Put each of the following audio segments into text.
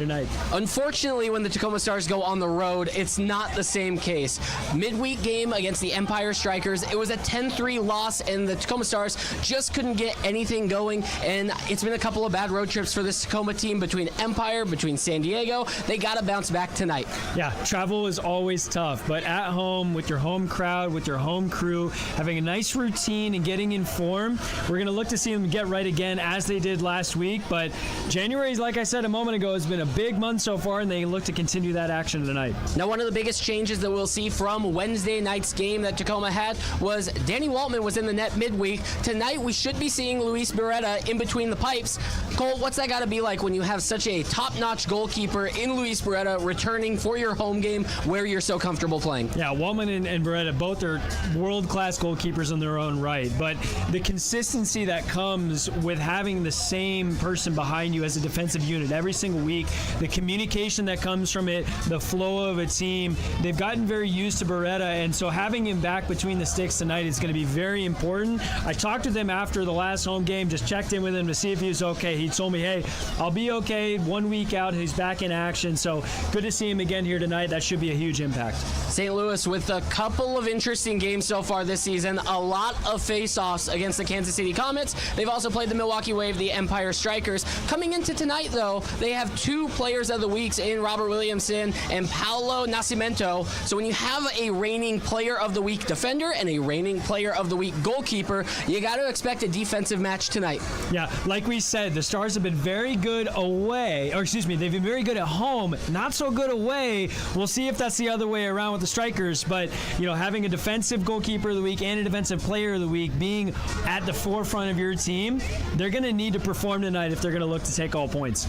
tonight. Unfortunately, when the Tacoma Stars go on the road, it's not the same case. Midweek game against the Empire Strikers, it was a 10-3 loss, and the Tacoma Stars just couldn't get anything going, and it's been a couple of bad road trips for this Tacoma team between Empire, between San Diego. They got to bounce back tonight. Yeah, travel is always tough, but at home with your home crowd, with your home crew, having a nice routine and getting in form, we're going to look to see them get right again as they did last week. But January, like I said a moment ago, has been a big month so far, and they look to continue that action tonight. Now, one of the biggest changes that we'll see from Wednesday night's game that Tacoma had was Danny Waltman was in the net midweek. Tonight, we should be seeing Luis Beretta in between the pipes. Cole, what's that got to be like when you have such a top-notch goalkeeper in Luis Beretta returning for your home game where you're so comfortable playing? Yeah, Waltman and Beretta, both are world-class goalkeepers in their own right, but the consistency that comes with having the same person behind you as a defensive unit every single week, the communication that comes from it, the flow of a team, they've gotten very used to Beretta, and so having him back between the sticks tonight is going to be very important. I talked to him after the last home game, just checked in with him to see if he was okay. He told me, hey, I'll be okay. 1 week out, he's back in action, so good to see him again here tonight. That should be a huge impact. St. Louis with a couple of interesting games so far this season, a lot of face-offs against the Kansas City Comets. They've also played the Milwaukee Wave, the Empire Strikers. Coming into tonight, though, they have two players of the weeks in Robert Williamson and Paolo Nascimento. So when you have a reigning player of the week defender and a reigning player of the week goalkeeper, you got to expect a defensive match tonight. Yeah, like we said, the Stars have been very good away, or excuse me, they've been very good at home, not so good away. We'll see if that's the other way around with the Strikers, but you know, having a defensive goalkeeper of the week and a defensive player of the week being at the forefront of your team, they're going to need to perform tonight if they're going to look to take all points.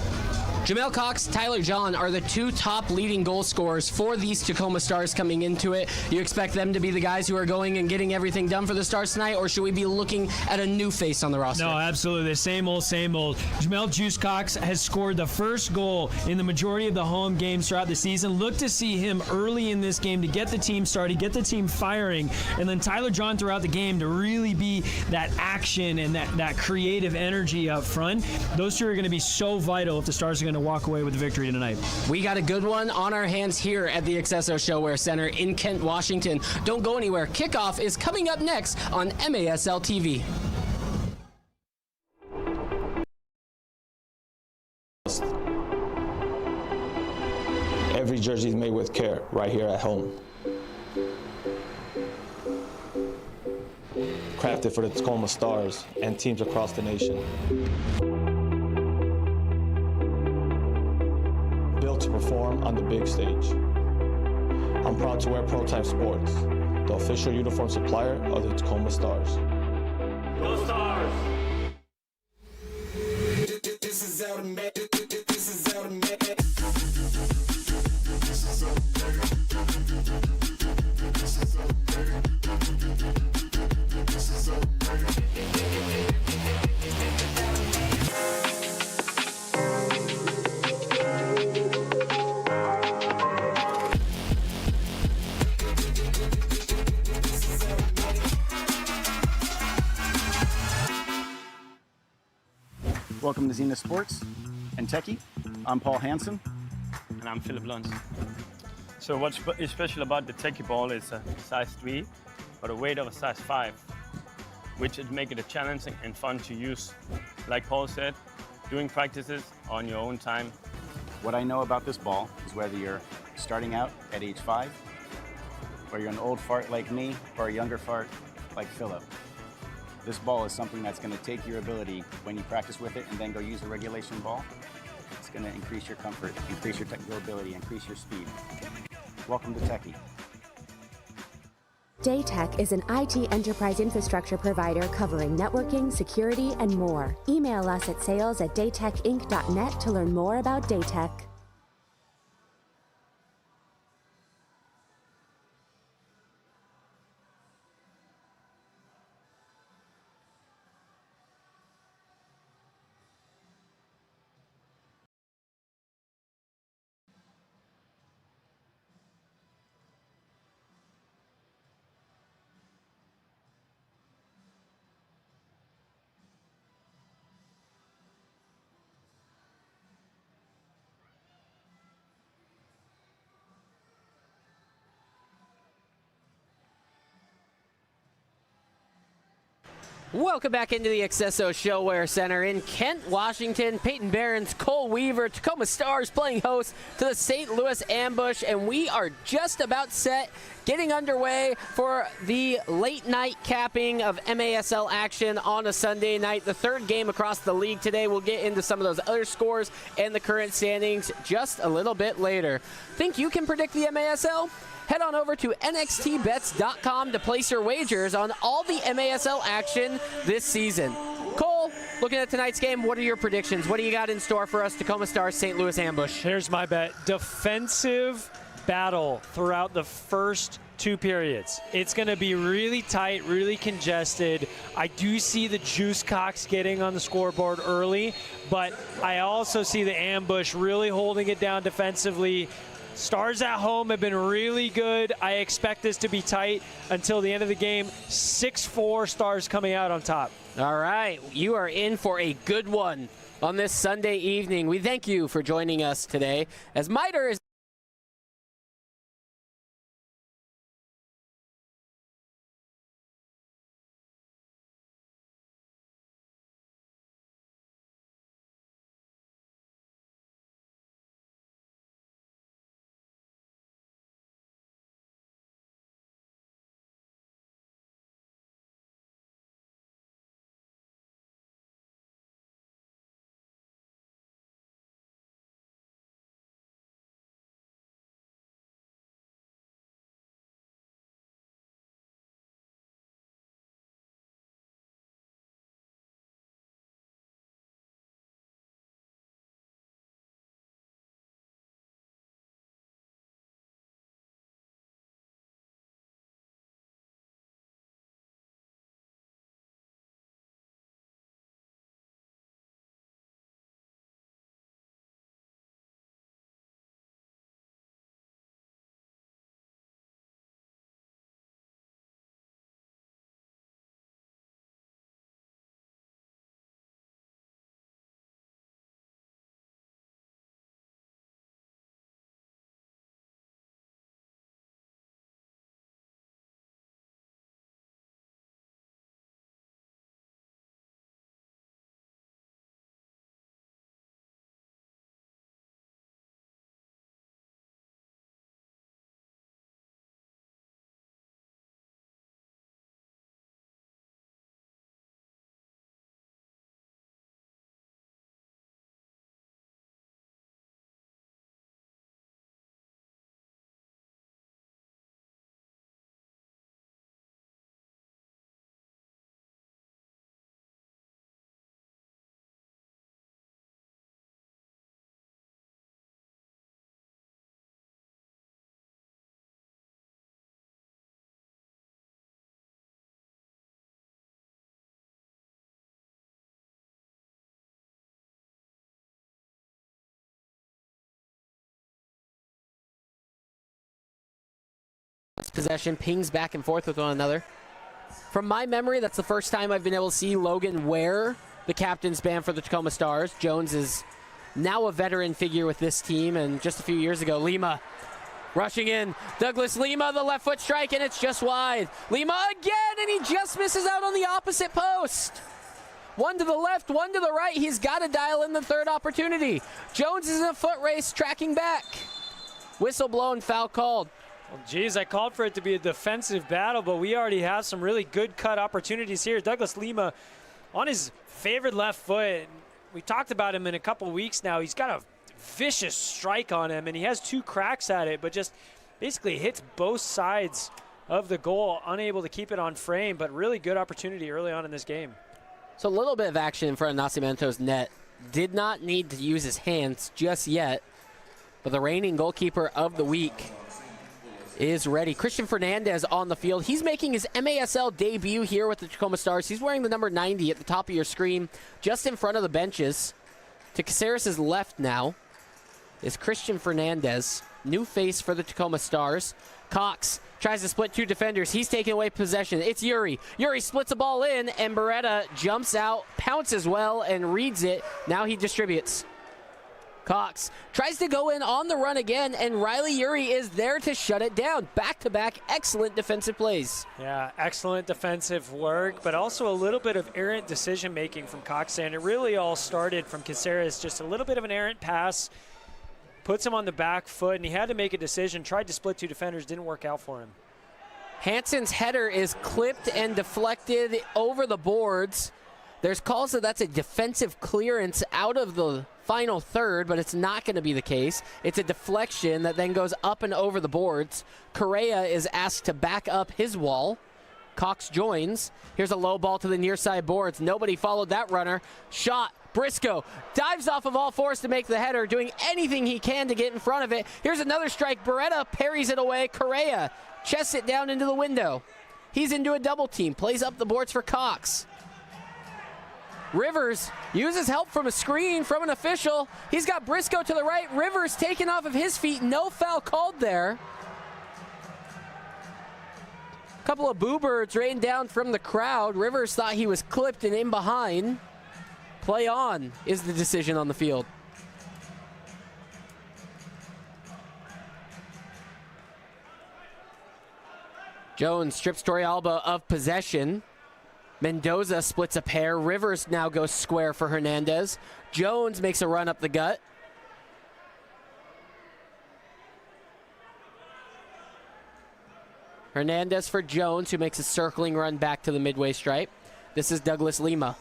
Jamel Cox, Tyler John are the two top leading goal scorers for these Tacoma Stars coming into it. You expect them to be the guys who are going and getting everything done for the Stars tonight, or should we be looking at a new face on the roster? No, absolutely. The same old, same old. Jamel Juice Cox has scored the first goal in the majority of the home games throughout the season. Look to see him early in this game to get the team started, get the team firing, and then Tyler John throughout the game to really be that action and that creative energy up front. Those two are going to be so vital if the Stars are going to walk away with the victory tonight. We got a good one on our hands here at the Accesso Showwear Center in Kent, Washington. Don't go anywhere. Kickoff is coming up next on MASL TV. Every jersey is made with care right here at home. Crafted for the Tacoma Stars and teams across the nation. Built to perform on the big stage. I'm proud to wear Prototype Sports, the official uniform supplier of the Tacoma Stars. Go Stars! This is automatic. This is automatic. Welcome to Zenith Sports and Techie. I'm Paul Hansen. And I'm Philip Luns. So what's special about the Techie ball is a size 3, but a weight of a size 5, which would make it challenging and fun to use. Like Paul said, doing practices on your own time. What I know about this ball is whether you're starting out at age 5, or you're an old fart like me, or a younger fart like Philip. This ball is something that's going to take your ability when you practice with it and then go use a regulation ball. It's going to increase your comfort, increase your technical ability, increase your speed. Welcome to Techie. Daytech is an IT enterprise infrastructure provider covering networking, security, and more. Email us at sales@daytechinc.net to learn more about Daytech. Welcome back into the Accesso Showwear Center in Kent, Washington. Peyton Barons, Cole Weaver, Tacoma Stars playing host to the St. Louis Ambush, and we are just about set, getting underway for the late night capping of MASL action on a Sunday night. The third game across the league today. We'll get into some of those other scores and the current standings just a little bit later. Think you can predict the MASL? Head on over to nxtbets.com to place your wagers on all the MASL action this season. Cole, looking at tonight's game, what are your predictions? What do you got in store for us, Tacoma Stars St. Louis Ambush? Here's my bet. Defensive battle throughout the first 2 periods. It's going to be really tight, really congested. I do see the Juice Cocks getting on the scoreboard early, but I also see the Ambush really holding it down defensively. Stars at home have been really good. I expect this to be tight until the end of the game. 6-4 Stars coming out on top. All right, you are in for a good one on this Sunday evening. We thank you for joining us today as Miter is possession, pings back and forth with one another. From my memory, that's the first time I've been able to see Logan wear the captain's band for the Tacoma Stars. Jones is now a veteran figure with this team, and just a few years ago, Lima rushing in. Douglas Lima, the left foot strike, and it's just wide. Lima again, and he just misses out on the opposite post. One to the left, one to the right. He's got to dial in the third opportunity. Jones is in a foot race, tracking back. Whistle blown, foul called. Well, geez, I called for it to be a defensive battle, but we already have some really good cut opportunities here. Douglas Lima on his favorite left foot. We talked about him in a couple weeks now. He's got a vicious strike on him, and he has 2 cracks at it, but just basically hits both sides of the goal, unable to keep it on frame, but really good opportunity early on in this game. So a little bit of action in front of Nascimento's net. Did not need to use his hands just yet, but the reigning goalkeeper of the week is ready. Christian Fernandez on the field. He's making his MASL debut here with the Tacoma Stars. He's wearing the number 90 at the top of your screen, just in front of the benches. To Caceres' left now is Christian Fernandez, new face for the Tacoma Stars. Cox tries to split 2 defenders. He's taking away possession. It's Yuri. Yuri splits a ball in, and Beretta jumps out, pounces well, and reads it. Now he distributes. Cox tries to go in on the run again, and Riley Urey is there to shut it down. Back-to-back excellent defensive plays. Yeah, excellent defensive work, but also a little bit of errant decision-making from Cox. And it really all started from Caceres, just a little bit of an errant pass, puts him on the back foot, and he had to make a decision. Tried to split two defenders, didn't work out for him. Hansen's header is clipped and deflected over the boards. There's calls that that's a defensive clearance out of the final third, but it's not going to be the case. It's a deflection that then goes up and over the boards. Correa is asked to back up his wall. Cox joins. Here's a low ball to the near side boards. Nobody followed that runner. Shot. Briscoe dives off of all fours to make the header, doing anything he can to get in front of it. Here's another strike. Beretta parries it away. Correa chests it down into the window. He's into a double team. Plays up the boards for Cox. Rivers uses help from a screen from an official. He's got Briscoe to the right. Rivers taken off of his feet. No foul called there. A couple of boo birds rained down from the crowd. Rivers thought he was clipped and in behind. Play on is the decision on the field. Jones strips Torrealba of possession. Mendoza splits a pair. Rivers now goes square for Hernandez. Jones makes a run up the gut. Hernandez for Jones, who makes a circling run back to the midway stripe. This is Douglas Lima.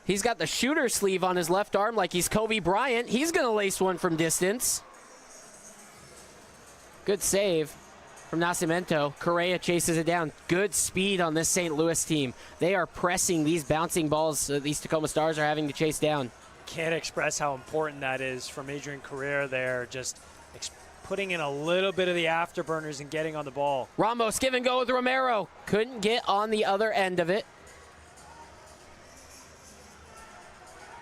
He's got the shooter sleeve on his left arm like he's Kobe Bryant. He's going to lace one from distance. Good save from Nascimento. Correa chases it down. Good speed on this St. Louis team. They are pressing these bouncing balls these Tacoma Stars are having to chase down. Can't express how important that is from Adrian Correa there, just putting in a little bit of the afterburners and getting on the ball. Ramos give and go with Romero. Couldn't get on the other end of it.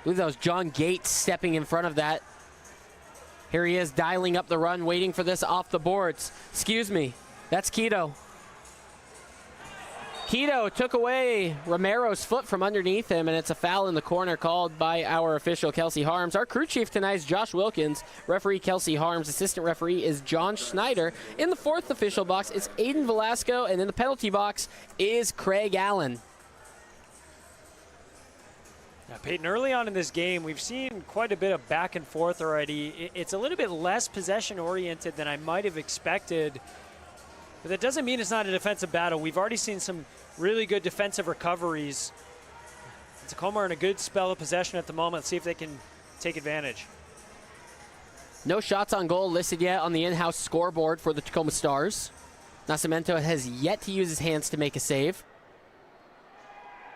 I believe that was John Gates stepping in front of that. Here he is dialing up the run, waiting for this off the boards. Excuse me, that's Quito. Quito took away Romero's foot from underneath him, and it's a foul in the corner called by our official, Kelsey Harms. Our crew chief tonight is Josh Wilkins. Referee Kelsey Harms. Assistant referee is John Schneider. In the fourth official box is Aiden Velasco, and in the penalty box is Craig Allen. Now, Peyton, early on in this game, we've seen quite a bit of back and forth already. It's a little bit less possession-oriented than I might have expected, but that doesn't mean it's not a defensive battle. We've already seen some really good defensive recoveries. Tacoma are in a good spell of possession at the moment. Let's see if they can take advantage. No shots on goal listed yet on the in-house scoreboard for the Tacoma Stars. Nascimento has yet to use his hands to make a save.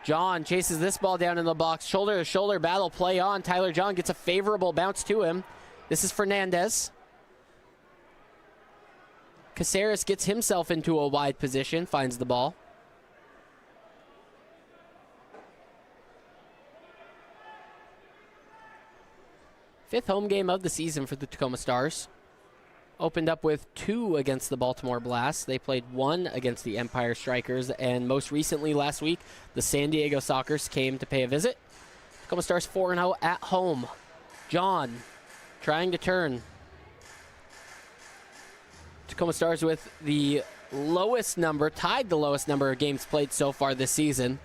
John chases this ball down in the box. Shoulder-to-shoulder battle, play on. Tyler John gets a favorable bounce to him. This is Fernandez. Caceres gets himself into a wide position, finds the ball. Fifth home game of the season for the Tacoma Stars. Opened up with 2 against the Baltimore Blast. They played 1 against the Empire Strikers, and most recently last week, the San Diego Sockers came to pay a visit. Tacoma Stars 4-0 at home. John trying to turn. Tacoma Stars with the lowest number, tied the lowest number of games played so far this season.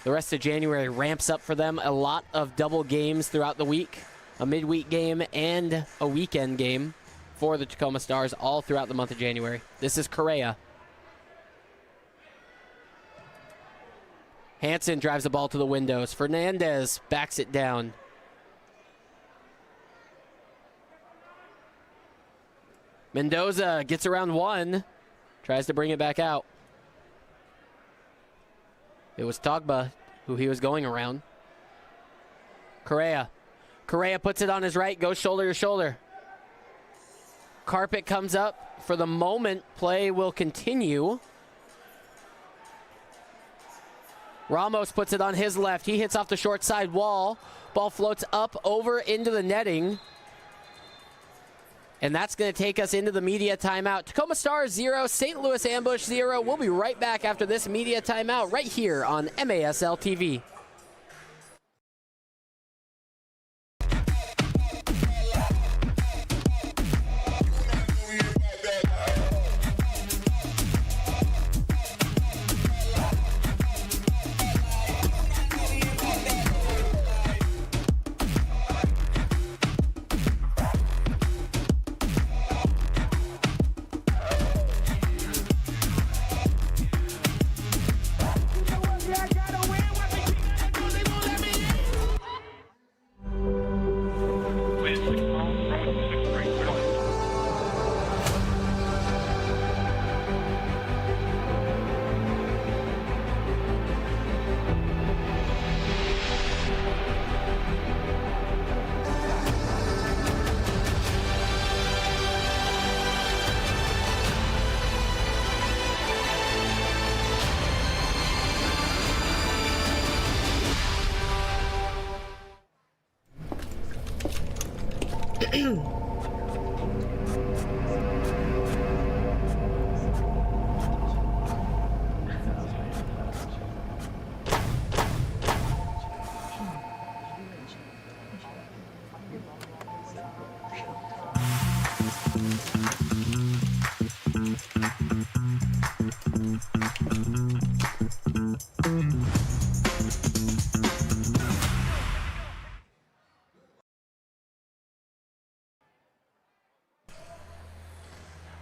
The rest of January ramps up for them. A lot of double games throughout the week. A midweek game and a weekend game for the Tacoma Stars all throughout the month of January. This is Correa. Hansen drives the ball to the windows. Fernandez backs it down. Mendoza gets around one, tries to bring it back out. It was Togba who he was going around. Correa puts it on his right, goes shoulder to shoulder. Carpet comes up. For the moment, play will continue. Ramos puts it on his left. He hits off the short side wall. Ball floats up over into the netting. And that's going to take us into the media timeout. Tacoma Stars 0, St. Louis Ambush 0. We'll be right back after this media timeout right here on MASL TV.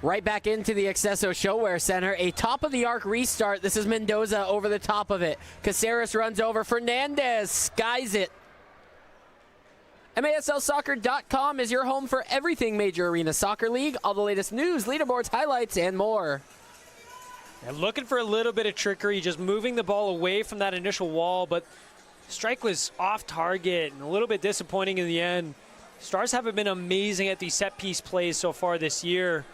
Right back into the Accesso Showwear Center. A top-of-the-arc restart. This is Mendoza over the top of it. Caceres runs over. Fernandez skies it. MASLsoccer.com is your home for everything Major Arena Soccer League. All the latest news, leaderboards, highlights, and more. And looking for a little bit of trickery, just moving the ball away from that initial wall, but strike was off target and a little bit disappointing in the end. Stars haven't been amazing at these set-piece plays so far this year.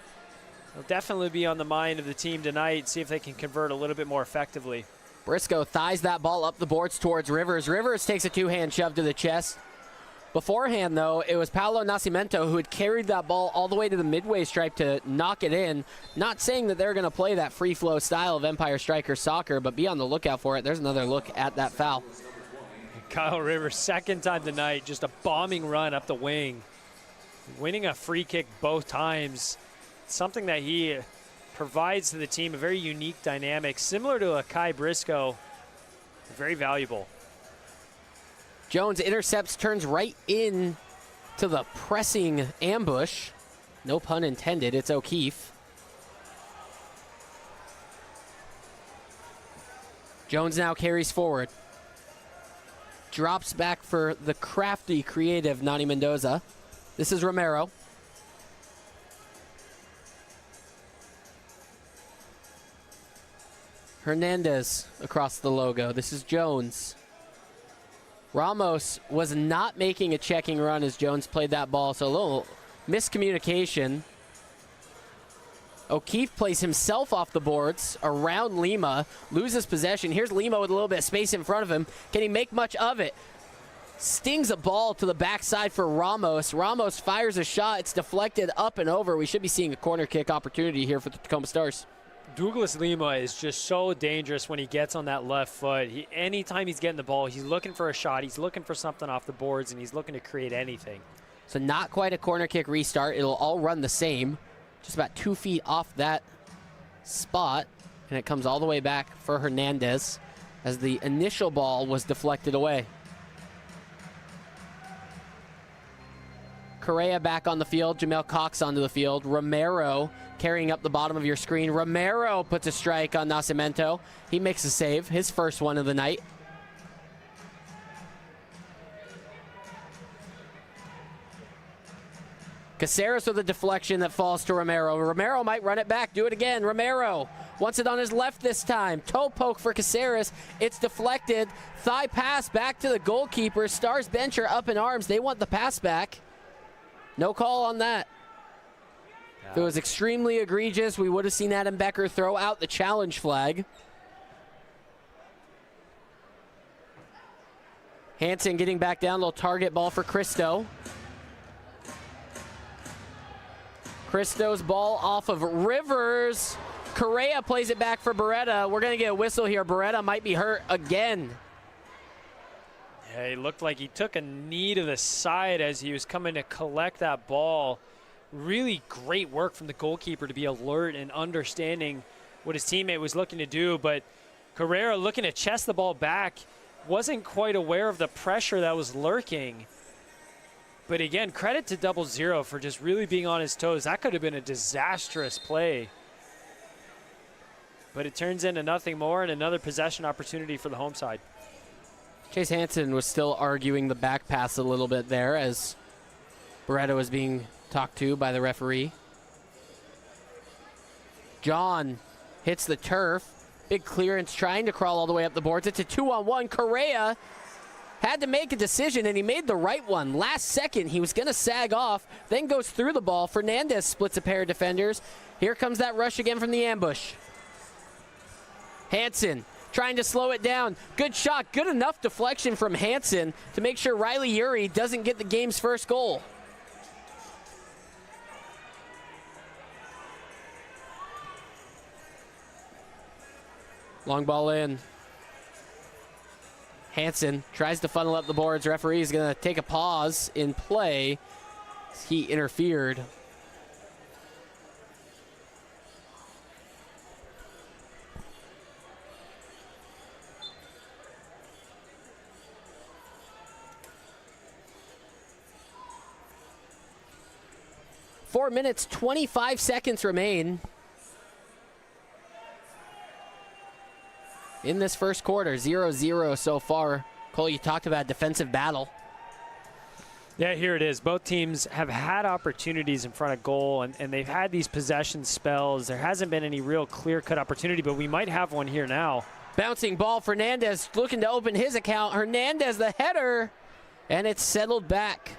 It'll definitely be on the mind of the team tonight, see if they can convert a little bit more effectively. Briscoe thighs that ball up the boards towards Rivers. Rivers takes a two-hand shove to the chest. Beforehand, though, it was Paolo Nascimento who had carried that ball all the way to the midway stripe to knock it in. Not saying that they're going to play that free-flow style of Empire Striker soccer, but be on the lookout for it. There's another look at that foul. Kyle Rivers, second time tonight, just a bombing run up the wing. Winning a free kick both times. Something that he provides to the team, a very unique dynamic, similar to a Kai Briscoe. Very valuable. Jones intercepts, turns right in to the pressing ambush. No pun intended, it's O'Keefe. Jones now carries forward. Drops back for the crafty, creative Nani Mendoza. This is Romero. Hernandez across the logo. This is Jones. Ramos was not making a checking run as Jones played that ball, so a little miscommunication. O'Keefe plays himself off the boards around Lima, loses possession. Here's Lima with a little bit of space in front of him. Can he make much of it? Stings a ball to the backside for Ramos. Ramos fires a shot. It's deflected up and over. We should be seeing a corner kick opportunity here for the Tacoma Stars. Douglas Lima is just so dangerous when he gets on that left foot. Anytime he's getting the ball, he's looking for a shot. He's looking for something off the boards, and he's looking to create anything. So not quite a corner kick restart. It'll all run the same. Just about 2 feet off that spot. And it comes all the way back for Hernandez as the initial ball was deflected away. Correa back on the field. Jamel Cox onto the field. Romero carrying up the bottom of your screen. Romero puts a strike on Nascimento. He makes a save, his first one of the night. Caceres with a deflection that falls to Romero. Romero might run it back, do it again. Romero wants it on his left this time. Toe poke for Caceres. It's deflected. Thigh pass back to the goalkeeper. Stars bench are up in arms. They want the pass back. No call on that. If it was extremely egregious, we would have seen Adam Becker throw out the challenge flag. Hansen getting back down, little target ball for Cristo. Cristo's ball off of Rivers. Correa plays it back for Beretta. We're going to get a whistle here. Beretta might be hurt again. Yeah, he looked like he took a knee to the side as he was coming to collect that ball. Really great work from the goalkeeper to be alert and understanding what his teammate was looking to do. But Carrera looking to chest the ball back, wasn't quite aware of the pressure that was lurking. But again, credit to 00 for just really being on his toes. That could have been a disastrous play. But it turns into nothing more and another possession opportunity for the home side. Chase Hansen was still arguing the back pass a little bit there as Beretta was being talked to by the referee. John hits the turf. Big clearance trying to crawl all the way up the boards. It's a 2-on-1. Correa had to make a decision, and he made the right one. Last second, he was going to sag off, then goes through the ball. Fernandez splits a pair of defenders. Here comes that rush again from the ambush. Hansen trying to slow it down. Good shot. Good enough deflection from Hansen to make sure Riley Urey doesn't get the game's first goal. Long ball in. Hansen tries to funnel up the boards. Referee is going to take a pause in play. He interfered. Four minutes, 25 seconds remain in this first quarter. 0-0 so far. Cole, you talked about defensive battle. Yeah, here it is. Both teams have had opportunities in front of goal, and they've had these possession spells. There hasn't been any real clear-cut opportunity, but we might have one here now. Bouncing ball, Fernandez looking to open his account. Hernandez, the header, and it's settled back.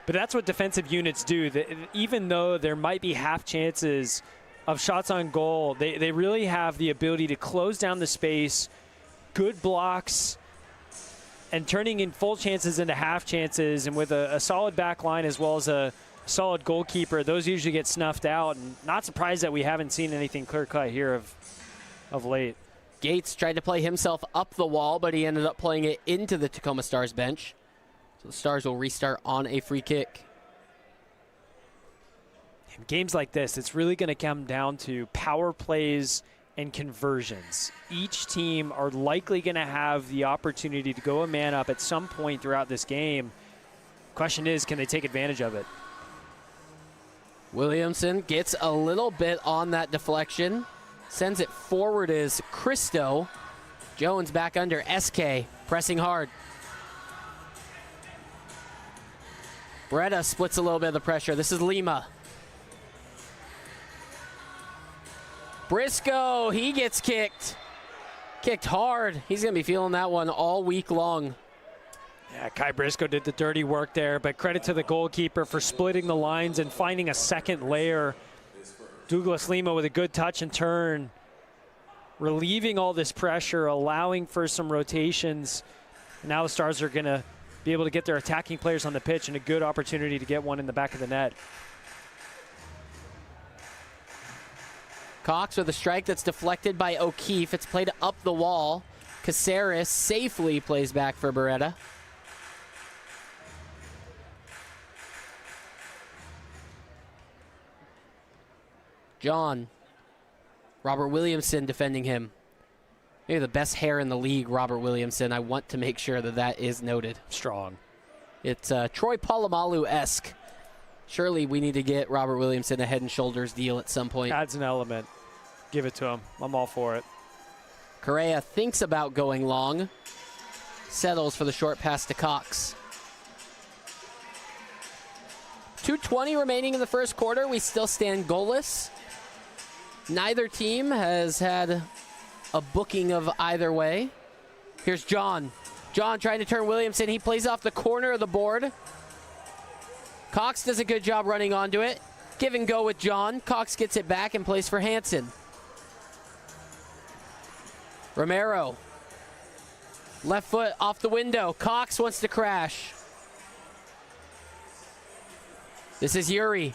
But that's what defensive units do. Even though there might be half chances of shots on goal, they really have the ability to close down the space, good blocks, and turning in full chances into half chances. And with a solid back line as well as a solid goalkeeper, those usually get snuffed out. And not surprised that we haven't seen anything clear-cut here of late. Gates tried to play himself up the wall, but he ended up playing it into the Tacoma Stars bench. So the Stars will restart on a free kick. In games like this, it's really going to come down to power plays and conversions. Each team are likely going to have the opportunity to go a man up at some point throughout this game. Question is, can they take advantage of it? Williamson gets a little bit on that deflection. Sends it forward is Christo. Jones back under. SK pressing hard. Beretta splits a little bit of the pressure. This is Lima. Briscoe, he gets kicked. Kicked hard. He's going to be feeling that one all week long. Yeah, Kai Briscoe did the dirty work there, but credit to the goalkeeper for splitting the lines and finding a second layer. Douglas Lima with a good touch and turn, relieving all this pressure, allowing for some rotations. Now the Stars are going to be able to get their attacking players on the pitch and a good opportunity to get one in the back of the net. Cox with a strike that's deflected by O'Keefe. It's played up the wall. Caceres safely plays back for Beretta. John. Robert Williamson defending him. Maybe the best hair in the league, Robert Williamson. I want to make sure that that is noted. Strong. It's Troy Polamalu-esque. Surely we need to get Robert Williamson a Head and Shoulders deal at some point. Adds an element. Give it to him. I'm all for it. Correa thinks about going long. Settles for the short pass to Cox. 2:20 remaining in the first quarter. We still stand goalless. Neither team has had a booking of either way. Here's John. John trying to turn Williamson. He plays off the corner of the board. Cox does a good job running onto it. Give and go with John. Cox gets it back and plays for Hansen. Romero. Left foot off the window. Cox wants to crash. This is Yuri.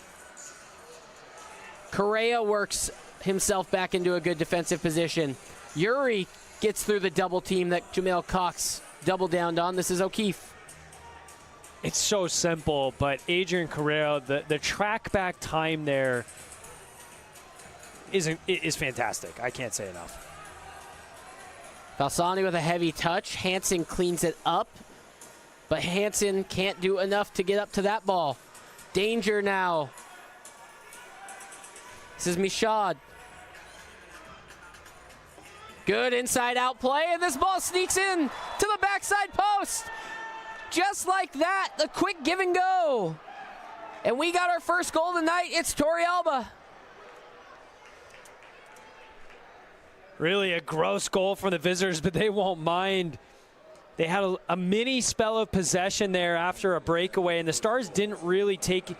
Correa works himself back into a good defensive position. Yuri gets through the double team that Jamel Cox double downed on. This is O'Keefe. It's so simple, but Adrian Correa, the track back time there is fantastic. I can't say enough. Falsani with a heavy touch. Hansen cleans it up, but Hansen can't do enough to get up to that ball. Danger now. This is Michaud. Good inside-out play, and this ball sneaks in to the backside post. Just like that, the quick give and go. And we got our first goal tonight. It's Torrealba. Really a gross goal for the visitors, but they won't mind. They had a mini spell of possession there after a breakaway, and the Stars didn't really take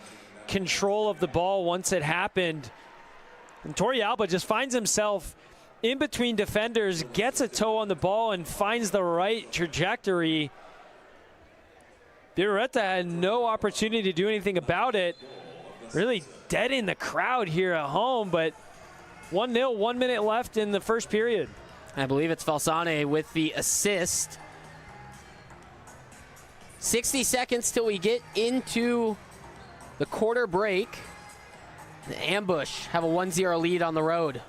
control of the ball once it happened. And Torrealba just finds himself in between defenders, gets a toe on the ball, and finds the right trajectory. Birretta had no opportunity to do anything about it. Really dead in the crowd here at home, but 1-0, 1 minute left in the first period. I believe it's Falsane with the assist. 60 seconds till we get into the quarter break. The Ambush have a 1-0 lead on the road.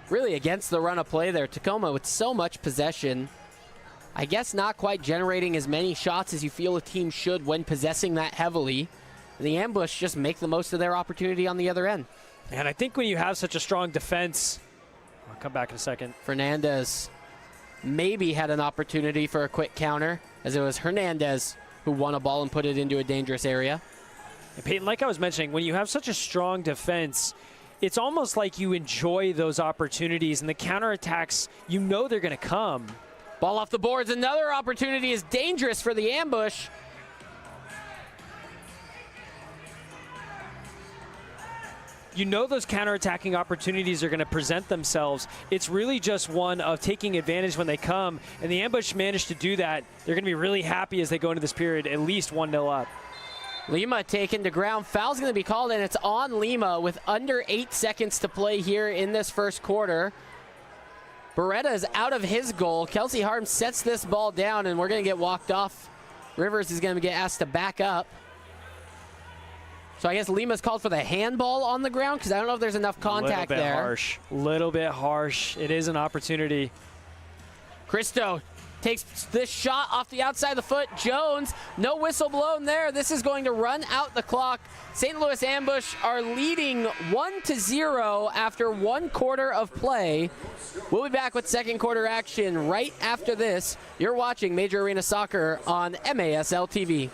Really against the run of play there. Tacoma with so much possession. I guess not quite generating as many shots as you feel a team should when possessing that heavily. And the Ambush just make the most of their opportunity on the other end. And I think when you have such a strong defense, I'll come back in a second. Fernandez maybe had an opportunity for a quick counter, as it was Hernandez who won a ball and put it into a dangerous area. And Peyton, like I was mentioning, when you have such a strong defense, it's almost like you enjoy those opportunities, and the counterattacks, you know they're going to come. Ball off the boards. Another opportunity is dangerous for the Ambush. You know those counterattacking opportunities are going to present themselves. It's really just one of taking advantage when they come, and the Ambush managed to do that. They're going to be really happy as they go into this period, at least 1-0 up. Lima taken to ground. Foul's going to be called, and it's on Lima with under 8 seconds to play here in this first quarter. Beretta is out of his goal. Kelsey Harms sets this ball down, and we're going to get walked off. Rivers is going to get asked to back up. So I guess Lima's called for the handball on the ground, because I don't know if there's enough contact there. Little bit harsh. It is an opportunity. Cristo takes this shot off the outside of the foot. Jones, no whistle blown there. This is going to run out the clock. St. Louis Ambush are leading 1-0 after 1 quarter of play. We'll be back with second quarter action right after this. You're watching Major Arena Soccer on MASL TV.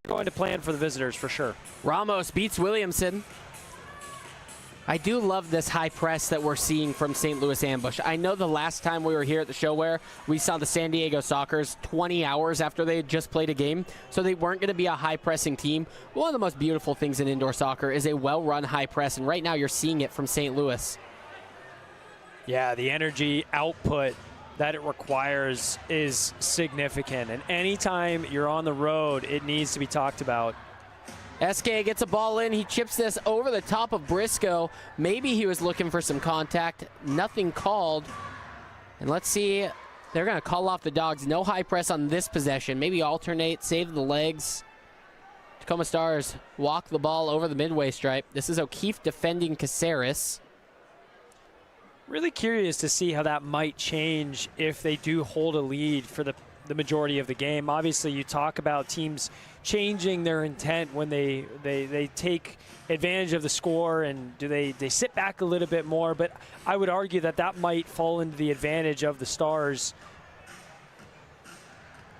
going to plan for the visitors for sure. Ramos beats Williamson. I do love this high press that we're seeing from St. Louis Ambush. I know the last time we were here at the ShowWare, we saw the San Diego Sockers 20 hours after they had just played a game, so they weren't going to be a high-pressing team. One of the most beautiful things in indoor soccer is a well-run high press, and right now you're seeing it from St. Louis. Yeah, the energy output that it requires is significant, and anytime you're on the road, it needs to be talked about. SK gets a ball in. He chips this over the top of Briscoe. Maybe he was looking for some contact. Nothing called. And let's see. They're going to call off the Dogs. No high press on this possession. Maybe alternate, save the legs. Tacoma Stars walk the ball over the midway stripe. This is O'Keefe defending Caceres. Really curious to see how that might change if they do hold a lead for the majority of the game. Obviously, you talk about teams changing their intent when they take advantage of the score, and do they sit back a little bit more, but I would argue that might fall into the advantage of the Stars.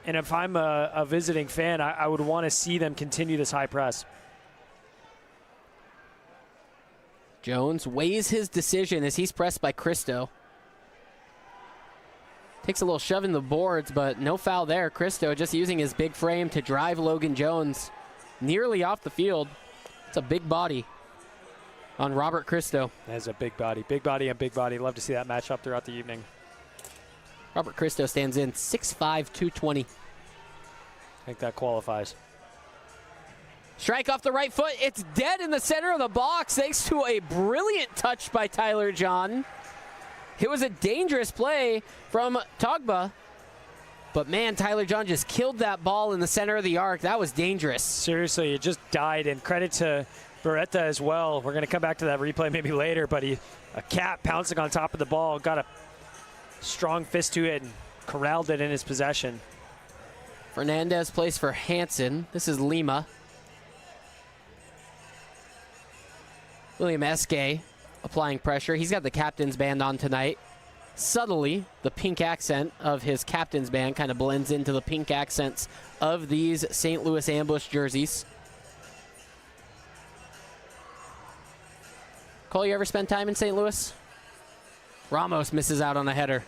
And if I'm a visiting fan, I would want to see them continue this high press. Jones weighs his decision as he's pressed by Cristo. Takes a little shove in the boards, but no foul there. Cristo just using his big frame to drive Logan Jones nearly off the field. It's a big body on Robert Cristo. That's a big body. Big body and big body. Love to see that matchup throughout the evening. Robert Cristo stands in 6'5", 220. I think that qualifies. Strike off the right foot. It's dead in the center of the box thanks to a brilliant touch by Tyler John. It was a dangerous play from Togba. But, man, Tyler John just killed that ball in the center of the arc. That was dangerous. Seriously, it just died. And credit to Beretta as well. We're going to come back to that replay maybe later. But a cat pouncing on top of the ball. Got a strong fist to it and corralled it in his possession. Fernandez plays for Hansen. This is Lima. William Eske applying pressure. He's got the captain's band on tonight. Subtly, the pink accent of his captain's band kind of blends into the pink accents of these St. Louis Ambush jerseys. Cole, you ever spend time in St. Louis? Ramos misses out on a header.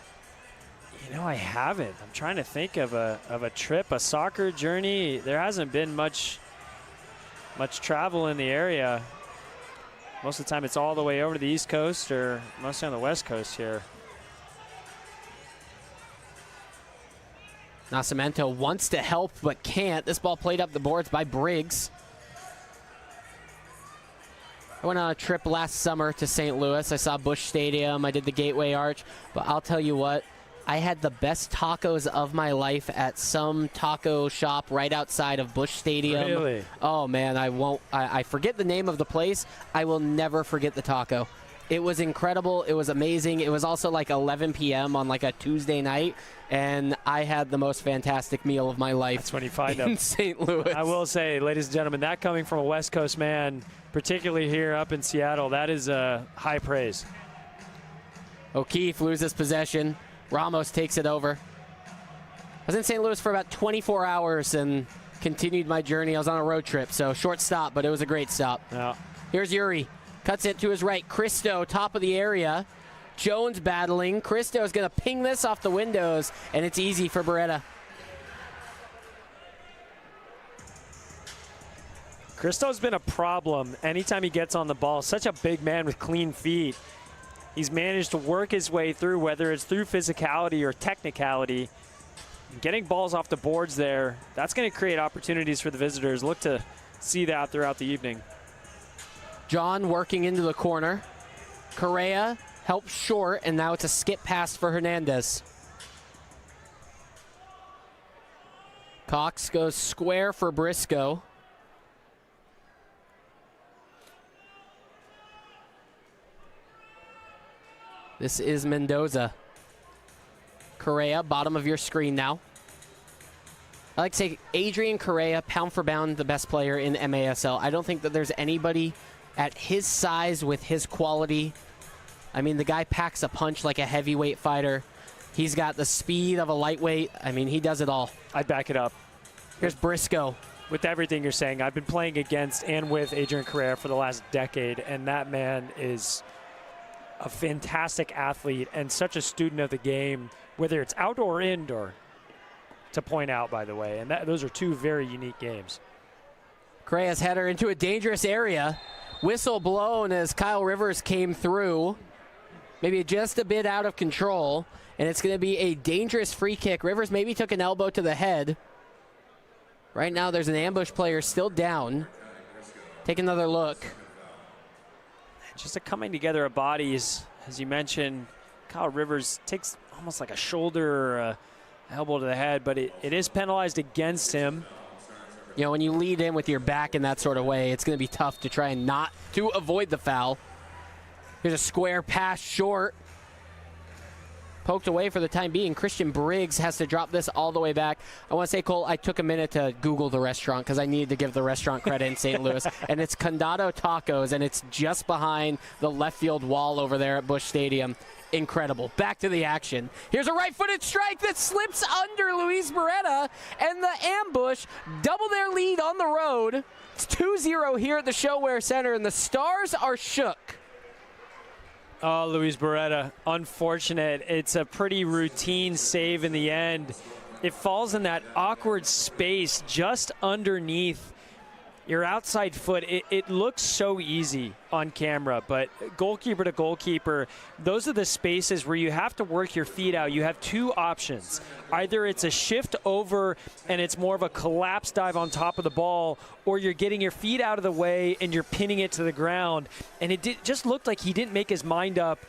You know, I haven't. I'm trying to think of a trip, a soccer journey. There hasn't been much travel in the area. Most of the time it's all the way over to the East Coast or mostly on the West Coast here. Nascimento wants to help but can't. This ball played up the boards by Briggs. I went on a trip last summer to St. Louis. I saw Busch Stadium. I did the Gateway Arch. But I'll tell you what, I had the best tacos of my life at some taco shop right outside of Busch Stadium. Really? Oh, man, I forget the name of the place. I will never forget the taco. It was incredible. It was amazing. It was also like 11 p.m. on like a Tuesday night, and I had the most fantastic meal of my life. That's when you find in them. St. Louis. I will say, ladies and gentlemen, that coming from a West Coast man, particularly here up in Seattle, that is high praise. O'Keefe loses possession. Ramos takes it over. I was in St. Louis for about 24 hours and continued my journey. I was on a road trip, so short stop, but it was a great stop. Yeah. Here's Yuri. Cuts it to his right. Cristo, top of the area. Jones battling. Cristo is going to ping this off the windows, and it's easy for Beretta. Cristo's been a problem anytime he gets on the ball. Such a big man with clean feet. He's managed to work his way through, whether it's through physicality or technicality. Getting balls off the boards there, that's going to create opportunities for the visitors. Look to see that throughout the evening. John working into the corner. Correa helps short, and now it's a skip pass for Hernandez. Cox goes square for Briscoe. This is Mendoza. Correa, bottom of your screen now. I like to say Adrian Correa, pound for pound, the best player in MASL. I don't think that there's anybody at his size with his quality. I mean, the guy packs a punch like a heavyweight fighter. He's got the speed of a lightweight. I mean, he does it all. I'd back it up. Here's Briscoe. with everything you're saying. I've been playing against and with Adrian Correa for the last decade, and that man is a fantastic athlete and such a student of the game, whether it's outdoor or indoor, to point out, by the way. And those are two very unique games. Correa's header into a dangerous area. Whistle blown as Kyle Rivers came through. Maybe just a bit out of control, and it's going to be a dangerous free kick. Rivers maybe took an elbow to the head. Right now there's an ambush player still down. Take another look. Just a coming together of bodies. As you mentioned, Kyle Rivers takes almost like a shoulder or a elbow to the head, but it is penalized against him. You know, when you lead in with your back in that sort of way, it's going to be tough to try and not to avoid the foul. Here's a square pass short. Poked away for the time being. Christian Briggs has to drop this all the way back. I want to say, Cole, I took a minute to Google the restaurant because I needed to give the restaurant credit in St. Louis. And it's Condado Tacos, and it's just behind the left field wall over there at Busch Stadium. Incredible. Back to the action. Here's a right-footed strike that slips under Luis Beretta, and the ambush double their lead on the road. It's 2-0 here at the ShoWare Center, and the Stars are shook. Oh, Luis Beretta, unfortunate. It's a pretty routine save in the end. It falls in that awkward space just underneath your outside foot. It looks so easy on camera, but goalkeeper to goalkeeper, those are the spaces where you have to work your feet out. You have two options. Either it's a shift over and it's more of a collapse dive on top of the ball, or you're getting your feet out of the way and you're pinning it to the ground. And it just looked like he didn't make his mind up.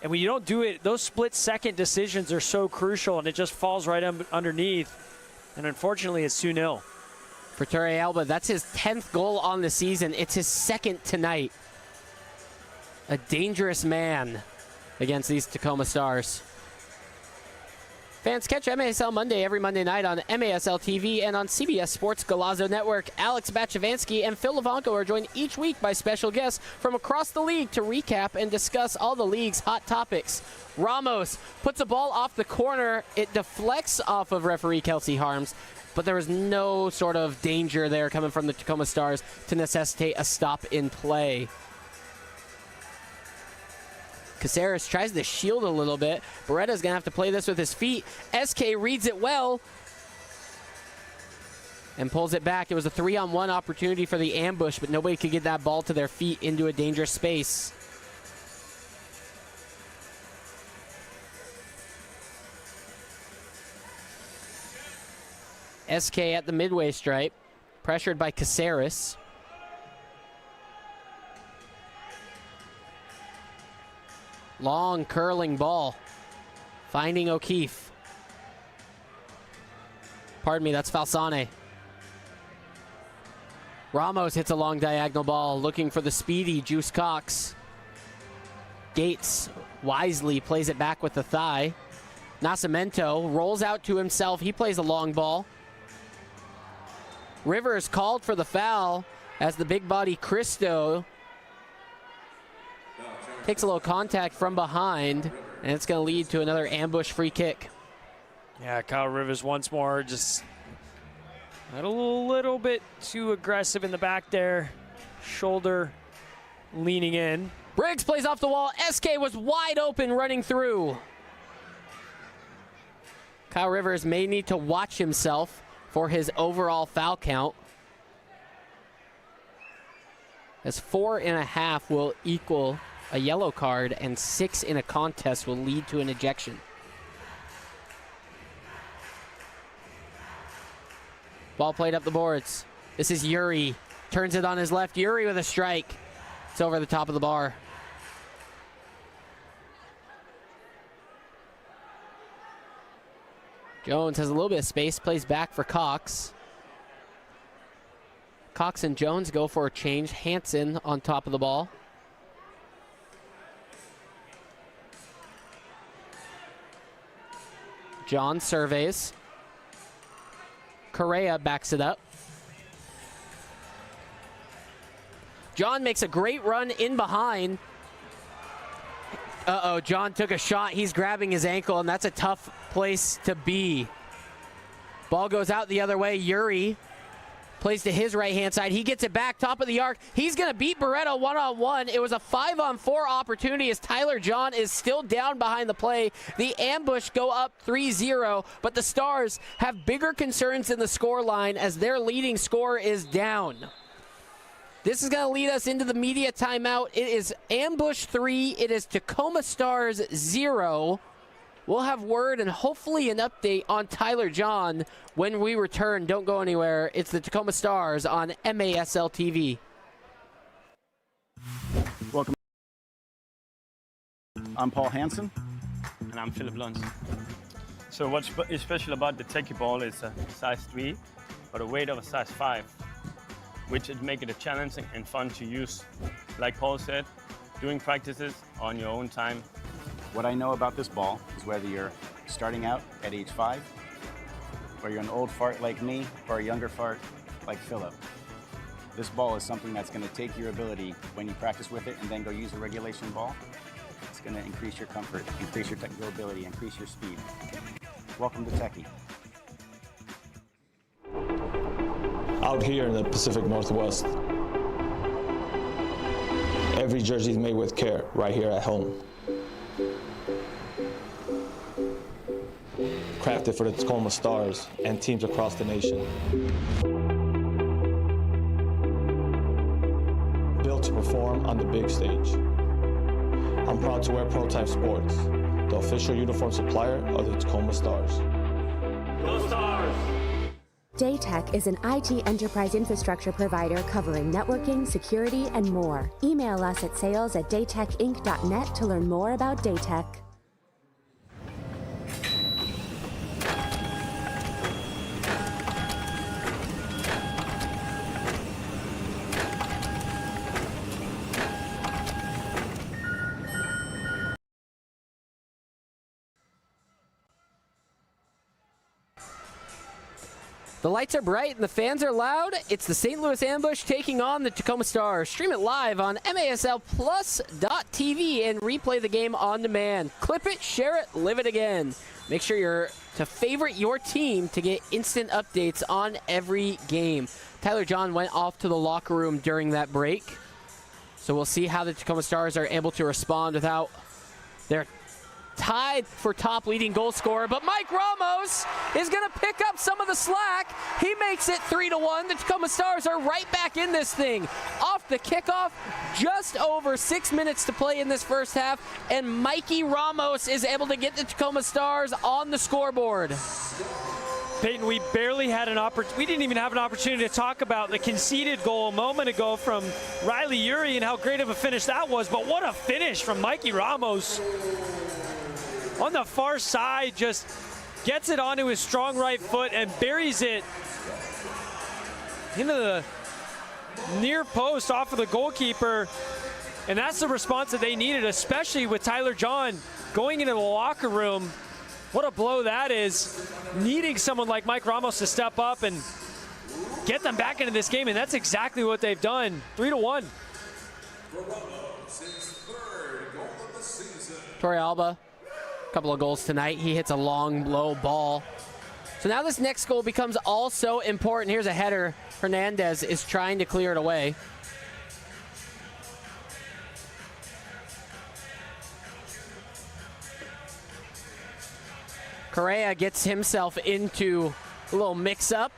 And when you don't do it, those split-second decisions are so crucial, and it just falls right underneath. And unfortunately, it's 2-0. For Turrialba, that's his 10th goal on the season. It's his second tonight. A dangerous man against these Tacoma Stars. Fans, catch MASL Monday every Monday night on MASL TV and on CBS Sports Golazo Network. Alex Bachavansky and Phil Levanko are joined each week by special guests from across the league to recap and discuss all the league's hot topics. Ramos puts a ball off the corner. It deflects off of referee Kelsey Harms, but there was no sort of danger there coming from the Tacoma Stars to necessitate a stop in play. Caceres tries to shield a little bit. Beretta's going to have to play this with his feet. SK reads it well and pulls it back. It was a 3-on-1 opportunity for the ambush, but nobody could get that ball to their feet into a dangerous space. SK at the midway stripe, pressured by Caceres. Long curling ball, finding O'Keefe. Pardon me, that's Falsane. Ramos hits a long diagonal ball, looking for the speedy Juice Cox. Gates wisely plays it back with the thigh. Nascimento rolls out to himself. He plays a long ball. Rivers called for the foul as the big body Cristo takes a little contact from behind, and it's going to lead to another ambush free kick. Yeah, Kyle Rivers once more just a little bit too aggressive in the back there. Shoulder leaning in. Briggs plays off the wall. SK was wide open running through. Kyle Rivers may need to watch himself for his overall foul count, as 4.5 will equal a yellow card, and 6 in a contest will lead to an ejection. Ball played up the boards. This is Yuri. Turns it on his left. Yuri with a strike. It's over the top of the bar. Jones has a little bit of space. Plays back for Cox. Cox and Jones go for a change. Hansen on top of the ball. John surveys. Correa backs it up. John makes a great run in behind. Uh-oh, John took a shot. He's grabbing his ankle, and that's a tough place to be. Ball goes out the other way. Yuri Plays to his right-hand side. He gets it back, top of the arc. He's going to beat Barreto one-on-one. It was a 5-on-4 opportunity as Tyler John is still down behind the play. The ambush go up 3-0, but the Stars have bigger concerns in the score line as their leading scorer is down. This is going to lead us into the media timeout. It is ambush 3. It is Tacoma Stars 0. We'll have word and hopefully an update on Tyler John when we return. Don't go anywhere. It's the Tacoma Stars on MASL TV. Welcome. I'm Paul Hansen. And I'm Philip Luns. So what's special about the techie ball is a size 3, but a weight of a size 5, which would make it challenging and fun to use. Like Paul said, doing practices on your own time. What I know about this ball is whether you're starting out at age 5, or you're an old fart like me, or a younger fart like Philip. This ball is something that's going to take your ability when you practice with it and then go use a regulation ball. It's going to increase your comfort, increase your technical ability, increase your speed. Welcome to Techie. Out here in the Pacific Northwest, every jersey is made with care right here at home. Crafted for the Tacoma Stars and teams across the nation. Built to perform on the big stage. I'm proud to wear Pregame Sports, the official uniform supplier of the Tacoma Stars. Go Stars! Daytech is an IT enterprise infrastructure provider covering networking, security, and more. Email us at sales@daytechinc.net to learn more about Daytech. The lights are bright and the fans are loud. It's the St. Louis Ambush taking on the Tacoma Stars. Stream it live on MASLplus.tv and replay the game on demand. Clip it, share it, live it again. Make sure you're to favorite your team to get instant updates on every game. Tyler John went off to the locker room during that break. So we'll see how the Tacoma Stars are able to respond without their tied for top leading goal scorer, but Mike Ramos is going to pick up some of the slack. He makes it 3-1. The Tacoma Stars are right back in this thing. Off the kickoff, just over 6 minutes to play in this first half, and Mikey Ramos is able to get the Tacoma Stars on the scoreboard. Peyton, we barely had an opportunity. We didn't even have an opportunity to talk about the conceded goal a moment ago from Riley Urey and how great of a finish that was, but what a finish from Mikey Ramos. On the far side, just gets it onto his strong right foot and buries it into the near post off of the goalkeeper. And that's the response that they needed, especially with Tyler John going into the locker room. What a blow that is, needing someone like Mike Ramos to step up and get them back into this game, and that's exactly what they've done. 3-1. Torre Alba, a couple of goals tonight. He hits a long, low ball. So now this next goal becomes also important. Here's a header. Hernandez is trying to clear it away. Correa gets himself into a little mix-up.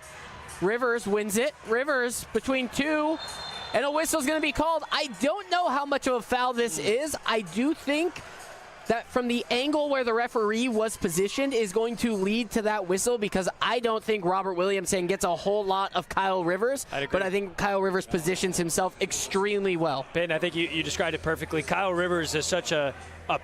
Rivers wins it. Rivers between two, and a whistle's going to be called. I don't know how much of a foul this is. I do think that from the angle where the referee was positioned is going to lead to that whistle, because I don't think Robert Williamson gets a whole lot of Kyle Rivers, but I think Kyle Rivers positions himself extremely well. Ben, I think you described it perfectly. Kyle Rivers is such a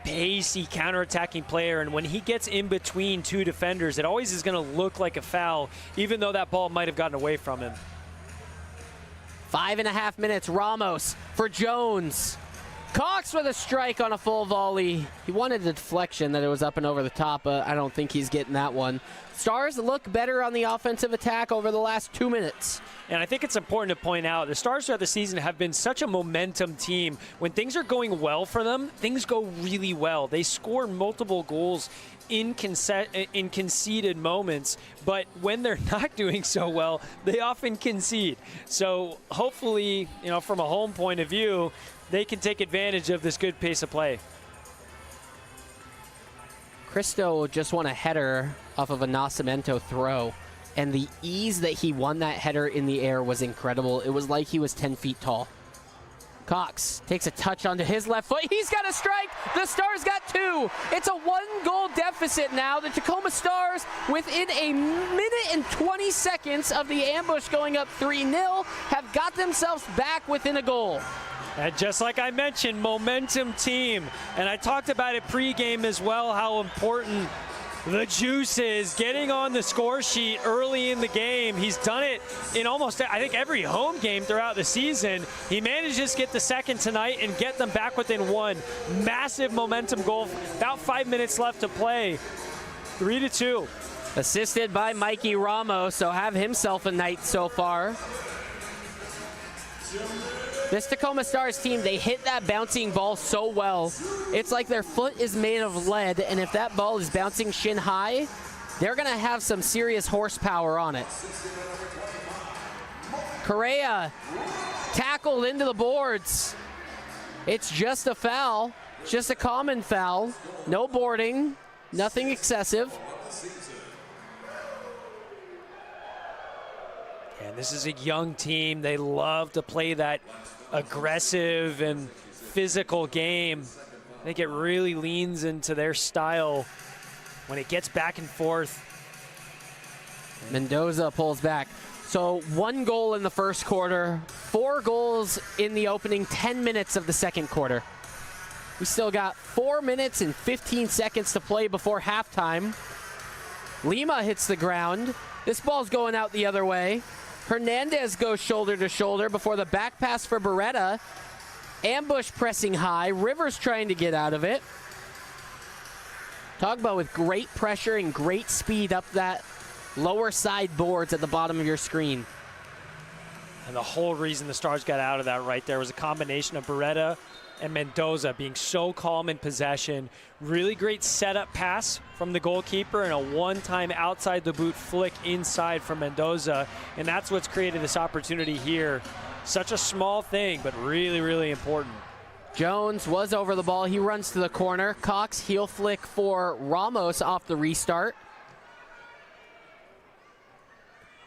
pacey, counterattacking player, and when he gets in between two defenders, it always is going to look like a foul, even though that ball might have gotten away from him. 5.5 minutes. Ramos for Jones. Cox with a strike on a full volley. He wanted a deflection that it was up and over the top, but I don't think he's getting that one. Stars look better on the offensive attack over the last 2 minutes. And I think it's important to point out the Stars throughout the season have been such a momentum team. When things are going well for them, things go really well. They score multiple goals in conceded moments, but when they're not doing so well, they often concede. So hopefully, from a home point of view, they can take advantage of this good pace of play. Cristo just won a header off of a Nascimento throw, and the ease that he won that header in the air was incredible. It was like he was 10 feet tall. Cox takes a touch onto his left foot. He's got a strike. The Stars got 2. It's a 1-goal deficit now. The Tacoma Stars, within a minute and 20 seconds of the ambush going up 3-0, have got themselves back within a goal. And just like I mentioned, momentum team. And I talked about it pregame as well, how important the juice is getting on the score sheet early in the game. He's done it in almost, I think, every home game throughout the season. He manages to get the second tonight and get them back within 1. Massive momentum goal. About 5 minutes left to play. 3-2. Assisted by Mikey Ramos, so have himself a night so far. This Tacoma Stars team, they hit that bouncing ball so well. It's like their foot is made of lead, and if that ball is bouncing shin high, they're going to have some serious horsepower on it. Correa tackled into the boards. It's just a foul, just a common foul. No boarding, nothing excessive. And this is a young team. They love to play that aggressive and physical game. I think it really leans into their style when it gets back and forth. Mendoza pulls back. So 1 goal in the first quarter, 4 goals in the opening 10 minutes of the second quarter. We still got 4 minutes and 15 seconds to play before halftime. Lima hits the ground. This ball's going out the other way. Hernandez goes shoulder to shoulder before the back pass for Beretta. Ambush pressing high. Rivers trying to get out of it. Togba with great pressure and great speed up that lower side boards at the bottom of your screen. And the whole reason the Stars got out of that right there was a combination of Beretta and Mendoza being so calm in possession. Really great setup pass from the goalkeeper and a one-time outside the boot flick inside from Mendoza. And that's what's created this opportunity here. Such a small thing, but really, really important. Jones was over the ball. He runs to the corner. Cox heel flick for Ramos off the restart.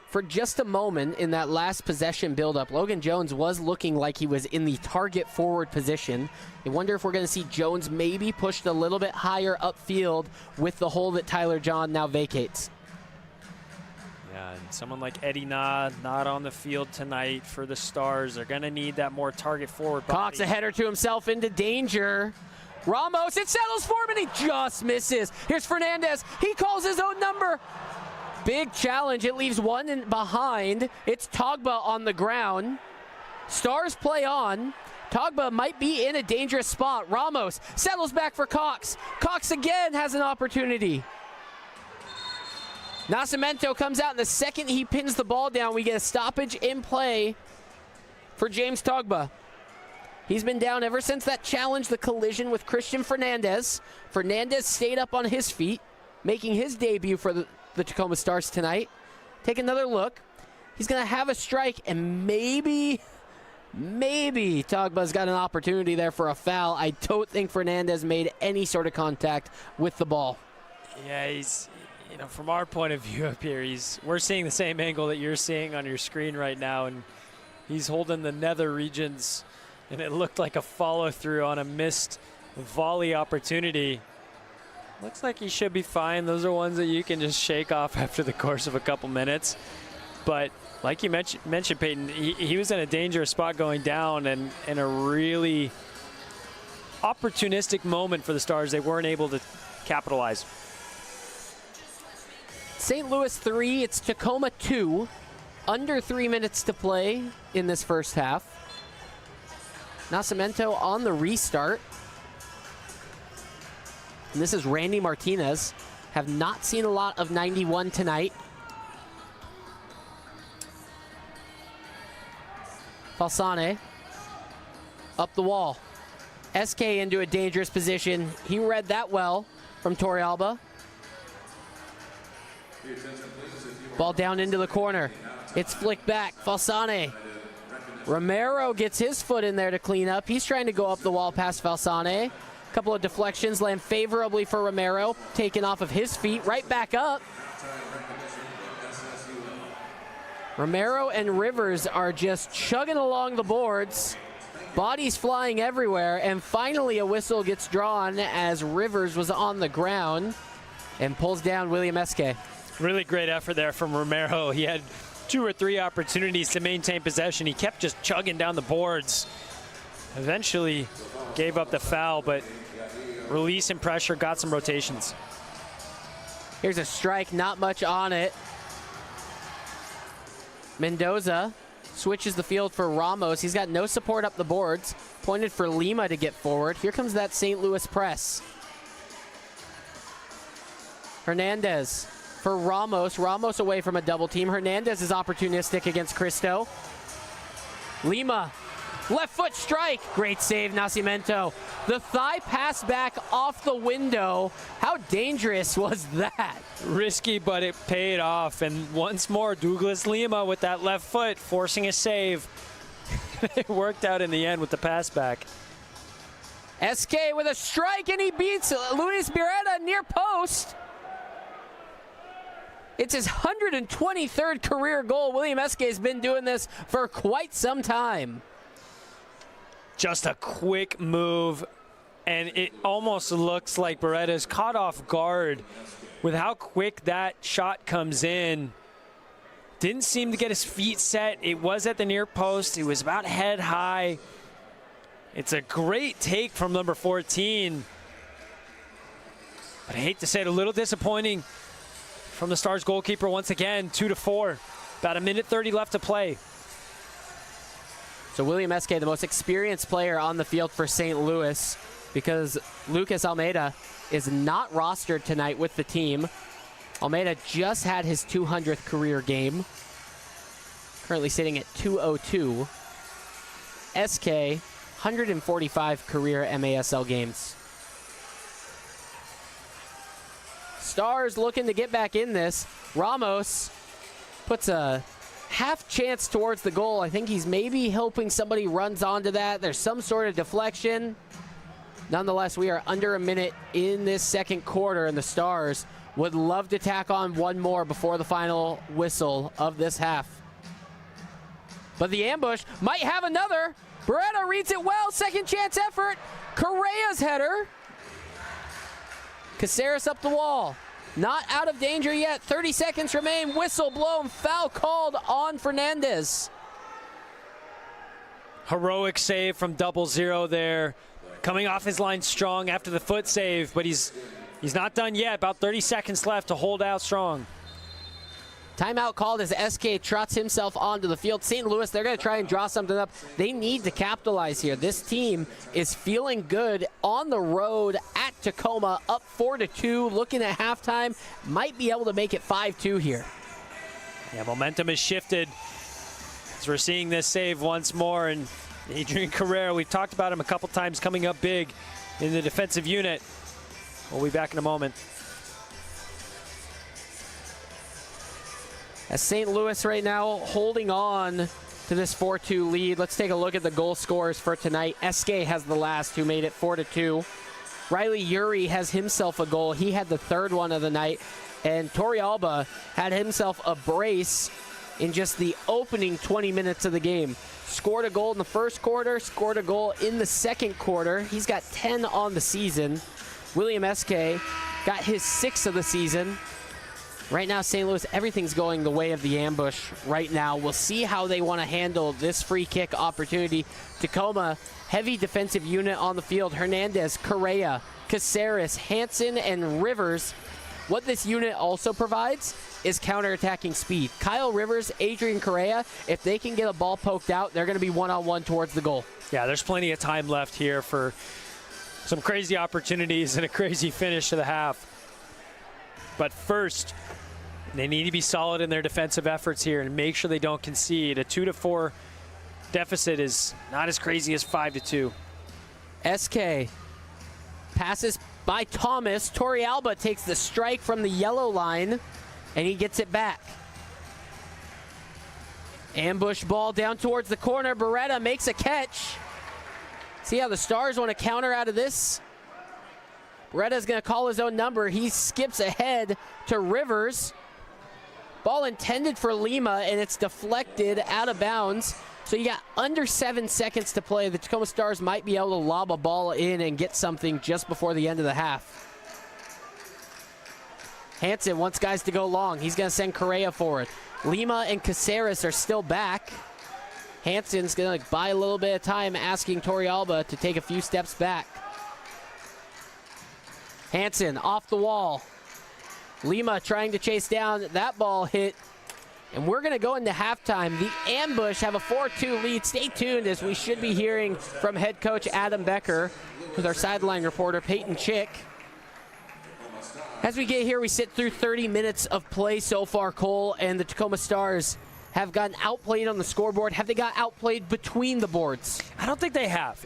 For just a moment in that last possession buildup, Logan Jones was looking like he was in the target forward position. I wonder if we're going to see Jones maybe pushed a little bit higher upfield with the hole that Tyler John now vacates. Yeah, and someone like Eddie Na not on the field tonight for the Stars. They're going to need that more target forward body. Cox a header to himself into danger. Ramos, it settles for him, and he just misses. Here's Fernandez. He calls his own number. Big challenge. It leaves one in behind. It's Togba on the ground. Stars play on. Togba might be in a dangerous spot. Ramos settles back for Cox. Cox again has an opportunity. Nascimento comes out, and the second he pins the ball down, we get a stoppage in play for James Togba. He's been down ever since that challenge, the collision with Christian Fernandez. Fernandez stayed up on his feet, making his debut for the Tacoma Stars tonight. Take another look. He's going to have a strike, and maybe Togba's got an opportunity there for a foul. I don't think Fernandez made any sort of contact with the ball. Yeah, he's, from our point of view up here, we're seeing the same angle that you're seeing on your screen right now, and he's holding the nether regions, and it looked like a follow-through on a missed volley opportunity. Looks like he should be fine. Those are ones that you can just shake off after the course of a couple minutes. But like you mentioned, Peyton, he was in a dangerous spot going down, and in a really opportunistic moment for the Stars, they weren't able to capitalize. St. Louis 3, it's Tacoma 2. Under 3 minutes to play in this first half. Nascimento on the restart. And this is Randy Martinez. Have not seen a lot of 91 tonight. Falsane up the wall. SK into a dangerous position. He read that well from Torrealba. Ball down into the corner. It's flicked back. Falsane. Romero gets his foot in there to clean up. He's trying to go up the wall past Falsane. A couple of deflections land favorably for Romero. Taken off of his feet, right back up. Romero and Rivers are just chugging along the boards. Bodies flying everywhere, and finally a whistle gets drawn as Rivers was on the ground and pulls down William Eske. Really great effort there from Romero. He had 2 or 3 opportunities to maintain possession. He kept just chugging down the boards. Eventually gave up the foul, but release and pressure, got some rotations. Here's a strike, not much on it. Mendoza switches the field for Ramos. He's got no support up the boards. Pointed for Lima to get forward. Here comes that St. Louis press. Hernandez for Ramos. Ramos away from a double team. Hernandez is opportunistic against Cristo. Lima, left foot strike. Great save, Nascimento. The thigh pass back off the window. How dangerous was that? Risky, but it paid off. And once more, Douglas Lima with that left foot forcing a save. It worked out in the end with the pass back. SK with a strike, and he beats Luis Beretta near post. It's his 123rd career goal. William Eske has been doing this for quite some time. Just a quick move, and it almost looks like Beretta's caught off guard with how quick that shot comes in. Didn't seem to get his feet set. It was at the near post. It was about head high. It's a great take from number 14. But I hate to say it, a little disappointing from the Stars goalkeeper once again, 2-4. About 1:30 left to play. So William Eske, the most experienced player on the field for St. Louis, because Lucas Almeida is not rostered tonight with the team. Almeida just had his 200th career game. Currently sitting at 202. SK, 145 career MASL games. Stars looking to get back in this. Ramos puts a half chance towards the goal. I think he's maybe hoping somebody runs onto that. There's some sort of deflection. Nonetheless, we are under a minute in this second quarter, and the Stars would love to tack on one more before the final whistle of this half. But the ambush might have another. Beretta reads it well. Second chance effort. Correa's header. Caceres up the wall. Not out of danger yet. 30 seconds remain. Whistle blown. Foul called on Fernandez. Heroic save from 0-0 there. Coming off his line strong after the foot save, but he's not done yet. About 30 seconds left to hold out strong. Timeout called as SK trots himself onto the field. St. Louis, they're going to try and draw something up. They need to capitalize here. This team is feeling good on the road at Tacoma, up 4-2. Looking at halftime, might be able to make it 5-2 here. Yeah, momentum has shifted as we're seeing this save once more. And Adrian Carrera, we've talked about him a couple times, coming up big in the defensive unit. We'll be back in a moment. As St. Louis right now holding on to this 4-2 lead. Let's take a look at the goal scorers for tonight. SK has the last, who made it 4-2. Riley Uri has himself a goal. He had the third one of the night. And Torrealba had himself a brace in just the opening 20 minutes of the game. Scored a goal in the first quarter, scored a goal in the second quarter. He's got 10 on the season. William Eske got his 6th of the season. Right now, St. Louis, everything's going the way of the ambush right now. We'll see how they want to handle this free kick opportunity. Tacoma, heavy defensive unit on the field. Hernandez, Correa, Caceres, Hansen, and Rivers What this unit also provides is counterattacking speed. Kyle Rivers, Adrian Correa, if they can get a ball poked out, they're going to be one-on-one towards the goal. Yeah, there's plenty of time left here for some crazy opportunities and a crazy finish to the half. But first, they need to be solid in their defensive efforts here and make sure they don't concede. A 2-4 deficit is not as crazy as 5-2. SK passes by Thomas. Torrealba takes the strike from the yellow line, and he gets it back. Ambush ball down towards the corner. Beretta makes a catch. See how the Stars want to counter out of this? Beretta's going to call his own number. He skips ahead to Rivers. Ball intended for Lima, and it's deflected out of bounds. So you got under 7 seconds to play. The Tacoma Stars might be able to lob a ball in and get something just before the end of the half. Hansen wants guys to go long. He's going to send Correa forward. Lima and Caceres are still back. Hansen's going to buy a little bit of time, asking Torrealba to take a few steps back. Hansen off the wall. Lima trying to chase down. That ball hit. And we're going to go into halftime. The Ambush have a 4-2 lead. Stay tuned as we should be hearing from head coach Adam Becker with our sideline reporter Peyton Chick. As we get here, we sit through 30 minutes of play so far, Cole, and the Tacoma Stars have gotten outplayed on the scoreboard. Have they got outplayed between the boards? I don't think they have.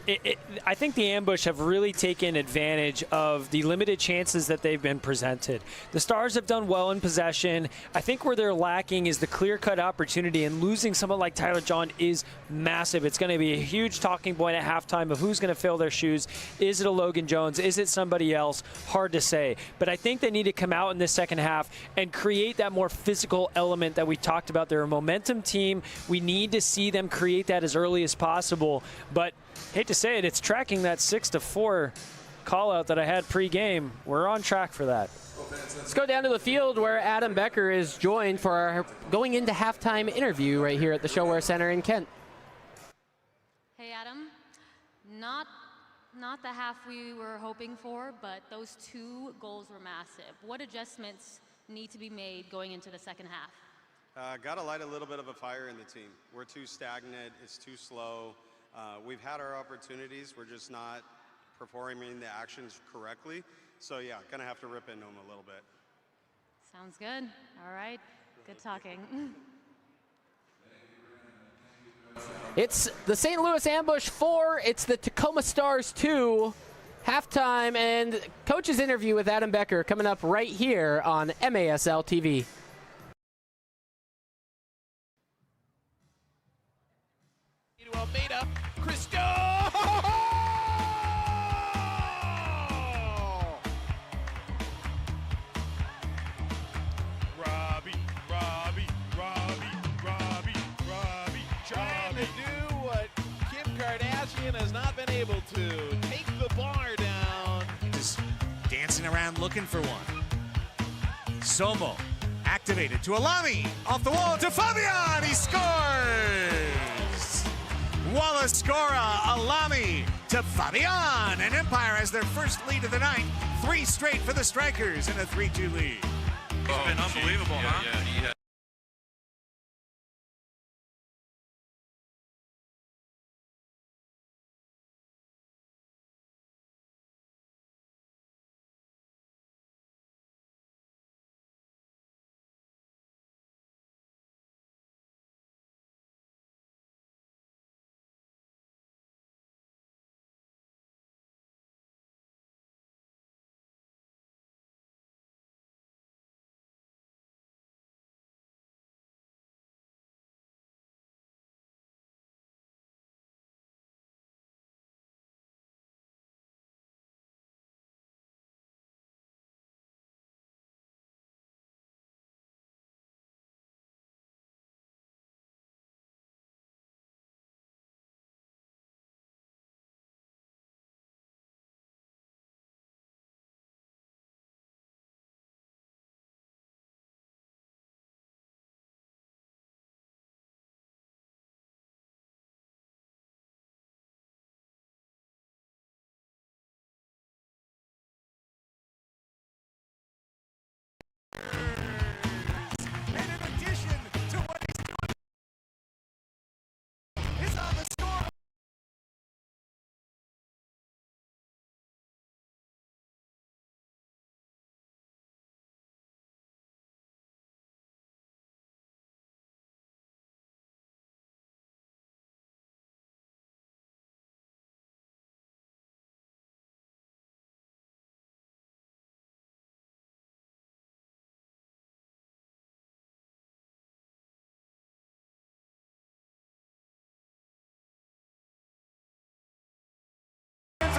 I think the Ambush have really taken advantage of the limited chances that they've been presented. The Stars have done well in possession. I think where they're lacking is the clear-cut opportunity, and losing someone like Tyler John is massive. It's going to be a huge talking point at halftime of who's going to fill their shoes. Is it a Logan Jones? Is it somebody else? Hard to say. But I think they need to come out in this second half and create that more physical element that we talked about. They're a momentum team. We need to see them create that as early as possible. But hate to say it, it's tracking that 6-4 call out that I had pre-game. We're on track for that. Let's go down to the field where Adam Becker is joined for our going into halftime interview right here at the ShoWare Center in Kent. Hey Adam, not the half we were hoping for, but those 2 goals were massive. What adjustments need to be made going into the second half? Got to light a little bit of a fire in the team. We're too stagnant. It's too slow. We've had our opportunities. We're just not performing the actions correctly. So, yeah, going to have to rip into them a little bit. Sounds good. All right. Good talking. It's the St. Louis Ambush 4. It's the Tacoma Stars 2. Halftime and coach's interview with Adam Becker coming up right here on MASL TV. Almeida, Cristo! Robbie, trying to do what Kim Kardashian has not been able to. Take the bar down. Just dancing around looking for one. Somo activated to Alami, off the wall to Fabian, he scores! Wallace Scora, Alami to Fabian, and Empire has their first lead of the night. 3 straight for the Strikers in a 3-2 lead. It's been unbelievable, huh? Yeah, he has.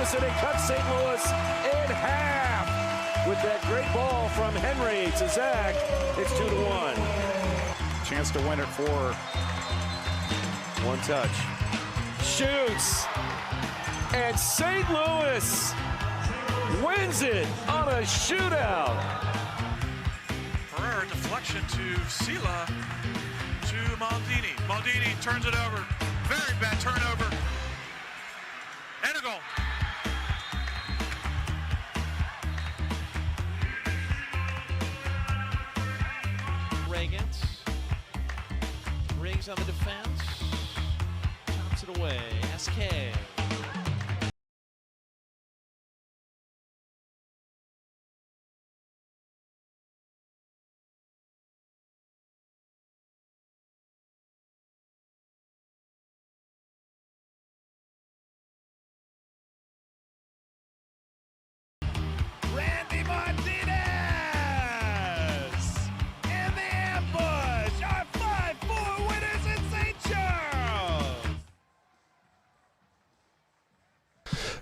misses, and it cuts St. Louis in half. With that great ball from Henry to Zach, it's 2-1. Chance to win it for one touch. Shoots, and St. Louis wins it on a shootout. Ferrer deflection to Sila to Maldini. Maldini turns it over. Very bad turnover. And a goal. Reagans rings on the defense, chops it away. SK. Randy Martinez in the ambush. Our 5-4 winners in St. Charles.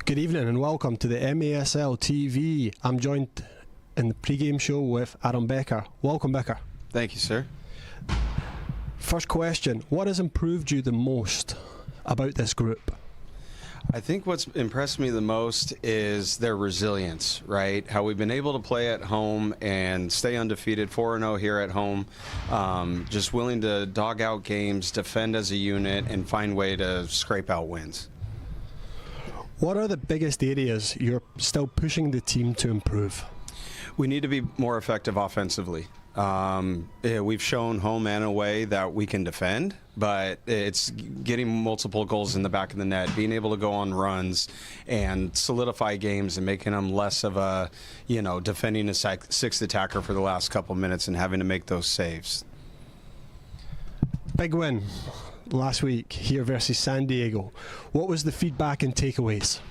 Good evening and welcome to the MASL TV. I'm joined in the pregame show with Adam Becker. Welcome, Becker. Thank you, sir. First question, what has improved you the most about this group? I think what's impressed me the most is their resilience, right? How we've been able to play at home and stay undefeated, 4-0 here at home. Just willing to dog out games, defend as a unit, and find way to scrape out wins. What are the biggest areas you're still pushing the team to improve? We need to be more effective offensively. We've shown home and away that we can defend, but it's getting multiple goals in the back of the net, being able to go on runs and solidify games and making them less of a, defending a sixth attacker for the last couple minutes and having to make those saves. Big win last week here versus San Diego. What was the feedback and takeaways?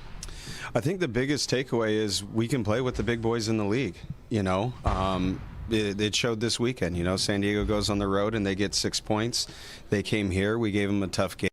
I think the biggest takeaway is we can play with the big boys in the league, It showed this weekend. San Diego goes on the road and they get 6 points. They came here. We gave them a tough game.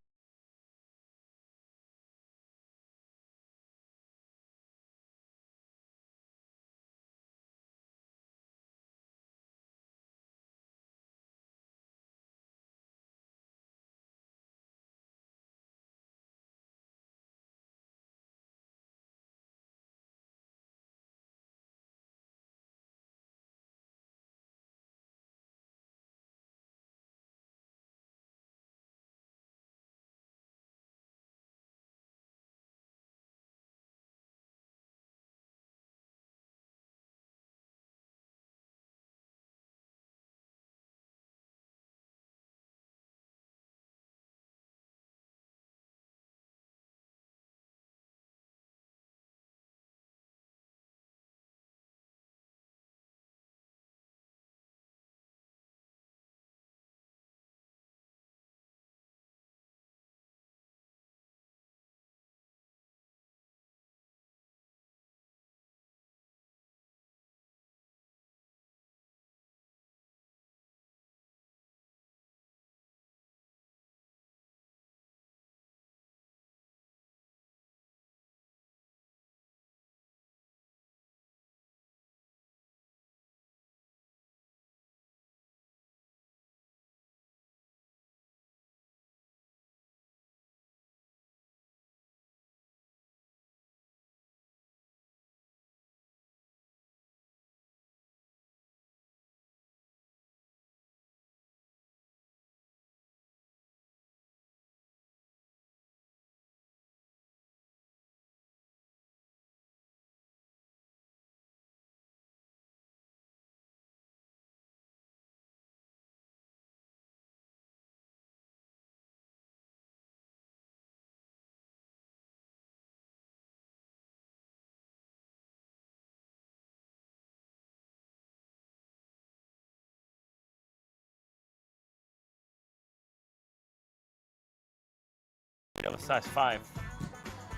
Of a size 5,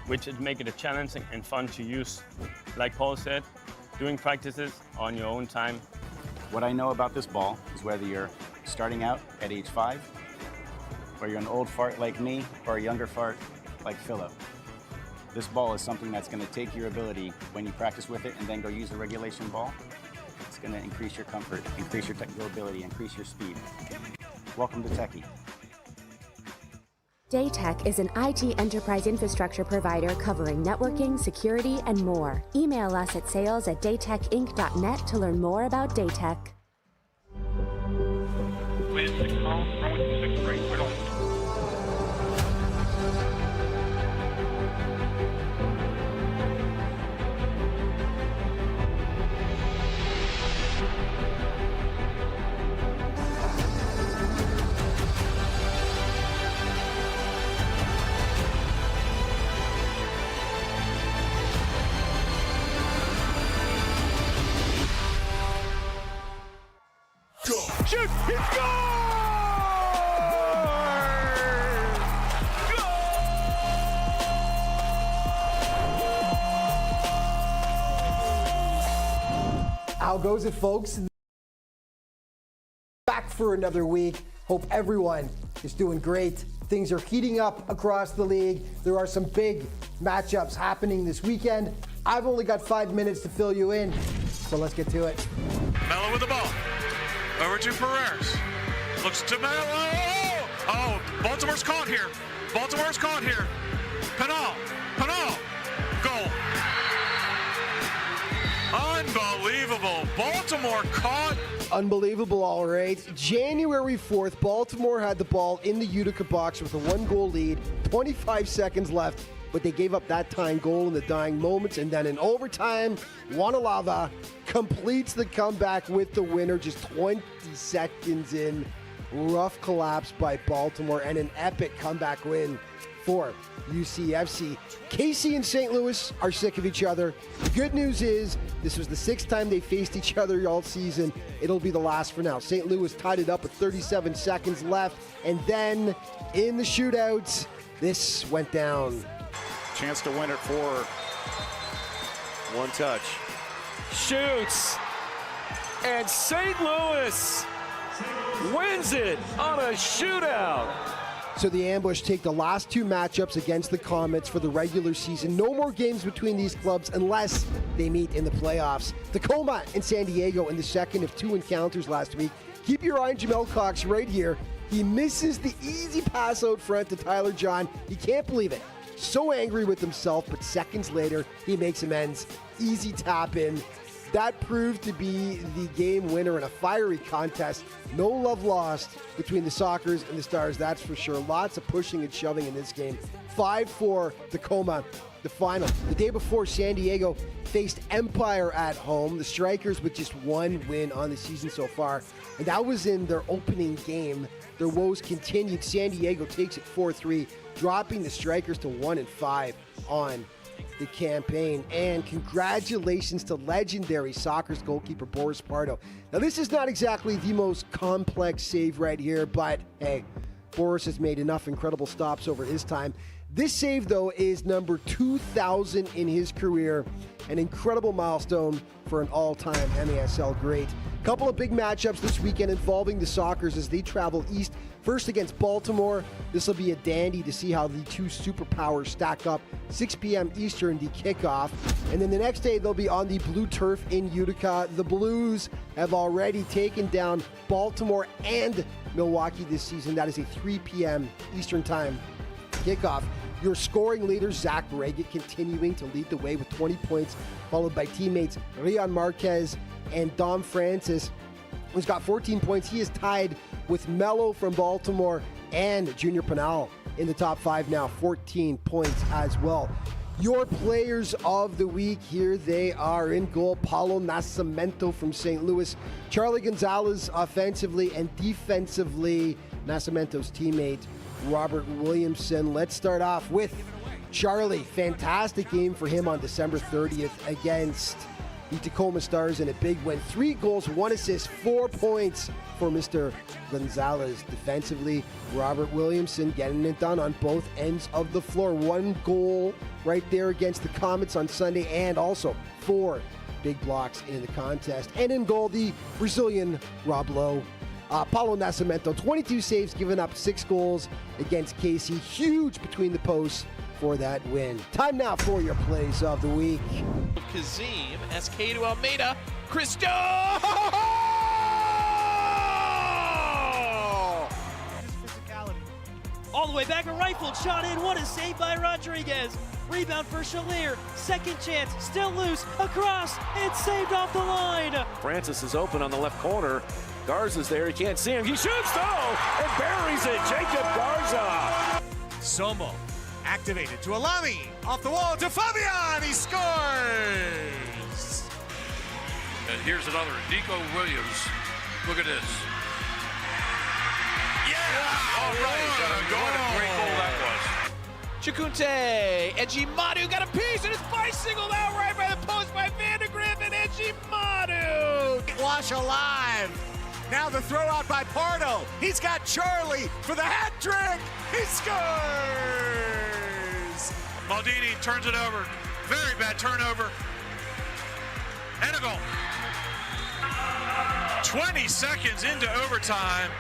which would make it challenging and fun to use. Like Paul said, doing practices on your own time. What I know about this ball is whether you're starting out at age 5, or you're an old fart like me, or a younger fart like Philip. This ball is something that's going to take your ability when you practice with it and then go use a regulation ball. It's going to increase your comfort, increase your technical ability, increase your speed. Welcome to Techie. Daytech is an IT enterprise infrastructure provider covering networking, security, and more. Email us at sales@daytechinc.net to learn more about Daytech. Wind 6 miles, runway 26 right, right on. Shoot! He How goes it, folks? Back for another week. Hope everyone is doing great. Things are heating up across the league. There are some big matchups happening this weekend. I've only got 5 minutes to fill you in, so let's get to it. Mello with the ball. Over to Perez. Looks to Mello. Oh, Baltimore's caught here. Baltimore's caught here. Penal. Goal. Unbelievable. Baltimore caught. Unbelievable, all right. January 4th, Baltimore had the ball in the Utica box with a 1-goal lead, 25 seconds left, but they gave up that tying goal in the dying moments, and then in overtime, Wanalava completes the comeback with the winner just 20 seconds in. Rough collapse by Baltimore and an epic comeback win for UCFC. Casey and St. Louis are sick of each other. The good news is this was the 6th time they faced each other all season. It'll be the last for now. St. Louis tied it up with 37 seconds left, and then in the shootouts, this went down. Chance to win it for one touch. Shoots, and St. Louis wins it on a shootout. So the Ambush take the last 2 matchups against the Comets for the regular season. No more games between these clubs unless they meet in the playoffs. Tacoma and San Diego in the second of 2 encounters last week. Keep your eye on Jamel Cox right here. He misses the easy pass out front to Tyler John. He can't believe it. So angry with himself, but seconds later, he makes amends. Easy tap in. That proved to be the game winner in a fiery contest. No love lost between the Sockers and the Stars, that's for sure. Lots of pushing and shoving in this game. 5-4 Tacoma, the final. The day before, San Diego faced Empire at home. The Strikers with just 1 win on the season so far, and that was in their opening game. Their woes continued. San Diego takes it 4-3, dropping the Strikers to 1-5 on the campaign. And congratulations to legendary Sockers goalkeeper Boris Pardo. Now, this is not exactly the most complex save right here, but hey, Boris has made enough incredible stops over his time. This save, though, is number 2,000 in his career, an incredible milestone for an all-time MASL great. Couple of big matchups this weekend involving the Sockers as they travel east. First against Baltimore. This will be a dandy to see how the 2 superpowers stack up. 6 p.m. Eastern, the kickoff. And then the next day, they'll be on the blue turf in Utica. The Blues have already taken down Baltimore and Milwaukee this season. That is a 3 p.m. Eastern time kickoff. Your scoring leader, Zach Reggett, continuing to lead the way with 20 points, followed by teammates Rian Marquez and Dom Francis, who's got 14 points. He is tied with Mello from Baltimore and Junior Pinal in the top 5 now, 14 points as well. Your players of the week, here they are. In goal, Paulo Nascimento from St. Louis, Charlie Gonzalez offensively, and defensively, Nascimento's teammate Robert Williamson. Let's start off with Charlie. Fantastic game for him on December 30th against the Tacoma Stars in a big win. 3 goals, 1 assist, 4 points for Mr. Gonzalez. Defensively, Robert Williamson getting it done on both ends of the floor. 1 goal right there against the Comets on Sunday, and also 4 big blocks in the contest. And in goal, the Brazilian Rob Lowe. Paulo Nascimento, 22 saves, giving up 6 goals against Casey. Huge between the posts for that win. Time now for your plays of the week. Kazim, SK to Almeida, Cristo! All the way back, a rifled shot in. What a save by Rodriguez. Rebound for Shalier. Second chance, still loose. Across. It's saved off the line. Francis is open on the left corner. Garza's there. He can't see him. He shoots though and buries it. Jacob Garza. Somo activated to Alami. Off the wall to Fabian. He scores. And here's another. Nico Williams. Look at this. Yeah! All right. What a great goal that was. Chikunte, Ejimadu got a piece and it's bicycled out right by the post by Vandegrift and Ejimadu. Wash alive. Now the throw out by Pardo. He's got Charlie for the hat trick. He scores. Maldini turns it over. Very bad turnover. And a goal. 20 seconds into overtime.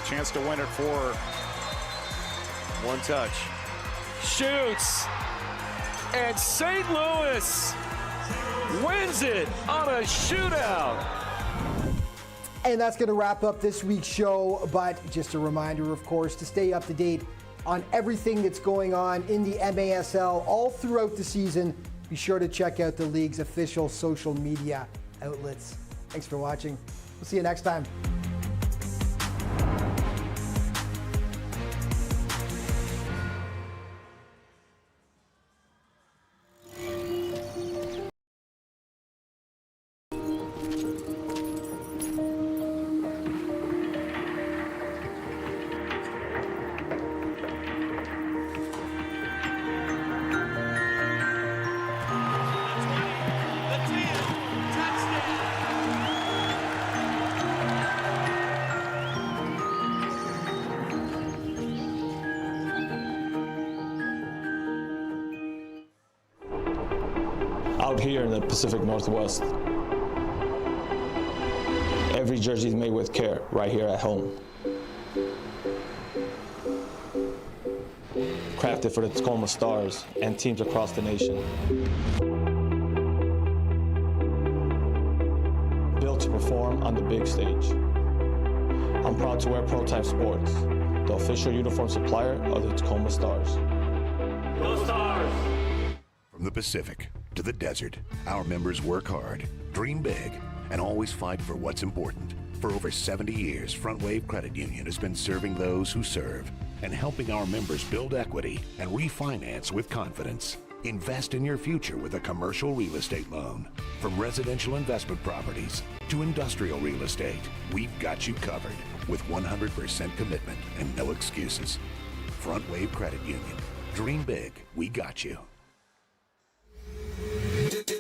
Chance to win it for one touch. Shoots. And St. Louis wins it on a shootout. And that's going to wrap up this week's show. But just a reminder, of course, to stay up to date on everything that's going on in the MASL all throughout the season, be sure to check out the league's official social media outlets. Thanks for watching. We'll see you next time. Out here in the Pacific Northwest, every jersey is made with care right here at home. Crafted for the Tacoma Stars and teams across the nation. Built to perform on the big stage. I'm proud to wear Prototype Sports, the official uniform supplier of the Tacoma Stars. Go Stars! From the Pacific to the desert, our members work hard, dream big, and always fight for what's important. For over 70 years, Front Wave Credit Union has been serving those who serve and helping our members build equity and refinance with confidence. Invest in your future with a commercial real estate loan. From residential investment properties to industrial real estate, we've got you covered with 100% commitment and no excuses. Front Wave Credit Union. Dream big, we got you.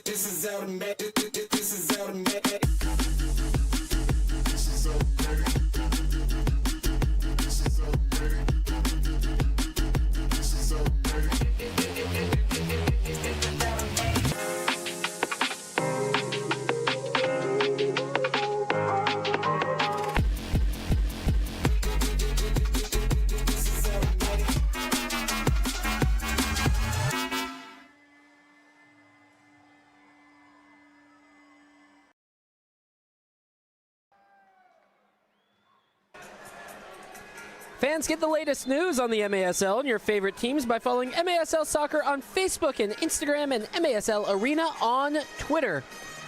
This is automatic. This is automatic. This is automatic. This is automatic. This is automatic. Fans, get the latest news on the MASL and your favorite teams by following MASL Soccer on Facebook and Instagram and MASL Arena on Twitter.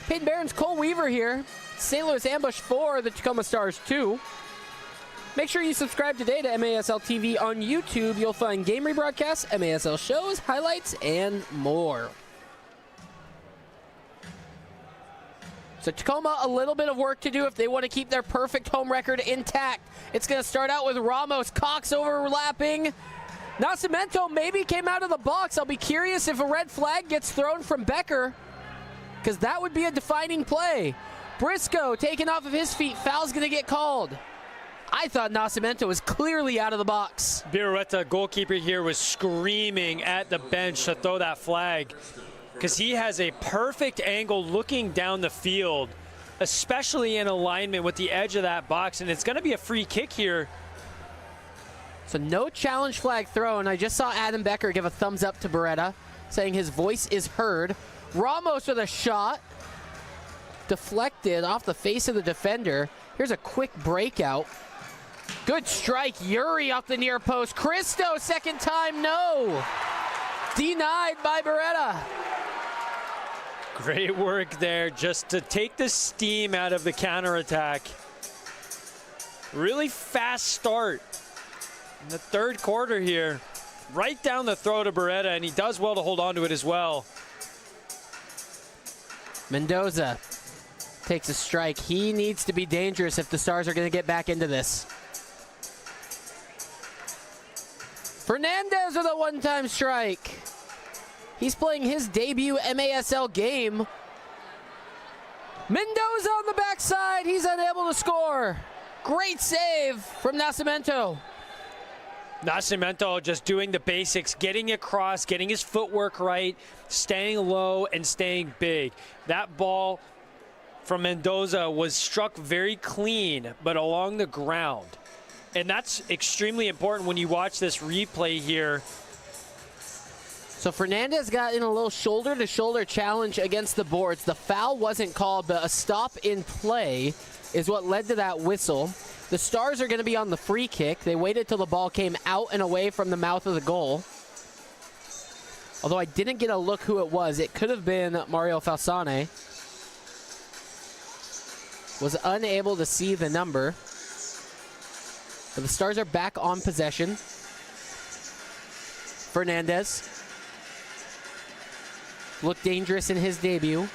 Peyton Barron's Cole Weaver here. St. Louis Ambush 4, the Tacoma Stars 2. Make sure you subscribe today to MASL TV on YouTube. You'll find game rebroadcasts, MASL shows, highlights, and more. So Tacoma, a little bit of work to do if they want to keep their perfect home record intact. It's going to start out with Ramos, Cox overlapping. Nascimento maybe came out of the box. I'll be curious if a red flag gets thrown from Becker, because that would be a defining play. Briscoe taken off of his feet. Foul's going to get called. I thought Nascimento was clearly out of the box. Birrueta, goalkeeper here, was screaming at the bench to throw that flag, because he has a perfect angle looking down the field, especially in alignment with the edge of that box, and it's going to be a free kick here. So no challenge flag thrown. I just saw Adam Becker give a thumbs up to Beretta, saying his voice is heard. Ramos with a shot. Deflected off the face of the defender. Here's a quick breakout. Good strike. Yuri off the near post. Cristo, second time, no. Denied by Beretta. Great work there just to take the steam out of the counterattack. Really fast start in the third quarter here. Right down the throat of Beretta, and he does well to hold on to it as well. Mendoza takes a strike. He needs to be dangerous if the Stars are going to get back into this. Fernandez with a one-time strike. He's playing his debut MASL game. Mendoza on the backside. He's unable to score. Great save from Nascimento. Nascimento just doing the basics, getting across, getting his footwork right, staying low and staying big. That ball from Mendoza was struck very clean, but along the ground. And that's extremely important when you watch this replay here. So Fernandez got in a little shoulder-to-shoulder challenge against the boards. The foul wasn't called, but a stop in play is what led to that whistle. The Stars are going to be on the free kick. They waited till the ball came out and away from the mouth of the goal. Although I didn't get a look who it was. It could have been Mario Falsane. Was unable to see the number. But the Stars are back on possession. Fernandez looked dangerous in his debut.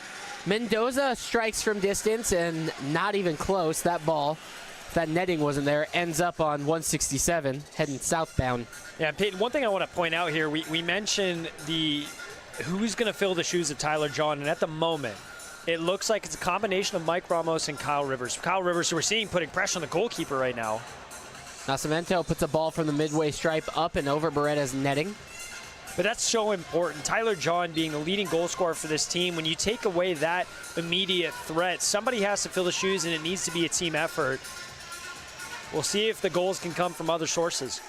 Mendoza strikes from distance and not even close. That ball, if that netting wasn't there, ends up on 167, heading southbound. Yeah, Peyton, one thing I want to point out here, we mentioned who's going to fill the shoes of Tyler John, and at the moment, it looks like it's a combination of Mike Ramos and Kyle Rivers. Kyle Rivers, who we're seeing putting pressure on the goalkeeper right now. Nascimento puts a ball from the midway stripe up and over Beretta's netting. But that's so important. Tyler John being the leading goal scorer for this team, when you take away that immediate threat, somebody has to fill the shoes, and it needs to be a team effort. We'll see if the goals can come from other sources.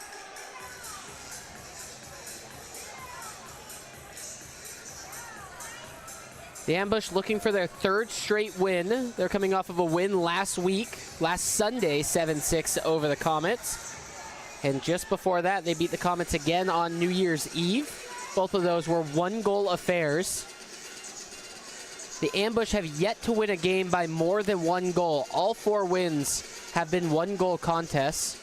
The Ambush looking for their third straight win. They're coming off of a win last Sunday, 7-6 over the Comets. And just before that, they beat the Comets again on New Year's Eve. Both of those were one-goal affairs. The Ambush have yet to win a game by more than one goal. All 4 wins have been one-goal contests.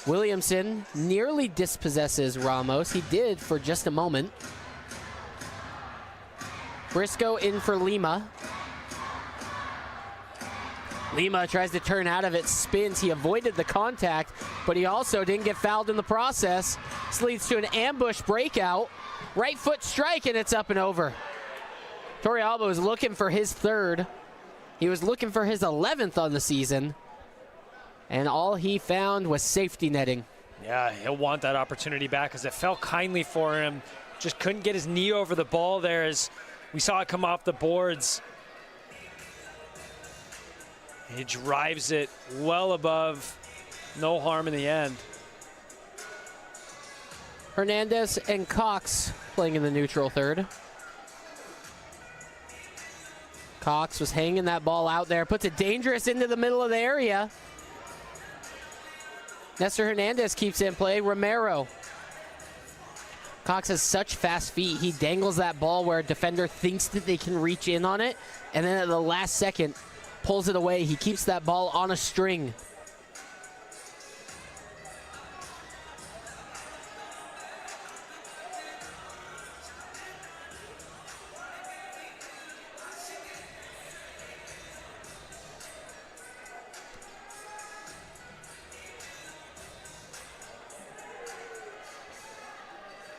Williamson nearly dispossesses Ramos. He did for just a moment. Briscoe in for Lima. Lima tries to turn out of it, spins. He avoided the contact, but he also didn't get fouled in the process. This leads to an Ambush breakout. Right foot strike, and it's up and over. Torrealba was looking for his third. He was looking for his 11th on the season, and all he found was safety netting. Yeah, he'll want that opportunity back because it fell kindly for him. Just couldn't get his knee over the ball there as we saw it come off the boards. He drives it well above. No harm in the end. Hernandez and Cox playing in the neutral third. Cox was hanging that ball out there, puts it dangerous into the middle of the area. Nestor Hernandez keeps it in play. Romero. Cox has such fast feet. He dangles that ball where a defender thinks that they can reach in on it, and then at the last second, pulls it away. He keeps that ball on a string.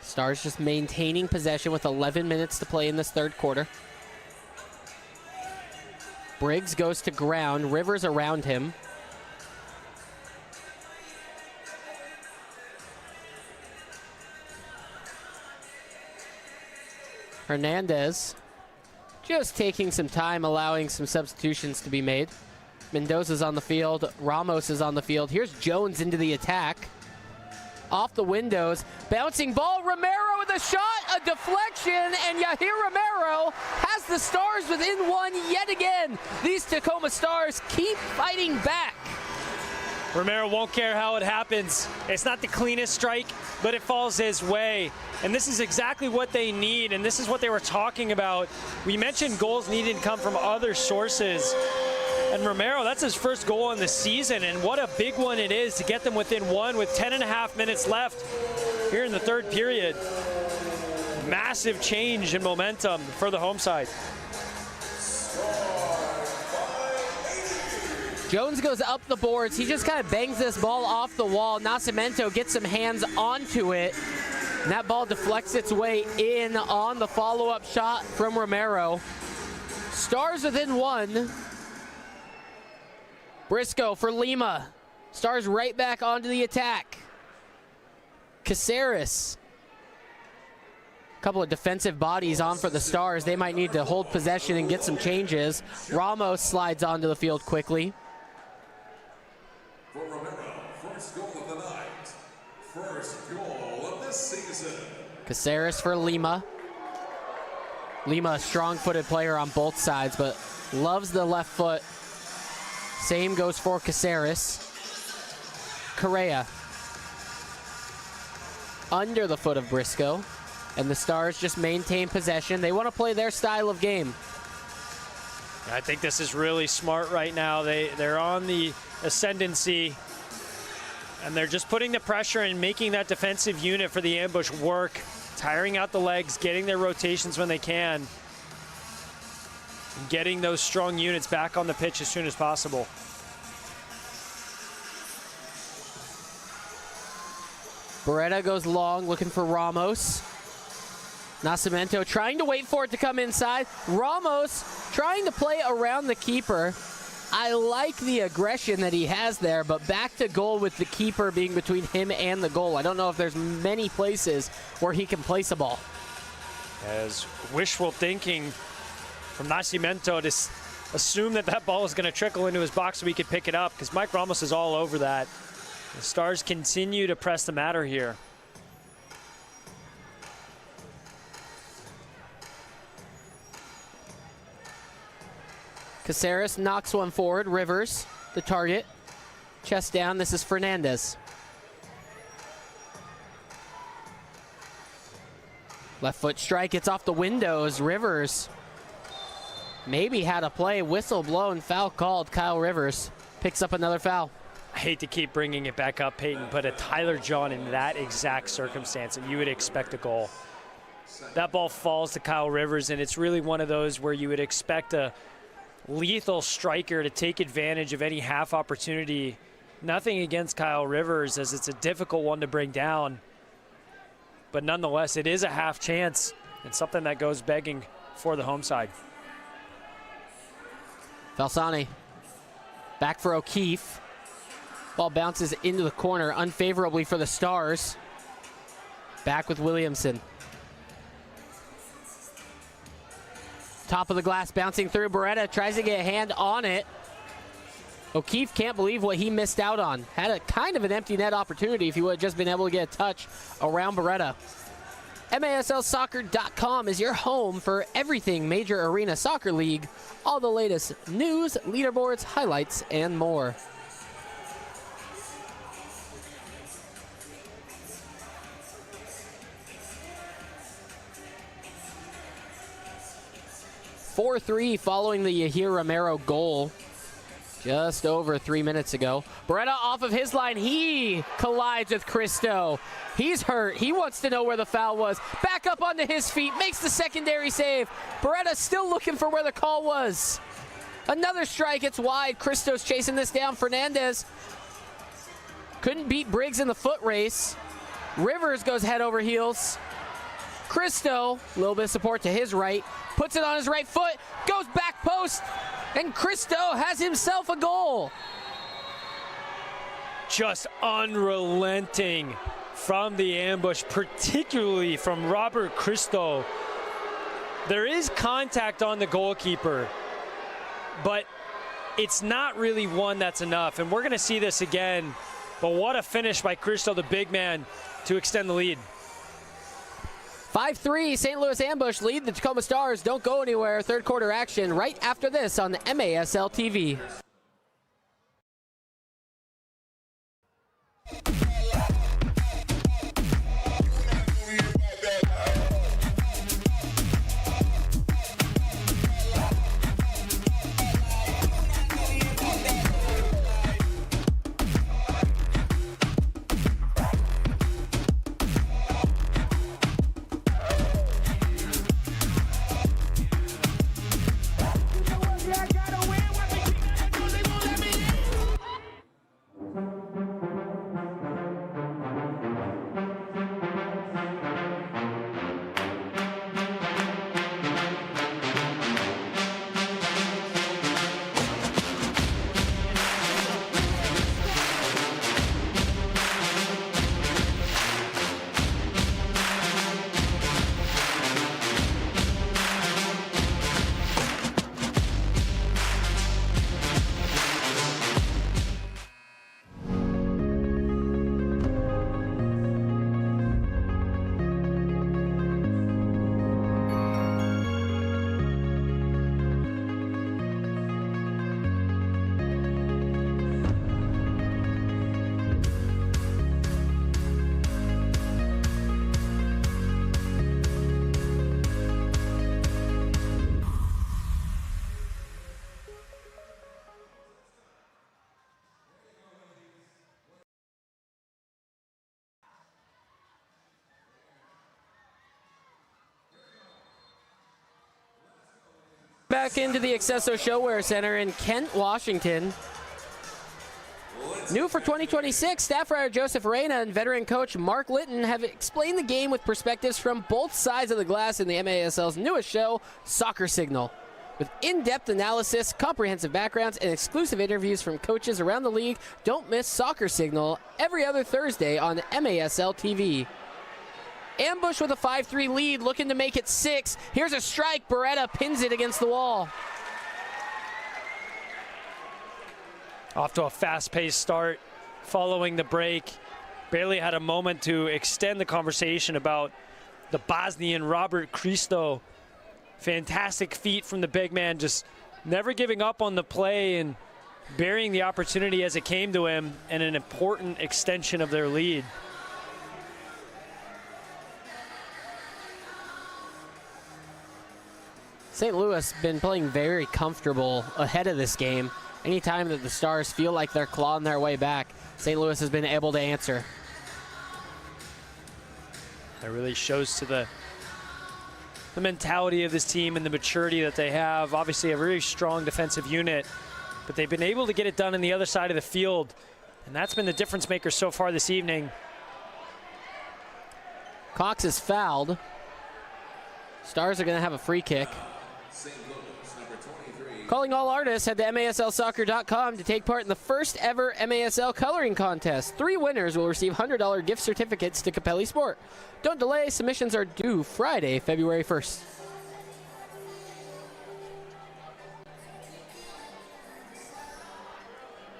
Stars just maintaining possession with 11 minutes to play in this third quarter. Briggs goes to ground. Rivers around him. Hernandez just taking some time, allowing some substitutions to be made. Mendoza's on the field. Ramos is on the field. Here's Jones into the attack. off the windows. Bouncing ball, Romero with a shot, a deflection, and Yahir Romero has the Stars within one yet again. These Tacoma Stars keep fighting back. Romero won't care how it happens. It's not the cleanest strike, but it falls his way. And this is exactly what they need, and this is what they were talking about. We mentioned goals needed to come from other sources. And Romero, that's his first goal in the season, and what a big one it is to get them within one with 10.5 minutes left here in the third period. Massive change in momentum for the home side. Jones goes up the boards. He just kind of bangs this ball off the wall. Nascimento gets some hands onto it. And that ball deflects its way in on the follow-up shot from Romero. Stars within one. Briscoe for Lima. Stars right back onto the attack. Caceres. A couple of defensive bodies on for the Stars. They might need to hold possession and get some changes. Ramos slides onto the field quickly. For Romero, first goal of the night. First goal of this season. Caceres for Lima. Lima, a strong-footed player on both sides, but loves the left foot. Same goes for Caceres. Correa. Under the foot of Briscoe. And the Stars just maintain possession. They want to play their style of game. I think this is really smart right now. They're on the ascendancy, and they're just putting the pressure and making that defensive unit for the ambush work, tiring out the legs, getting their rotations when they can, and getting those strong units back on the pitch as soon as possible. Beretta goes long, looking for Ramos. Nascimento trying to wait for it to come inside. Ramos trying to play around the keeper. I like the aggression that he has there, but back to goal with the keeper being between him and the goal. I don't know if there's many places where he can place a ball. As wishful thinking from Nascimento to assume that ball is going to trickle into his box so he could pick it up, because Mike Ramos is all over that. The Stars continue to press the matter here. Caceres knocks one forward. Rivers, the target. Chest down. This is Fernandez. Left foot strike. It's off the windows. Rivers maybe had a play. Whistle blown. Foul called. Kyle Rivers picks up another foul. I hate to keep bringing it back up, Peyton, but a Tyler John in that exact circumstance, and you would expect a goal. That ball falls to Kyle Rivers, and it's really one of those where you would expect a lethal striker to take advantage of any half opportunity. Nothing against Kyle Rivers, as it's a difficult one to bring down. But nonetheless, it is a half chance and something that goes begging for the home side. Falsani back for O'Keefe. Ball bounces into the corner unfavorably for the Stars. Back with Williamson. Top of the glass bouncing through. Beretta tries to get a hand on it. O'Keefe can't believe what he missed out on. Had a kind of an empty net opportunity if he would have just been able to get a touch around Beretta. MASLsoccer.com is your home for everything Major Arena Soccer League. All the latest news, leaderboards, highlights, and more. .4-3 following the Yahir Romero goal just over 3 minutes ago. Beretta off of his line. He collides with Cristo. He's hurt. He wants to know where the foul was. Back up onto his feet. Makes the secondary save. Beretta still looking for where the call was. Another strike. It's wide. Cristo's chasing this down. Fernandez couldn't beat Briggs in the foot race. Rivers goes head over heels. Cristo, a little bit of support to his right, puts it on his right foot, goes back post, and Cristo has himself a goal. Just unrelenting from the ambush, particularly from Robert Cristo. There is contact on the goalkeeper, but it's not really one that's enough. And we're going to see this again But what a finish by Cristo, the big man, to extend the lead. 5-3, St. Louis Ambush lead the Tacoma Stars. Don't go anywhere. Third quarter action right after this on the MASL TV. Back into the Accesso Showwear Center in Kent, Washington. New for 2026, staff writer Joseph Arena and veteran coach Mark Litton have explained the game with perspectives from both sides of the glass in the MASL's newest show, Soccer Signal. With in-depth analysis, comprehensive backgrounds, and exclusive interviews from coaches around the league, don't miss Soccer Signal every other Thursday on MASL TV. Ambush with a 5-3 lead, looking to make it 6. Here's a strike. Beretta pins it against the wall. Off to a fast-paced start following the break. Barely had a moment to extend the conversation about the Bosnian Robert Cristo. Fantastic feat from the big man, just never giving up on the play and burying the opportunity as it came to him, and an important extension of their lead. St. Louis been playing very comfortable ahead of this game. Anytime that the Stars feel like they're clawing their way back, St. Louis has been able to answer. That really shows to the mentality of this team and the maturity that they have. Obviously a very strong defensive unit, but they've been able to get it done on the other side of the field, and that's been the difference maker so far this evening. Cox is fouled. Stars are going to have a free kick. Calling all artists, head to MASLsoccer.com to take part in the first ever MASL coloring contest. 3 winners will receive $100 gift certificates to Capelli Sport. Don't delay, submissions are due Friday, February 1st.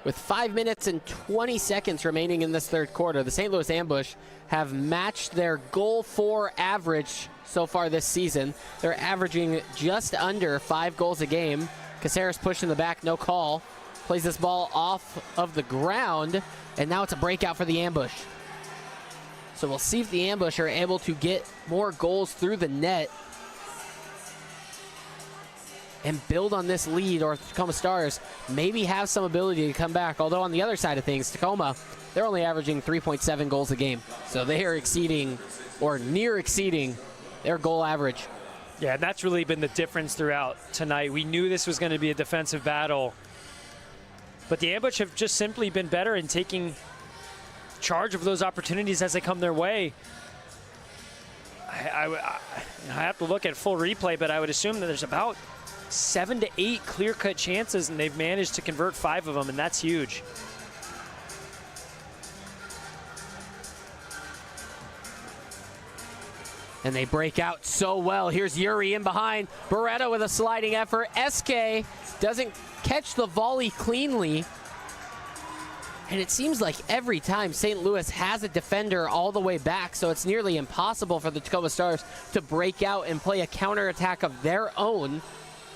With 5 minutes and 20 seconds remaining in this third quarter, the St. Louis Ambush have matched their goal for average so far this season. They're averaging just under 5 goals a game. Caceres pushed in the back, no call. Plays this ball off of the ground, and now it's a breakout for the Ambush. So we'll see if the Ambush are able to get more goals through the net and build on this lead, or Tacoma Stars maybe have some ability to come back. Although on the other side of things, Tacoma, they're only averaging 3.7 goals a game. So they are exceeding, or near exceeding, their goal average. Yeah, and that's really been the difference throughout tonight. We knew this was going to be a defensive battle, but the Ambush have just simply been better in taking charge of those opportunities as they come their way. I have to look at full replay, but I would assume that there's about 7 to 8 clear-cut chances, and they've managed to convert 5 of them, and that's huge. And they break out so well. Here's Yuri in behind. Beretta with a sliding effort. SK doesn't catch the volley cleanly. And it seems like every time St. Louis has a defender all the way back, so it's nearly impossible for the Tacoma Stars to break out and play a counterattack of their own.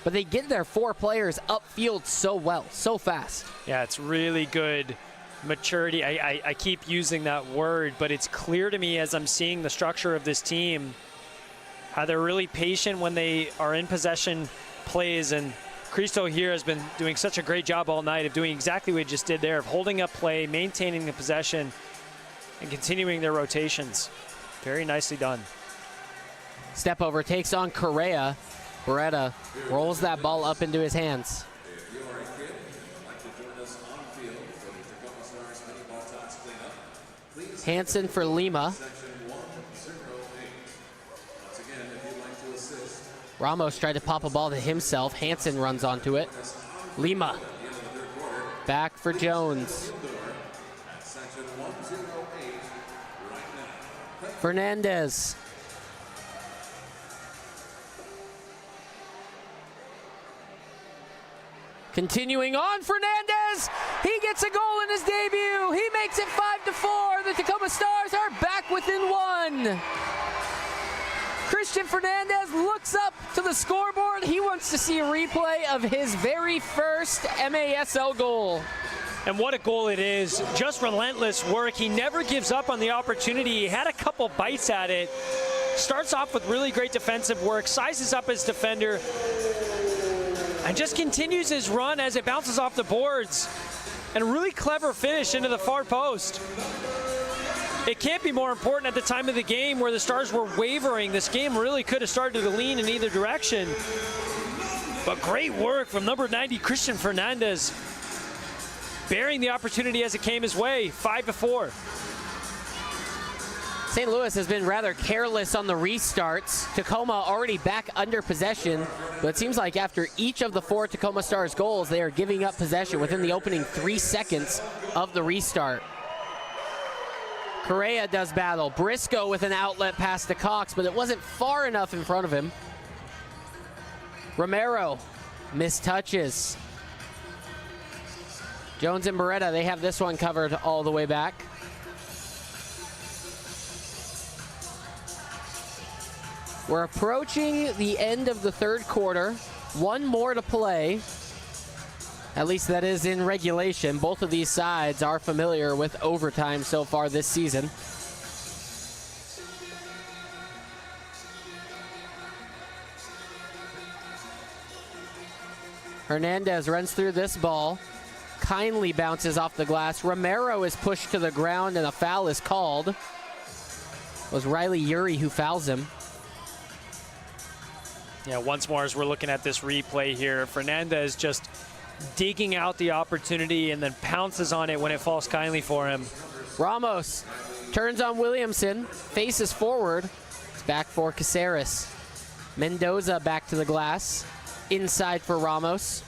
But they get their 4 players upfield so well, so fast. Yeah, it's really good maturity. I keep using that word, but it's clear to me as I'm seeing the structure of this team, how they're really patient when they are in possession plays. And Cristo here has been doing such a great job all night of doing exactly what he just did there, of holding up play, maintaining the possession, and continuing their rotations. Very nicely done. Step over, takes on Correa. Beretta rolls that ball up into his hands. Hansen for Lima. Ramos tried to pop a ball to himself. Hansen runs onto it. Lima. Back for Jones. Fernandez. Continuing on, Fernandez, he gets a goal in his debut. He makes it 5-4. The Tacoma Stars are back within 1. Christian Fernandez looks up to the scoreboard. He wants to see a replay of his very first MASL goal. And what a goal it is. Just relentless work. He never gives up on the opportunity. He had a couple bites at it. Starts off with really great defensive work, sizes up his defender, and just continues his run as it bounces off the boards. And a really clever finish into the far post. It can't be more important at the time of the game where the Stars were wavering. This game really could have started to lean in either direction. But great work from number 90, Christian Fernandez, bearing the opportunity as it came his way. 5-4. St. Louis has been rather careless on the restarts. Tacoma already back under possession, but it seems like after each of the 4 Tacoma Stars goals, they are giving up possession within the opening 3 seconds of the restart. Correa does battle. Briscoe with an outlet pass to Cox, but it wasn't far enough in front of him. Romero mistouches. Jones and Beretta, they have this one covered all the way back. We're approaching the end of the 3rd quarter. 1 more to play. At least that is in regulation. Both of these sides are familiar with overtime so far this season. Hernandez runs through this ball. Kindly bounces off the glass. Romero is pushed to the ground and a foul is called. It was Riley Urey who fouls him. Yeah, once more as we're looking at this replay here, Fernandez just digging out the opportunity and then pounces on it when it falls kindly for him. Ramos turns on Williamson, faces forward. It's back for Caceres. Mendoza back to the glass. Inside for Ramos.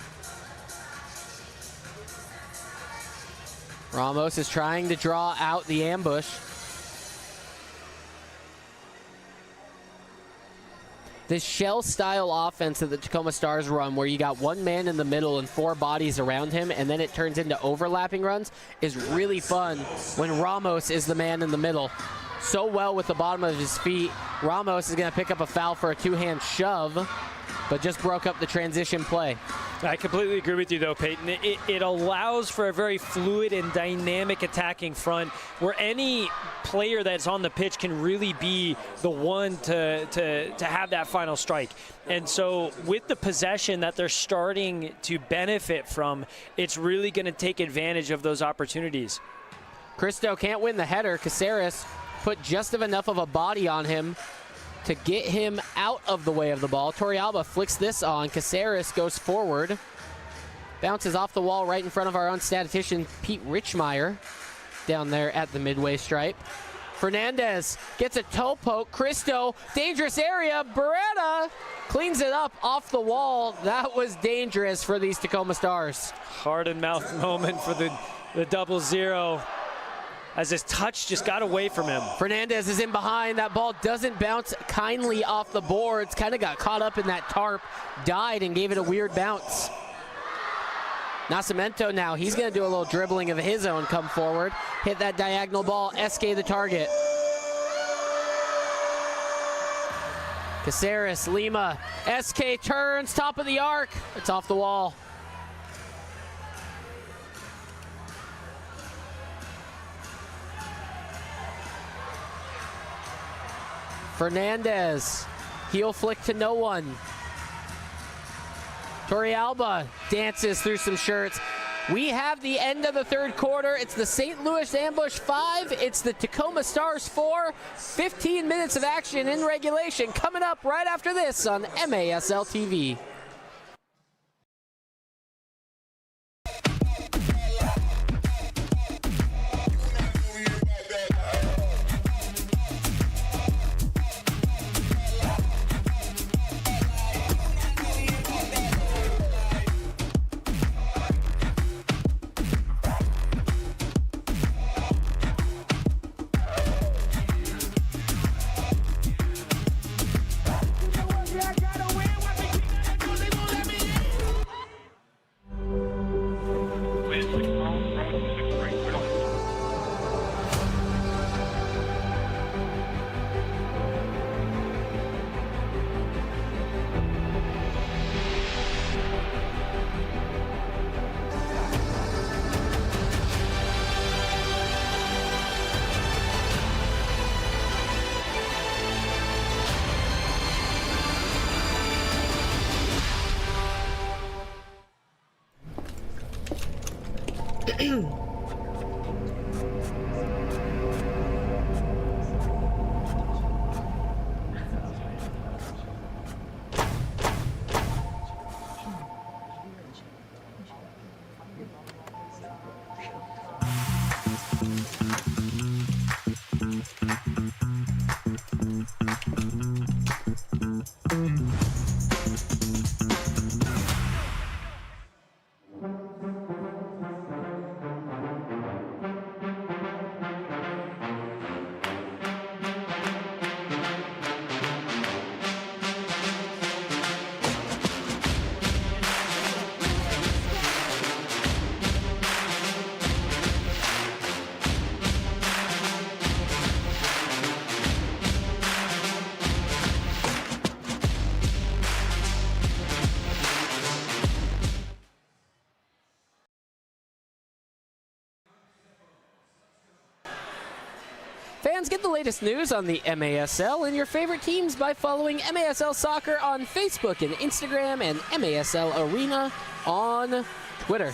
Ramos is trying to draw out the ambush. This shell-style offense that the Tacoma Stars run, where you got 1 man in the middle and 4 bodies around him, and then it turns into overlapping runs, is really fun when Ramos is the man in the middle. So well with the bottom of his feet. Ramos is going to pick up a foul for a 2-hand shove, but just broke up the transition play. I completely agree with you, though, Peyton. It allows for a very fluid and dynamic attacking front where any player that's on the pitch can really be the one to have that final strike. And so with the possession that they're starting to benefit from, it's really going to take advantage of those opportunities. Cristo can't win the header. Caceres put just enough of a body on him to get him out of the way of the ball. Torrealba flicks this on. Caceres goes forward. Bounces off the wall right in front of our own statistician, Pete Richmeyer, down there at the midway stripe. Fernandez gets a toe poke. Cristo, dangerous area. Beretta cleans it up off the wall. That was dangerous for these Tacoma Stars. Heart and mouth moment for the 0-0. As his touch just got away from him. Fernandez is in behind. That ball doesn't bounce kindly off the boards. Kind of got caught up in that tarp, died, and gave it a weird bounce. Nascimento now, he's going to do a little dribbling of his own, come forward, hit that diagonal ball, SK the target. Caceres, Lima, SK turns, top of the arc, it's off the wall. Fernandez, heel flick to no one. Torrealba dances through some shirts. We have the end of the third quarter. It's the St. Louis Ambush 5. It's the Tacoma Stars 4. 15 minutes of action in regulation coming up right after this on MASL TV. Fans, get the latest news on the MASL and your favorite teams by following MASL Soccer on Facebook and Instagram and MASL Arena on Twitter.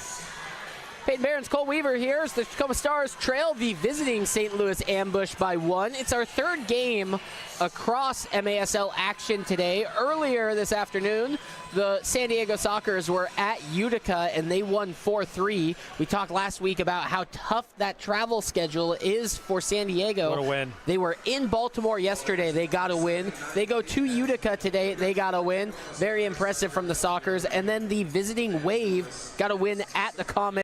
Peyton Barron's Cole Weaver here as the Tacoma Stars trail the visiting St. Louis Ambush by 1. It's our third game across MASL action today. Earlier this afternoon, the San Diego Sockers were at Utica and they won 4-3. We talked last week about how tough that travel schedule is for San Diego. What a win. They were in Baltimore yesterday. They got a win. They go to Utica today. They got a win. Very impressive from the Sockers. And then the visiting Wave got a win at the Comet.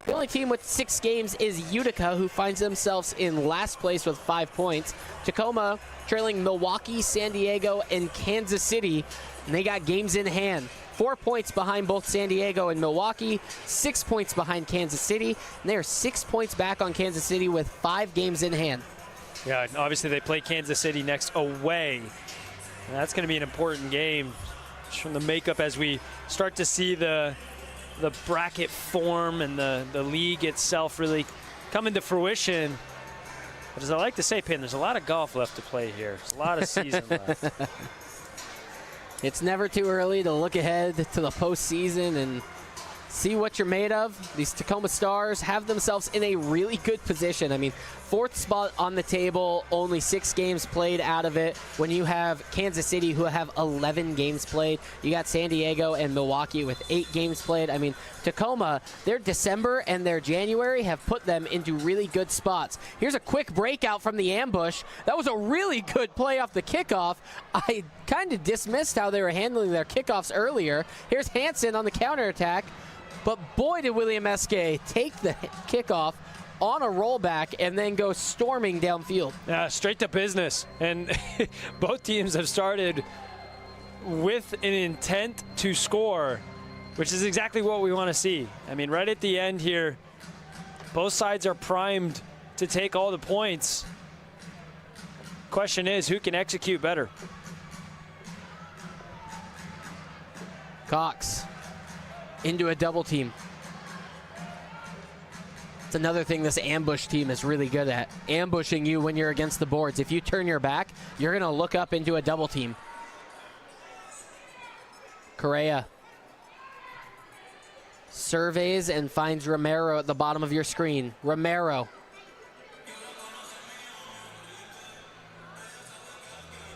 The only team with 6 games is Utica, who finds themselves in last place with 5 points. Tacoma trailing Milwaukee, San Diego, and Kansas City, and they got games in hand. 4 points behind both San Diego and Milwaukee, 6 points behind Kansas City, and they are 6 points back on Kansas City with 5 games in hand. Yeah, obviously they play Kansas City next away. And that's going to be an important game from the makeup as we start to see the bracket form and the league itself really come into fruition. But as I like to say, Pin, there's a lot of golf left to play here. There's a lot of season left. It's never too early to look ahead to the postseason and see what you're made of. These Tacoma Stars have themselves in a really good position. I mean, 4th spot on the table, only 6 games played out of it. When you have Kansas City, who have 11 games played, you got San Diego and Milwaukee with 8 games played. I mean, Tacoma, their December and their January have put them into really good spots. Here's a quick breakout from the ambush. That was a really good play off the kickoff. I kind of dismissed how they were handling their kickoffs earlier. Here's Hansen on the counterattack. But boy, did William Eske take the kickoff on a rollback and then go storming downfield. Yeah, straight to business. And both teams have started with an intent to score, which is exactly what we want to see. I mean, right at the end here, both sides are primed to take all the points. Question is, who can execute better? Cox into a double team. It's another thing this ambush team is really good at, ambushing you when you're against the boards. If you turn your back, you're going to look up into a double team. Correa surveys and finds Romero at the bottom of your screen. Romero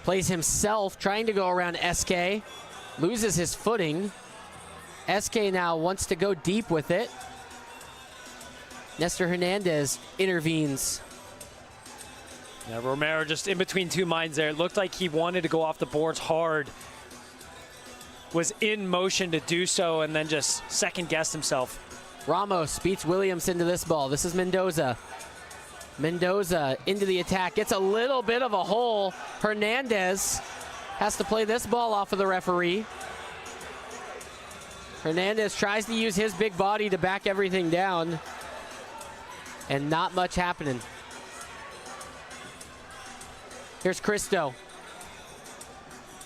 plays himself, trying to go around SK, loses his footing. SK now wants to go deep with it. Nestor Hernandez intervenes. Yeah, Romero just in between two minds there. It looked like he wanted to go off the boards hard. Was in motion to do so and then just second-guessed himself. Ramos beats Williamson to this ball. This is Mendoza. Mendoza into the attack. Gets a little bit of a hole. Hernandez has to play this ball off of the referee. Hernandez tries to use his big body to back everything down. And not much happening. Here's Cristo.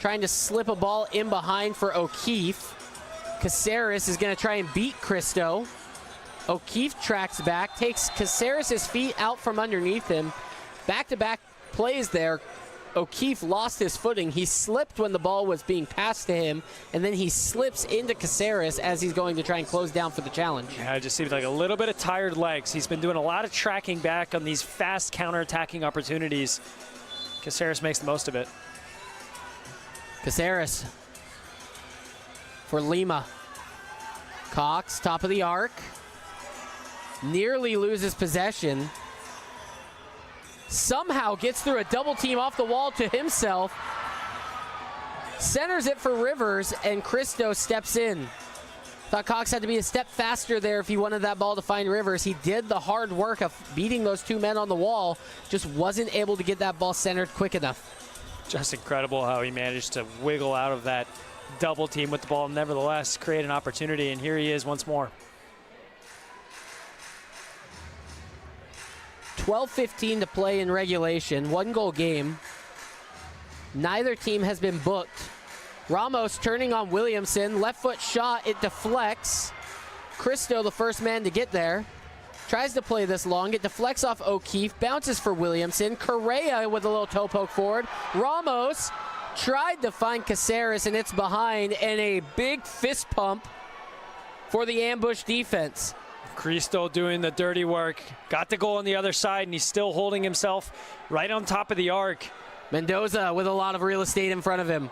Trying to slip a ball in behind for O'Keefe. Caceres is going to try and beat Cristo. O'Keefe tracks back, takes Caceres' feet out from underneath him. Back-to-back plays there. O'Keefe lost his footing. He slipped when the ball was being passed to him, and then he slips into Caceres as he's going to try and close down for the challenge. Yeah, it just seems like a little bit of tired legs. He's been doing a lot of tracking back on these fast counterattacking opportunities. Caceres makes the most of it. Caceres for Lima. Cox, top of the arc. Nearly loses possession. Somehow gets through a double team off the wall to himself. Centers it for Rivers, and Cristo steps in. Thought Cox had to be a step faster there if he wanted that ball to find Rivers. He did the hard work of beating those two men on the wall, just wasn't able to get that ball centered quick enough. Just incredible how he managed to wiggle out of that double team with the ball, nevertheless create an opportunity, and here he is once more. 12:15 to play in regulation, 1-goal game. Neither team has been booked. Ramos turning on Williamson, left foot shot, it deflects. Cristo, the first man to get there, tries to play this long, it deflects off O'Keefe, bounces for Williamson. Correa with a little toe poke forward. Ramos tried to find Caceres, and it's behind, and a big fist pump for the ambush defense. Cristo doing the dirty work. Got the goal on the other side, and he's still holding himself right on top of the arc. Mendoza with a lot of real estate in front of him.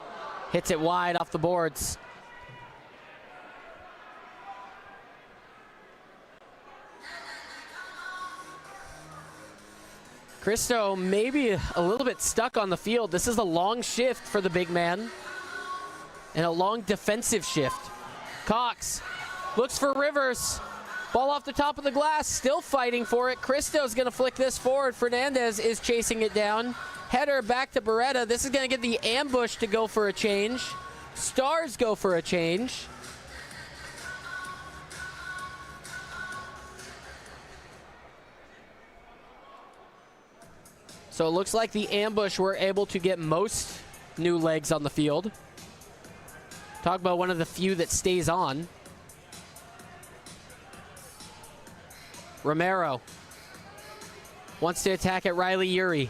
Hits it wide off the boards. Cristo maybe a little bit stuck on the field. This is a long shift for the big man. And a long defensive shift. Cox looks for Rivers. Ball off the top of the glass, still fighting for it. Cristo's going to flick this forward. Fernandez is chasing it down. Header back to Beretta. This is going to get the ambush to go for a change. Stars go for a change. So it looks like the ambush were able to get most new legs on the field. Talk about one of the few that stays on. Romero wants to attack at Riley Urey.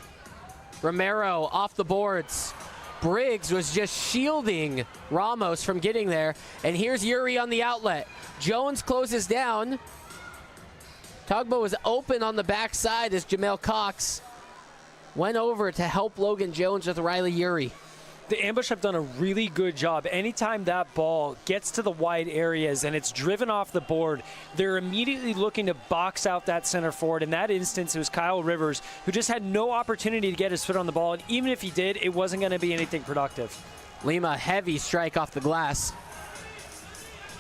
Romero off the boards. Briggs was just shielding Ramos from getting there. And here's Urey on the outlet. Jones closes down. Togbo was open on the backside as Jamel Cox went over to help Logan Jones with Riley Urey. The Ambush have done a really good job. Anytime that ball gets to the wide areas and it's driven off the board, they're immediately looking to box out that center forward. In that instance, it was Kyle Rivers, who just had no opportunity to get his foot on the ball. And even if he did, it wasn't going to be anything productive. Lima, heavy strike off the glass.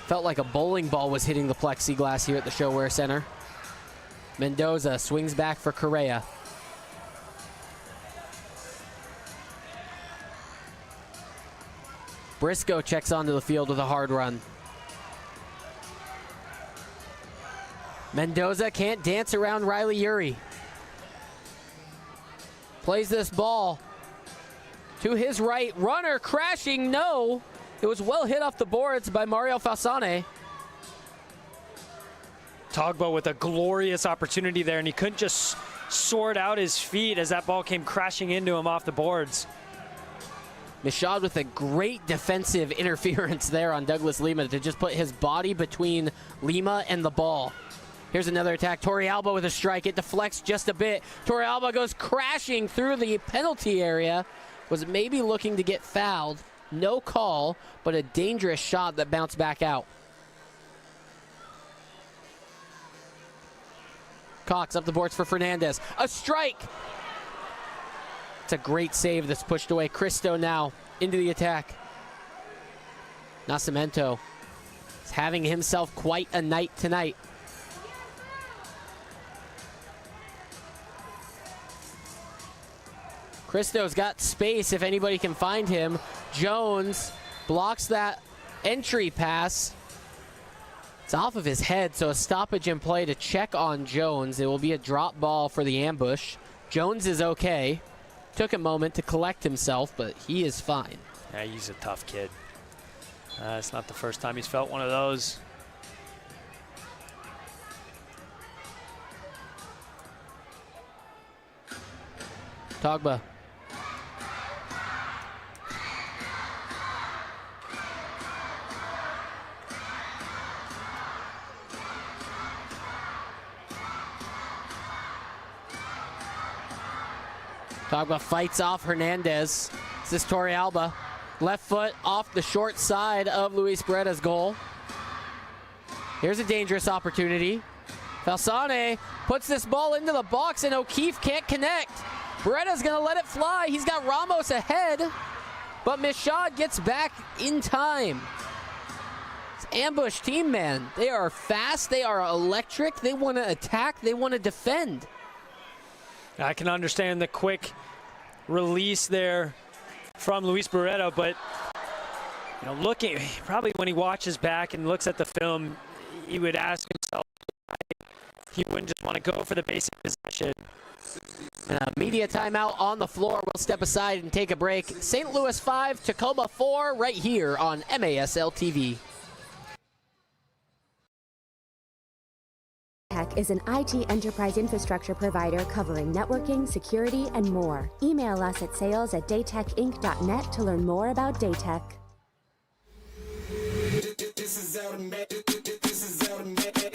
Felt like a bowling ball was hitting the plexiglass here at the ShoWare Center. Mendoza swings back for Correa. Briscoe checks onto the field with a hard run. Mendoza can't dance around Riley Urey. Plays this ball to his right. Runner crashing, no. It was well hit off the boards by Mario Falsane. Togbo with a glorious opportunity there, and he couldn't just sort out his feet as that ball came crashing into him off the boards. Michaud with a great defensive interference there on Douglas Lima to just put his body between Lima and the ball. Here's another attack. Torrealba with a strike. It deflects just a bit. Torrealba goes crashing through the penalty area. Was maybe looking to get fouled. No call, but a dangerous shot that bounced back out. Cox up the boards for Fernandez. A strike! It's a great save that's pushed away. Cristo now into the attack. Nascimento is having himself quite a night tonight. Cristo's got space if anybody can find him. Jones blocks that entry pass. It's off of his head, so a stoppage in play to check on Jones. It will be a drop ball for the Ambush. Jones is okay. Took a moment to collect himself, but he is fine. Yeah, he's a tough kid. It's not the first time he's felt one of those. Togba. Togba fights off Hernandez. This is Torrealba. Left foot off the short side of Luis Beretta's goal. Here's a dangerous opportunity. Falsane puts this ball into the box and O'Keefe can't connect. Beretta's gonna let it fly. He's got Ramos ahead, but Michaud gets back in time. It's Ambush team, man. They are fast, they are electric, they wanna attack, they wanna defend. I can understand the quick release there from Luis Beretta, but you know, looking, probably when he watches back and looks at the film, he would ask himself why he wouldn't just want to go for the basic possession. Media timeout on the floor. We'll step aside and take a break. St. Louis 5, Tacoma 4, right here on MASL TV. Tech is an IT enterprise infrastructure provider covering networking, security, and more. Email us at sales@daytechinc.net to learn more about Daytech. This is automatic. This is automatic.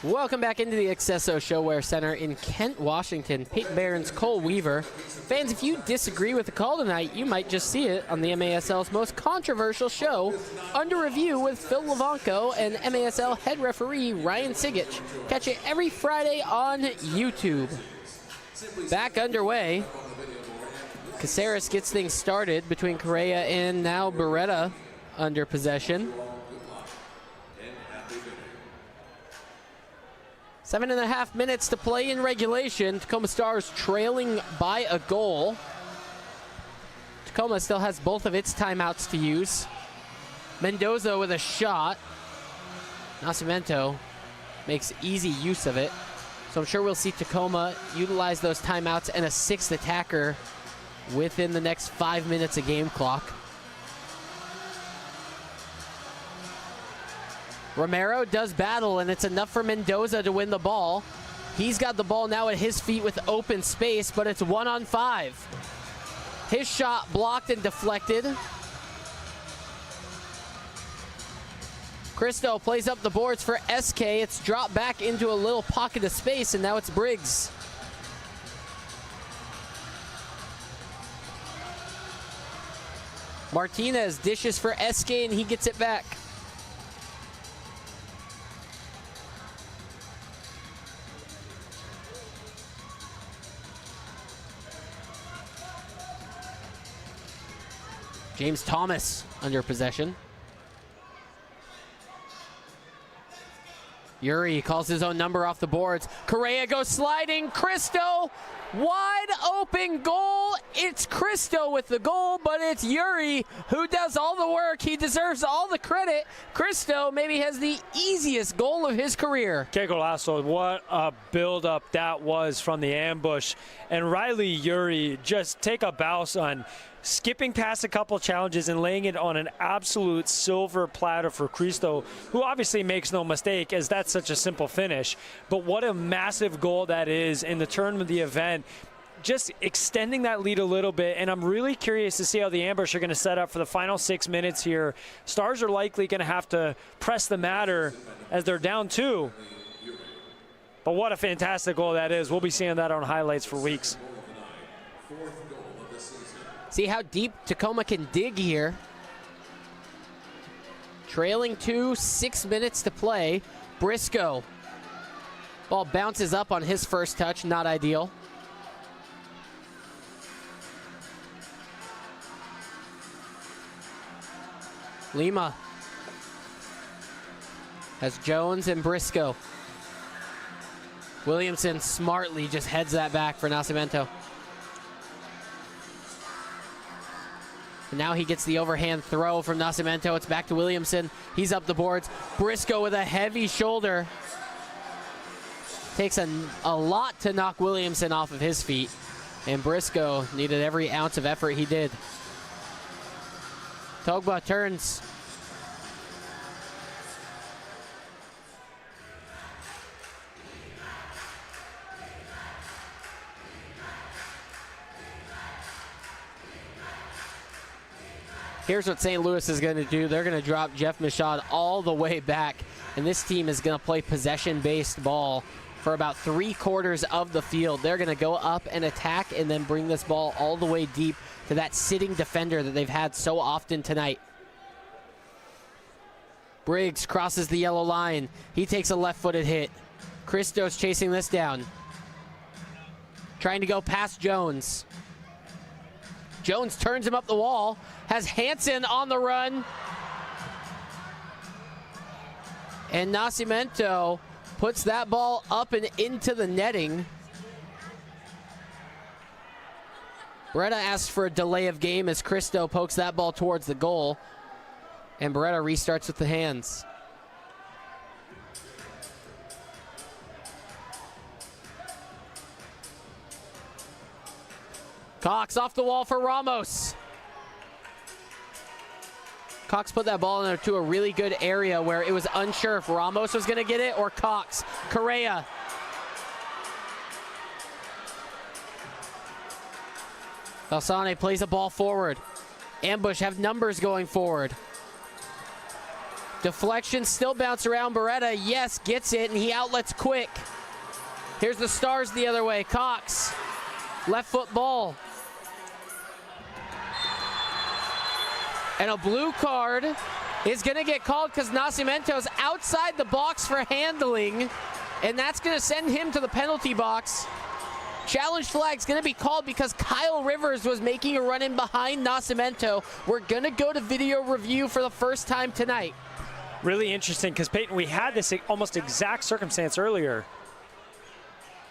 Welcome back into the Accesso Showwear Center in Kent, Washington. Peyton Barron's Cole Weaver. Fans, if you disagree with the call tonight, you might just see it on the MASL's most controversial show, Under Review with Phil Levanco and MASL head referee Ryan Sigich. Catch it every Friday on YouTube. Back underway. Caceres gets things started between Correa and now Beretta under possession. 7.5 minutes to play in regulation. Tacoma Stars trailing by a goal. Tacoma still has both of its timeouts to use. Mendoza with a shot. Nascimento makes easy use of it. So I'm sure we'll see Tacoma utilize those timeouts and a sixth attacker within the next 5 minutes of game clock. Romero does battle, and it's enough for Mendoza to win the ball. He's got the ball now at his feet with open space, but it's 1-on-5. His shot blocked and deflected. Cristo plays up the boards for SK. It's dropped back into a little pocket of space, and now it's Briggs. Martinez dishes for SK, and he gets it back. James Thomas under possession. Yuri calls his own number off the boards. Correa goes sliding. Cristo, wide open goal. It's Cristo with the goal, but it's Yuri who does all the work. He deserves all the credit. Cristo maybe has the easiest goal of his career. Que golazo. What a build-up that was from the ambush. And Riley Yuri, just take a bow, son. Skipping past a couple challenges and laying it on an absolute silver platter for Cristo, who obviously makes no mistake, as that's such a simple finish. But what a massive goal that is in the turn of the event. Just extending that lead a little bit, and I'm really curious to see how the ambush are going to set up for the final 6 minutes here. Stars are likely going to have to press the matter as they're down 2. But what a fantastic goal that is. We'll be seeing that on highlights for weeks. See how deep Tacoma can dig here. Trailing 2, 6 minutes to play. Briscoe. Ball bounces up on his first touch, not ideal. Lima has Jones and Briscoe. Williamson smartly just heads that back for Nascimento. And now he gets the overhand throw from Nascimento. It's back to Williamson. He's up the boards. Briscoe with a heavy shoulder. Takes a lot to knock Williamson off of his feet. And Briscoe needed every ounce of effort he did. Togba turns. Here's what St. Louis is going to do. They're going to drop Jeff Michaud all the way back, and this team is going to play possession-based ball for about 3/4 of the field. They're going to go up and attack and then bring this ball all the way deep to that sitting defender that they've had so often tonight. Briggs crosses the yellow line. He takes a left-footed hit. Christos chasing this down. Trying to go past Jones. Jones turns him up the wall. Has Hansen on the run. And Nascimento puts that ball up and into the netting. Beretta asks for a delay of game as Cristo pokes that ball towards the goal. And Beretta restarts with the hands. Cox off the wall for Ramos. Cox put that ball into a really good area where it was unsure if Ramos was going to get it or Cox. Correa. Alsane plays a ball forward. Ambush have numbers going forward. Deflection still bounce around. Beretta, yes, gets it, and he outlets quick. Here's the Stars the other way. Cox, left foot ball. And a blue card is going to get called because Nascimento's outside the box for handling, and that's going to send him to the penalty box. Challenge flag's going to be called because Kyle Rivers was making a run in behind Nascimento. We're going to go to video review for the first time tonight. Really interesting because, Peyton, we had this almost exact circumstance earlier.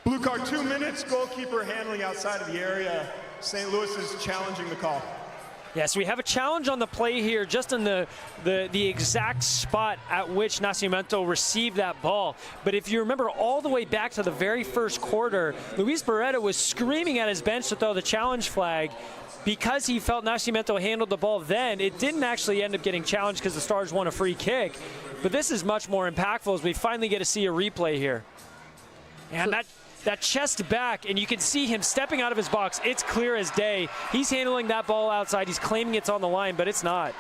Blue card, 2 minutes, goalkeeper handling outside of the area. St. Louis is challenging the call. Yes, we have a challenge on the play here, just in the exact spot at which Nascimento received that ball. But if you remember all the way back to the very first quarter, Luis Beretta was screaming at his bench to throw the challenge flag because he felt Nascimento handled the ball then. It didn't actually end up getting challenged because the Stars won a free kick. But this is much more impactful as we finally get to see a replay here. And that chest back, and you can see him stepping out of his box. It's clear as day. He's handling that ball outside. He's claiming it's on the line, but it's not.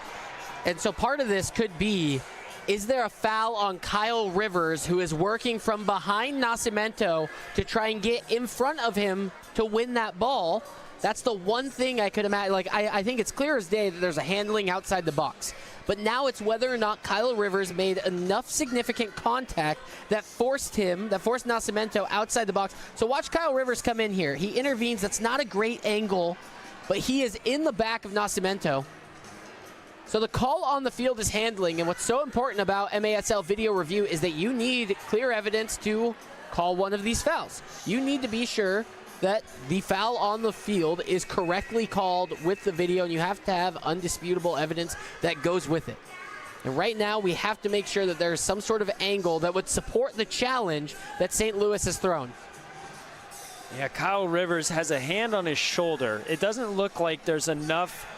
And so part of this could be, is there a foul on Kyle Rivers, who is working from behind Nascimento to try and get in front of him to win that ball? That's the one thing I could imagine. Like, I think it's clear as day that there's a handling outside the box. But now it's whether or not Kyle Rivers made enough significant contact that forced Nascimento outside the box. So watch Kyle Rivers come in here. He intervenes. That's not a great angle, but he is in the back of Nascimento. So the call on the field is handling, and what's so important about MASL video review is that you need clear evidence to call one of these fouls. You need to be sure that the foul on the field is correctly called with the video, and you have to have undisputable evidence that goes with it. And right now, we have to make sure that there's some sort of angle that would support the challenge that St. Louis has thrown. Yeah, Kyle Rivers has a hand on his shoulder. It doesn't look like there's enough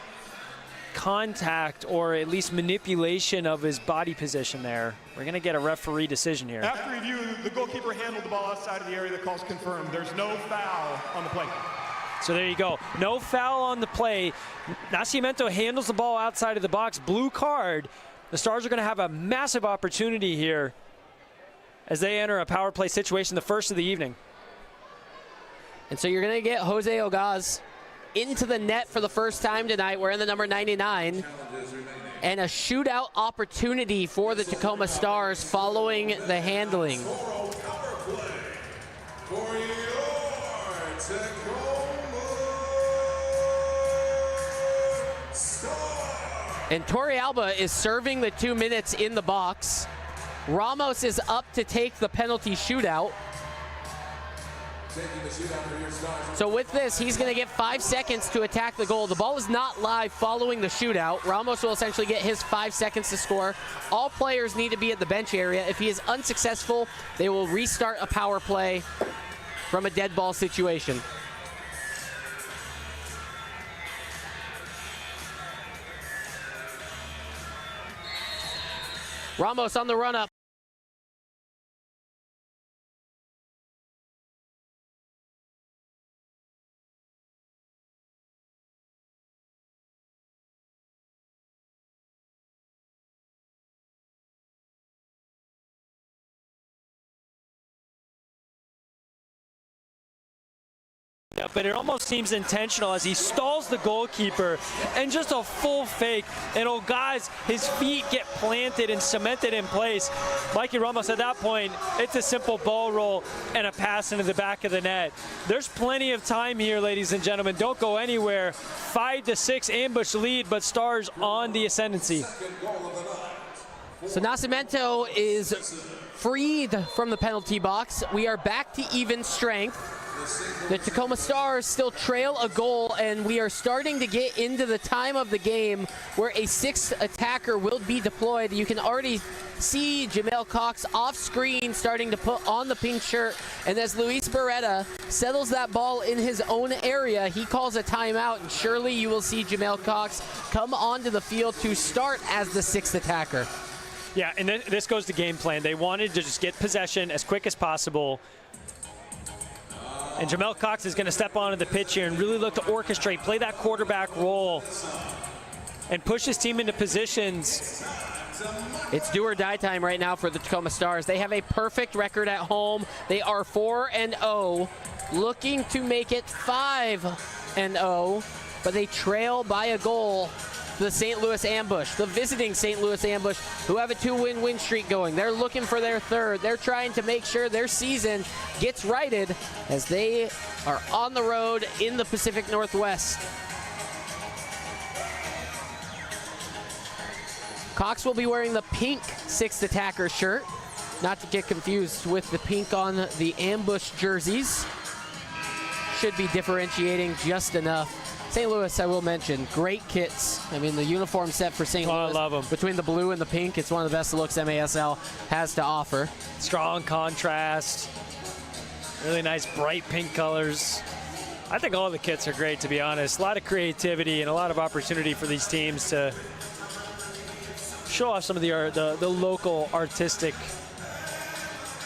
contact or at least manipulation of his body position there. We're going to get a referee decision here. After review, the goalkeeper handled the ball outside of the area. The call's confirmed. There's no foul on the play. So there you go. No foul on the play. Nascimento handles the ball outside of the box. Blue card. The Stars are going to have a massive opportunity here as they enter a power play situation, the first of the evening. And so you're going to get Jose Ogaz into the net for the first time tonight, wearing the number 99. And a shootout opportunity for the Tacoma Stars following the handling. And Torrealba is serving the 2 minutes in the box. Ramos is up to take the penalty shootout. So with this, he's going to get 5 seconds to attack the goal. The ball is not live following the shootout. Ramos will essentially get his 5 seconds to score. All players need to be at the bench area. If he is unsuccessful, they will restart a power play from a dead ball situation. Ramos on the run-up. Yeah, but it almost seems intentional as he stalls the goalkeeper and just a full fake. And oh guys, his feet get planted and cemented in place. Mikey Ramos, at that point, it's a simple ball roll and a pass into the back of the net. There's plenty of time here, ladies and gentlemen. Don't go anywhere. 5-6 ambush lead, but Stars on the ascendancy. So Nascimento is freed from the penalty box. We are back to even strength. The Tacoma Stars still trail a goal, and we are starting to get into the time of the game where a sixth attacker will be deployed. You can already see Jamel Cox off screen starting to put on the pink shirt, and as Luis Beretta settles that ball in his own area, he calls a timeout, and surely you will see Jamel Cox come onto the field to start as the sixth attacker. Yeah, and then this goes to game plan. They wanted to just get possession as quick as possible. And Jamel Cox is going to step onto the pitch here and really look to orchestrate, play that quarterback role, and push his team into positions It's do or die time right now for the Tacoma Stars. They have a perfect record at home. They are 4-0, looking to make it 5-0, but they trail by a goal to the St. Louis Ambush, the visiting St. Louis Ambush, who have a 2-win win streak going. They're looking for their third. They're trying to make sure their season gets righted as they are on the road in the Pacific Northwest. Cox will be wearing the pink sixth attacker shirt, not to get confused with the pink on the Ambush jerseys. Should be differentiating just enough. St. Louis, I will mention, great kits. I mean, the uniform set for St. Louis, I love them. Between the blue and the pink, it's one of the best looks MASL has to offer. Strong contrast, really nice bright pink colors. I think all the kits are great, to be honest. A lot of creativity and a lot of opportunity for these teams to show off some of the local artistic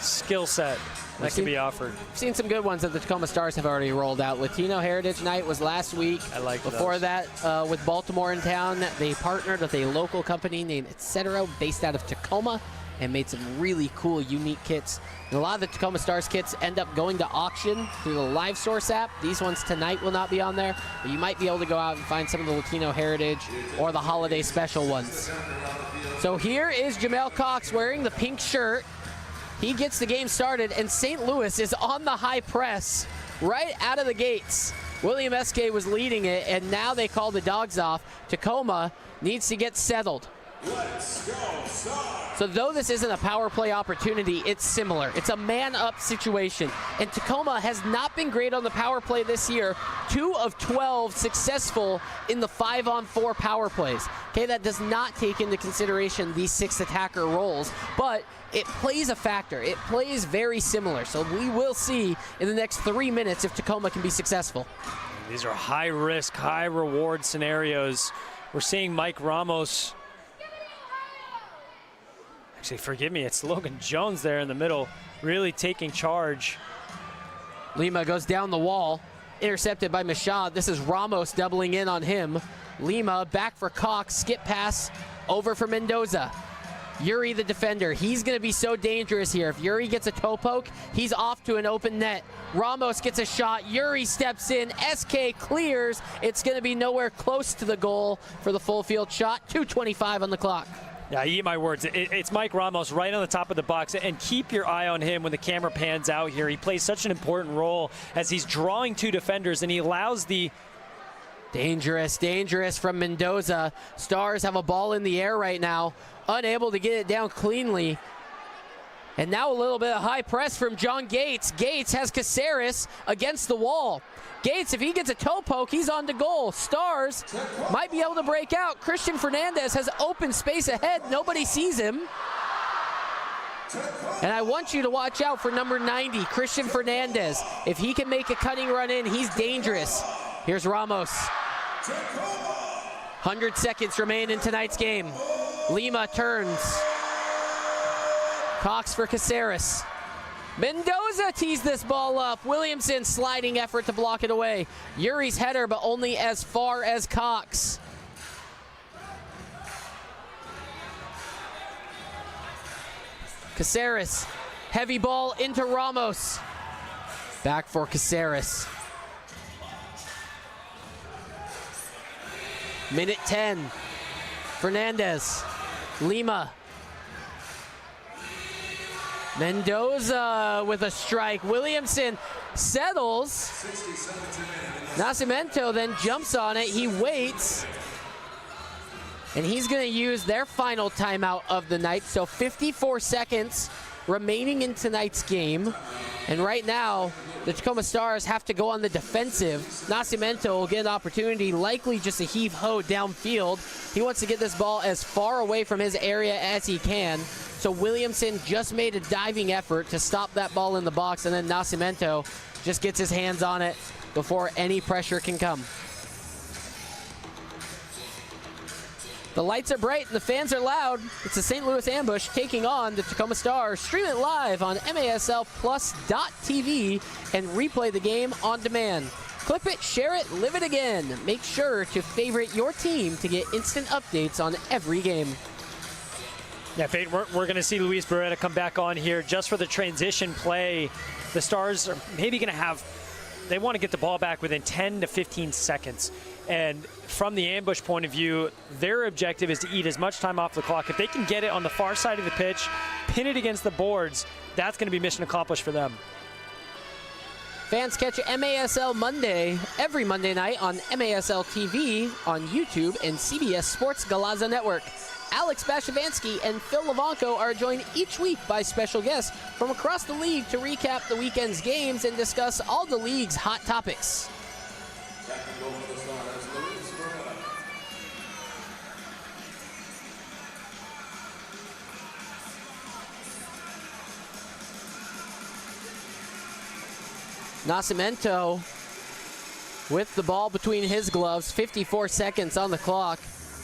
skill set that can be offered. I've seen some good ones that the Tacoma Stars have already rolled out. Latino Heritage Night was last week. I like Before those. that, with Baltimore in town, they partnered with a local company named Etc. based out of Tacoma and made some really cool, unique kits. And a lot of the Tacoma Stars kits end up going to auction through the Live Source app. These ones tonight will not be on there, but you might be able to go out and find some of the Latino Heritage or the holiday special ones. So here is Jamel Cox wearing the pink shirt. He gets the game started, and St. Louis is on the high press right out of the gates. William Eskay was leading it, and now they call the dogs off. Tacoma needs to get settled. So though this isn't a power play opportunity, it's similar. It's a man-up situation, and Tacoma has not been great on the power play this year. 2 of 12 successful in the 5-on-4 power plays. Okay, that does not take into consideration these 6 attacker roles, but it plays a factor. It plays very similar, so we will see in the next 3 minutes if Tacoma can be successful. These are high-risk, high-reward scenarios. We're seeing Mike Ramos. Actually, forgive me, it's Logan Jones there in the middle, really taking charge. Lima goes down the wall, intercepted by Mashad. This is Ramos doubling in on him. Lima back for Cox, skip pass over for Mendoza. Yuri, the defender, he's going to be so dangerous here. If Yuri gets a toe poke, he's off to an open net. Ramos gets a shot. Yuri steps in. SK clears. It's going to be nowhere close to the goal for the full field shot. 2:25 on the clock. Yeah, I eat my words. It's Mike Ramos right on the top of the box, and keep your eye on him when the camera pans out here. He plays such an important role as he's drawing 2 defenders, and he allows the... Dangerous from Mendoza. Stars have a ball in the air right now, unable to get it down cleanly. And now a little bit of high press from John Gates. Gates has Caceres against the wall. Gates, if he gets a toe poke, he's on to goal. Stars might be able to break out. Christian Fernandez has open space ahead. Nobody sees him. And I want you to watch out for number 90, Christian Fernandez. If he can make a cutting run in, he's dangerous. Here's Ramos. 100 seconds remain in tonight's game. Lima turns. Cox for Caceres. Mendoza tees this ball up. Williamson sliding effort to block it away. Yuri's header, but only as far as Cox. Caceres, heavy ball into Ramos. Back for Caceres. Minute 10. Fernandez. Lima. Mendoza with a strike. Williamson settles. Nascimento then jumps on it. He waits. And he's going to use their final timeout of the night. So 54 seconds remaining in tonight's game. And right now, the Tacoma Stars have to go on the defensive. Nascimento will get an opportunity, likely just a heave-ho downfield. He wants to get this ball as far away from his area as he can. So Williamson just made a diving effort to stop that ball in the box, and then Nascimento just gets his hands on it before any pressure can come. The lights are bright and the fans are loud. It's the St. Louis Ambush taking on the Tacoma Stars. Stream it live on MASLplus.tv and replay the game on demand. Clip it, share it, live it again. Make sure to favorite your team to get instant updates on every game. Yeah, Peyton, we're going to see Luis Beretta come back on here just for the transition play. The Stars are maybe going to have, they want to get the ball back within 10 to 15 seconds. And from the ambush point of view, their objective is to eat as much time off the clock. If they can get it on the far side of the pitch, pin it against the boards, that's going to be mission accomplished for them. Fans catch MASL Monday every Monday night on MASL TV, on YouTube, and CBS Sports Galaza Network. Alex Bashavansky and Phil Levanko are joined each week by special guests from across the league to recap the weekend's games and discuss all the league's hot topics. Nascimento with the ball between his gloves, 54 seconds on the clock.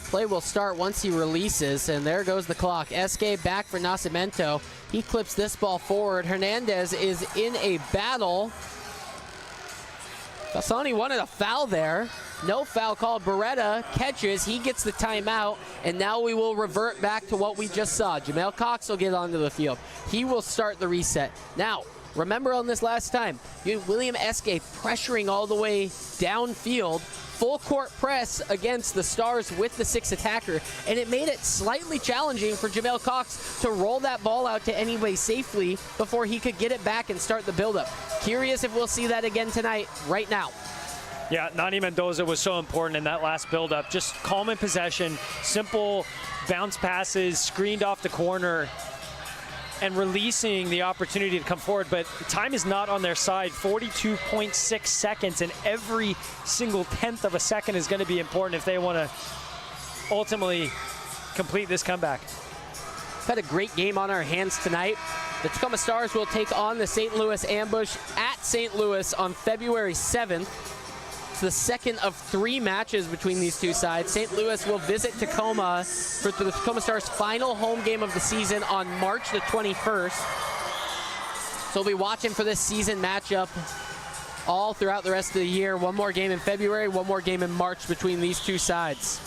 Play will start once he releases, and there goes the clock. Esque back for Nascimento. He clips this ball forward. Hernandez is in a battle. Fasani wanted a foul there. No foul called. Beretta catches. He gets the timeout, and now we will revert back to what we just saw. Jamel Cox will get onto the field. He will start the reset. Now, remember on this last time, you had William Esque pressuring all the way downfield, full court press against the Stars with the 6 attacker, and it made it slightly challenging for Jamel Cox to roll that ball out to anybody safely before he could get it back and start the buildup. Curious if we'll see that again tonight, right now. Yeah, Nani Mendoza was so important in that last buildup. Just calm in possession, simple bounce passes, screened off the corner, and releasing the opportunity to come forward, but time is not on their side. 42.6 seconds, and every single tenth of a second is going to be important if they want to ultimately complete this comeback. We've had a great game on our hands tonight. The Tacoma Stars will take on the St. Louis Ambush at St. Louis on February 7th. It's the second of 3 matches between these two sides. St. Louis will visit Tacoma for the Tacoma Stars' final home game of the season on March the 21st. So we'll be watching for this season matchup all throughout the rest of the year. One more game in February, one more game in March between these two sides.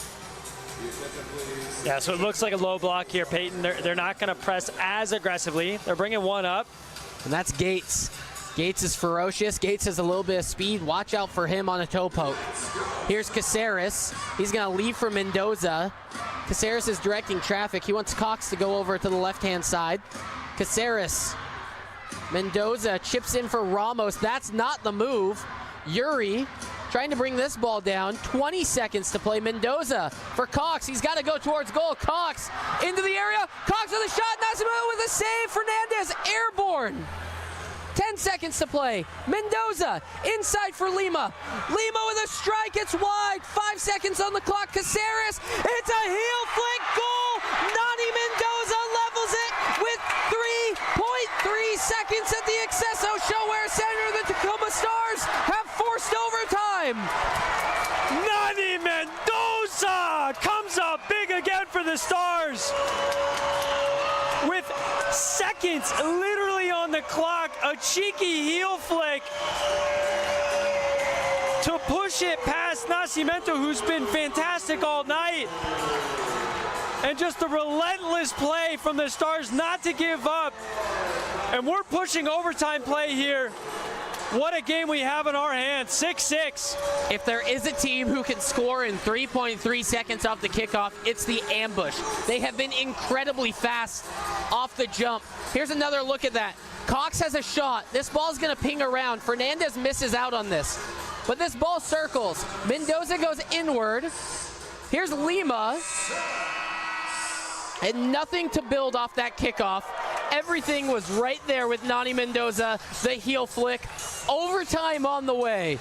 Yeah, so it looks like a low block here, Peyton. They're not going to press as aggressively. They're bringing one up. And that's Gates. Gates is ferocious. Gates has a little bit of speed. Watch out for him on a toe poke. Here's Caceres. He's going to leave for Mendoza. Caceres is directing traffic. He wants Cox to go over to the left-hand side. Caceres. Mendoza chips in for Ramos. That's not the move. Yuri trying to bring this ball down. 20 seconds to play. Mendoza for Cox. He's got to go towards goal. Cox into the area. Cox with a shot. Nascimento with a save. Fernandez airborne. 10 seconds to play. Mendoza inside for Lima. Lima with a strike. It's wide. 5 seconds on the clock. Caceres. It's a heel flick goal. Nani Mendoza levels it with 3.3 seconds at the Accesso Showwear Center. The Tacoma Stars have forced overtime. Nani Mendoza comes up big again for the Stars. With seconds literally on the clock, a cheeky heel flick to push it past Nascimento, who's been fantastic all night. And just the relentless play from the Stars not to give up. And we're pushing overtime play here. What a game we have in our hands, 6-6. If there is a team who can score in 3.3 seconds off the kickoff, it's the Ambush. They have been incredibly fast off the jump. Here's another look at that. Cox has a shot. This ball's gonna ping around. Fernandez misses out on this. But this ball circles. Mendoza goes inward. Here's Lima. And nothing to build off that kickoff. Everything was right there with Nani Mendoza, the heel flick. Overtime on the way.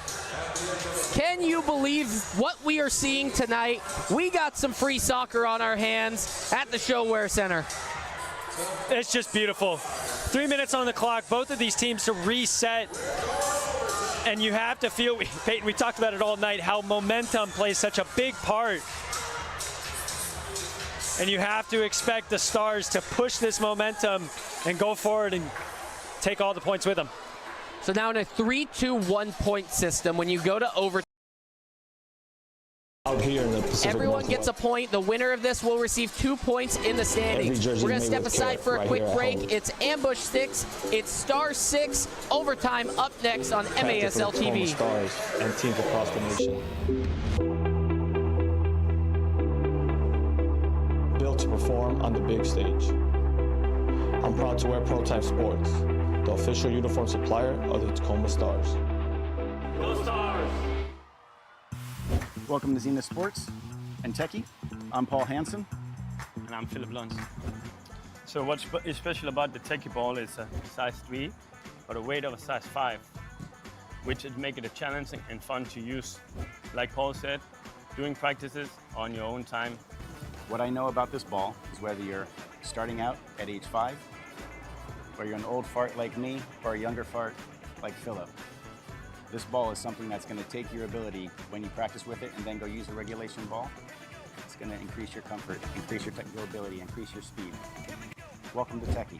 Can you believe what we are seeing tonight? We got some free soccer on our hands at the Showwear Center. It's just beautiful. 3 minutes on the clock, both of these teams to reset. And you have to feel, Peyton, we talked about it all night, how momentum plays such a big part. And you have to expect the Stars to push this momentum and go forward and take all the points with them. So now in a 3-2-1 point system, when you go to overtime, Out here in the Pacific Everyone gets a point. The winner of this will receive 2 points in the standings. We're going to step aside for a quick break. It's Ambush 6. It's Stars 6. Overtime up next on MASL TV. Stars and teams across the nation. Built to perform on the big stage. I'm proud to wear Pro Time Sports, the official uniform supplier of the Tacoma Stars. Go Stars! Welcome to Zenith Sports and Techie. I'm Paul Hansen. And I'm Philip Luns. So what's special about the Techie ball is a size 3 or a weight of a size 5, which would make it challenging and fun to use. Like Paul said, doing practices on your own time. What I know about this ball is whether you're starting out at age 5, or you're an old fart like me, or a younger fart like Philip. This ball is something that's going to take your ability when you practice with it and then go use a regulation ball. It's going to increase your comfort, increase your technical ability, increase your speed. Welcome to Techie.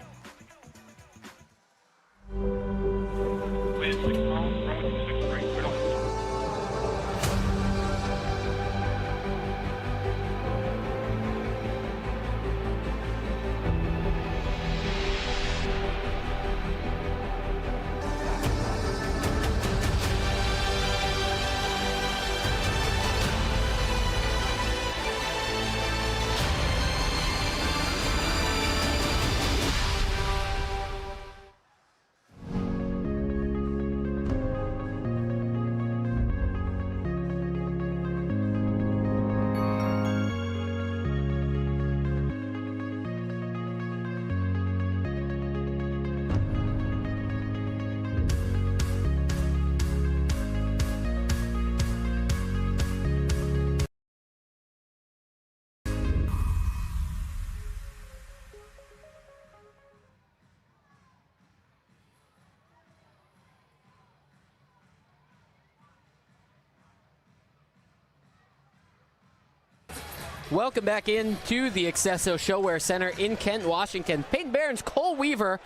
Welcome back into the Accesso Showwear Center in Kent, Washington. Peyton Barron's Cole Weaver.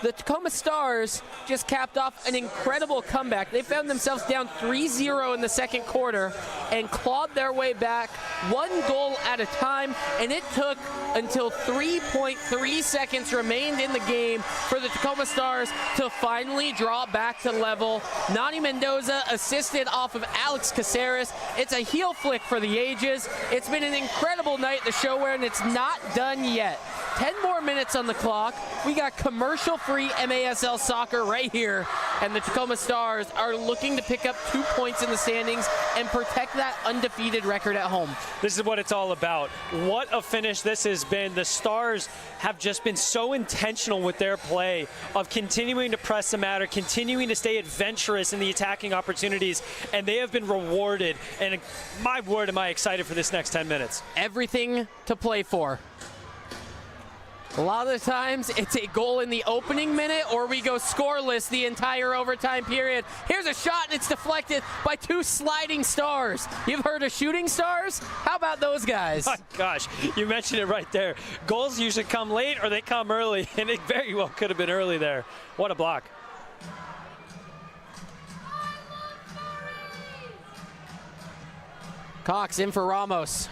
The Tacoma Stars just capped off an incredible comeback. They found themselves down 3-0 in the second quarter and clawed their way back 1 goal at a time, and it took until 3.3 seconds remained in the game for the Tacoma Stars to finally draw back to level. Nani Mendoza assisted off of Alex Caceres. It's a heel flick for the ages. It's been an incredible night at the Showwear, and it's not done yet. 10 more minutes on the clock. We got commercial-free MASL soccer right here, and the Tacoma Stars are looking to pick up 2 points in the standings and protect that undefeated record at home. This is what it's all about. What a finish this has been. The Stars have just been so intentional with their play of continuing to press the matter, continuing to stay adventurous in the attacking opportunities, and they have been rewarded. And my word, am I excited for this next 10 minutes. Everything to play for. A lot of the times, it's a goal in the opening minute, or we go scoreless the entire overtime period. Here's a shot, and it's deflected by 2 sliding stars. You've heard of shooting stars? How about those guys? Oh, gosh, you mentioned it right there. Goals usually come late or they come early, and it very well could have been early there. What a block. Cox in for Ramos.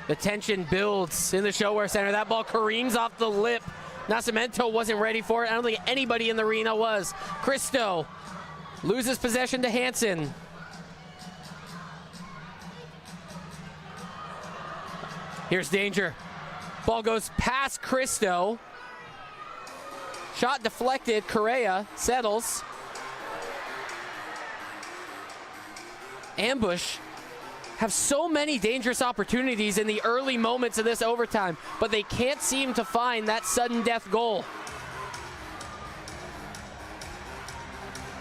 The tension builds in the Showwear Center. That ball careens off the lip. Nascimento wasn't ready for it. I don't think anybody in the arena was. Cristo loses possession to Hansen. Here's danger. Ball goes past Cristo. Shot deflected. Correa settles. Ambush have so many dangerous opportunities in the early moments of this overtime, but they can't seem to find that sudden death goal.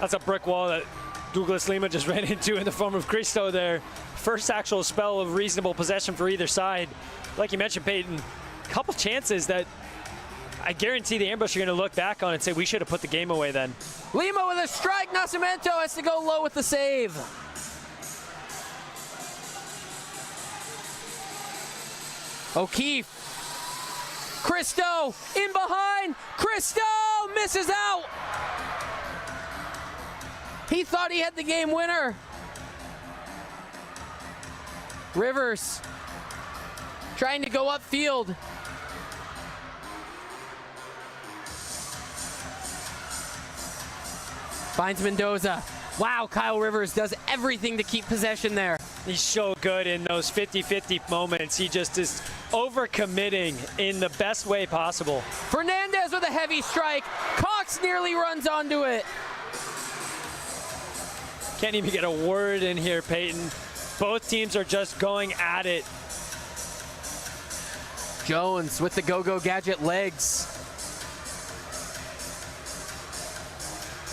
That's a brick wall that Douglas Lima just ran into in the form of Cristo there. First actual spell of reasonable possession for either side. Like you mentioned, Peyton, a couple chances that I guarantee the Ambush are going to look back on and say, we should have put the game away then. Lima with a strike. Nascimento has to go low with the save. O'Keefe. Cristo in behind. Cristo misses out. He thought he had the game winner. Rivers trying to go upfield. Finds Mendoza. Wow, Kyle Rivers does everything to keep possession there. He's so good in those 50-50 moments. He just is overcommitting in the best way possible. Fernandez with a heavy strike. Cox nearly runs onto it. Can't even get a word in here, Peyton. Both teams are just going at it. Jones with the go-go gadget legs.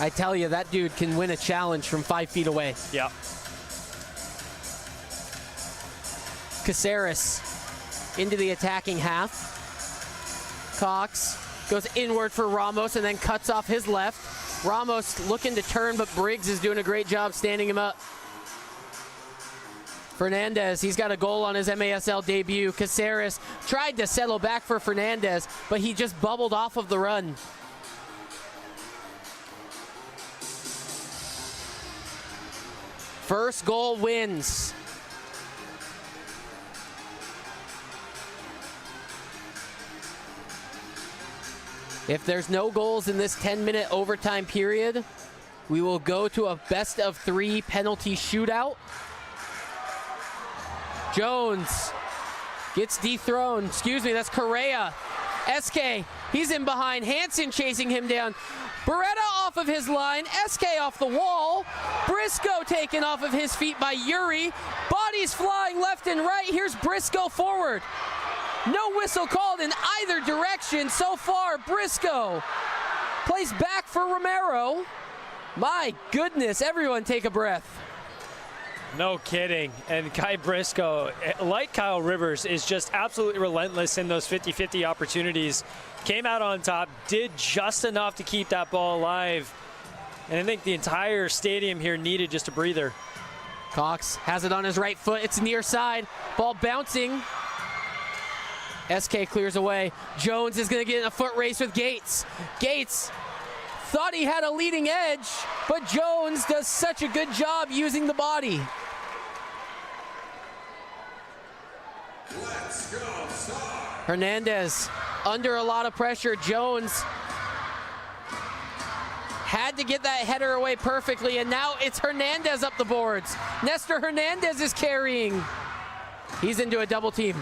I tell you, that dude can win a challenge from 5 feet away. Yeah. Caceres into the attacking half. Cox goes inward for Ramos and then cuts off his left. Ramos looking to turn, but Briggs is doing a great job standing him up. Fernandez, he's got a goal on his MASL debut. Caceres tried to settle back for Fernandez, but he just bubbled off of the run. First goal wins. If there's no goals in this 10-minute overtime period, we will go to a best-of-3 penalty shootout. Jones gets dethroned. Excuse me, that's Correa. SK, he's in behind. Hansen chasing him down. Beretta off of his line. SK off the wall. Briscoe taken off of his feet by Yuri. Bodies flying left and right. Here's Briscoe forward. No whistle called in either direction so far. Briscoe plays back for Romero. My goodness, everyone take a breath. No kidding. And Kai Briscoe, like Kyle Rivers, is just absolutely relentless in those 50-50 opportunities. Came out on top, did just enough to keep that ball alive. And I think the entire stadium here needed just a breather. Cox has it on his right foot. It's near side. Ball bouncing. SK clears away. Jones is going to get in a foot race with Gates. Gates thought he had a leading edge, but Jones does such a good job using the body. Let's go, Stars. Hernandez under a lot of pressure. Jones had to get that header away perfectly, and now it's Hernandez up the boards. Nestor Hernandez is carrying. He's into a double team.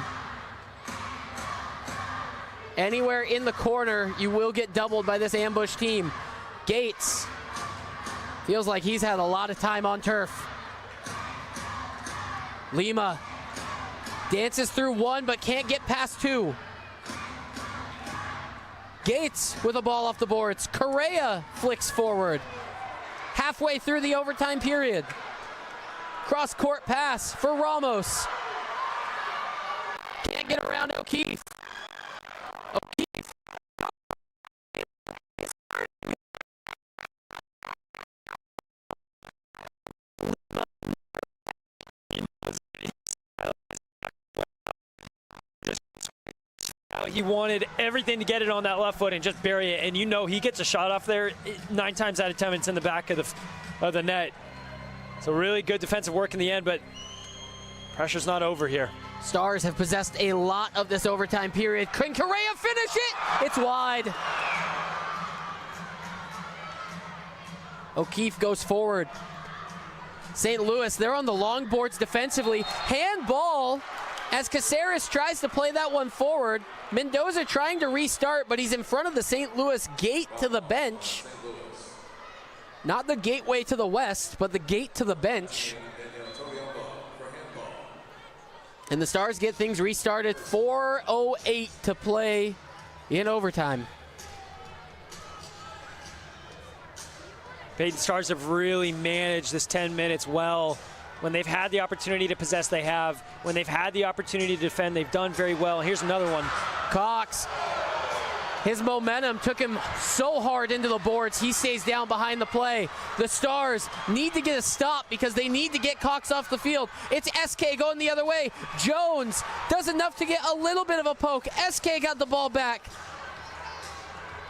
Anywhere in the corner, you will get doubled by this ambush team. Gates feels like he's had a lot of time on turf. Lima dances through one, but can't get past two. Gates with a ball off the boards. Correa flicks forward. Halfway through the overtime period. Cross-court pass for Ramos. Can't get around O'Keefe. O'Keefe. He wanted everything to get it on that left foot and just bury it. And you know he gets a shot off there 9 times out of 10. It's in the back of the net. So really good defensive work in the end, but pressure's not over here. Stars have possessed a lot of this overtime period. Can Correa finish it? It's wide. O'Keefe goes forward. St. Louis, they're on the long boards defensively. Handball as Caceres tries to play that one forward. Mendoza trying to restart, but he's in front of the St. Louis gate to the bench. Not the gateway to the west, but the gate to the bench. And the Stars get things restarted. 4:08 to play in overtime. Peyton Stars have really managed this 10 minutes well. When they've had the opportunity to possess, they have. When they've had the opportunity to defend, they've done very well. Here's another one. Cox, his momentum took him so hard into the boards, he stays down behind the play. The Stars need to get a stop because they need to get Cox off the field. It's SK going the other way. Jones does enough to get a little bit of a poke. SK got the ball back.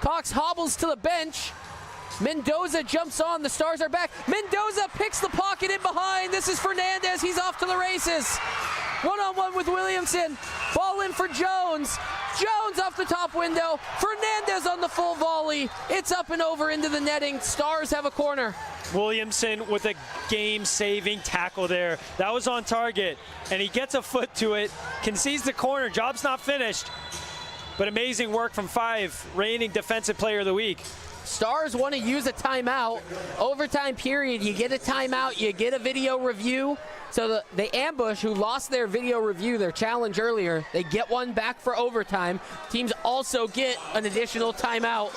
Cox hobbles to the bench. Mendoza jumps on. The Stars are back. Mendoza picks the pocket in behind This is Fernandez. He's off to the races. One-on-one with Williamson. Ball in for Jones. Jones off the top window. Fernandez on the full volley. It's up and over into the netting. Stars have a corner. Williamson with a game-saving tackle there. That was on target, and he gets a foot to it, concedes the corner. Job's not finished, but amazing work from 5, reigning Defensive Player of the Week. Stars want to use a timeout. Overtime period, you get a timeout, you get a video review. So the Ambush, who lost their video review, their challenge earlier, they get one back for overtime. Teams also get an additional timeout.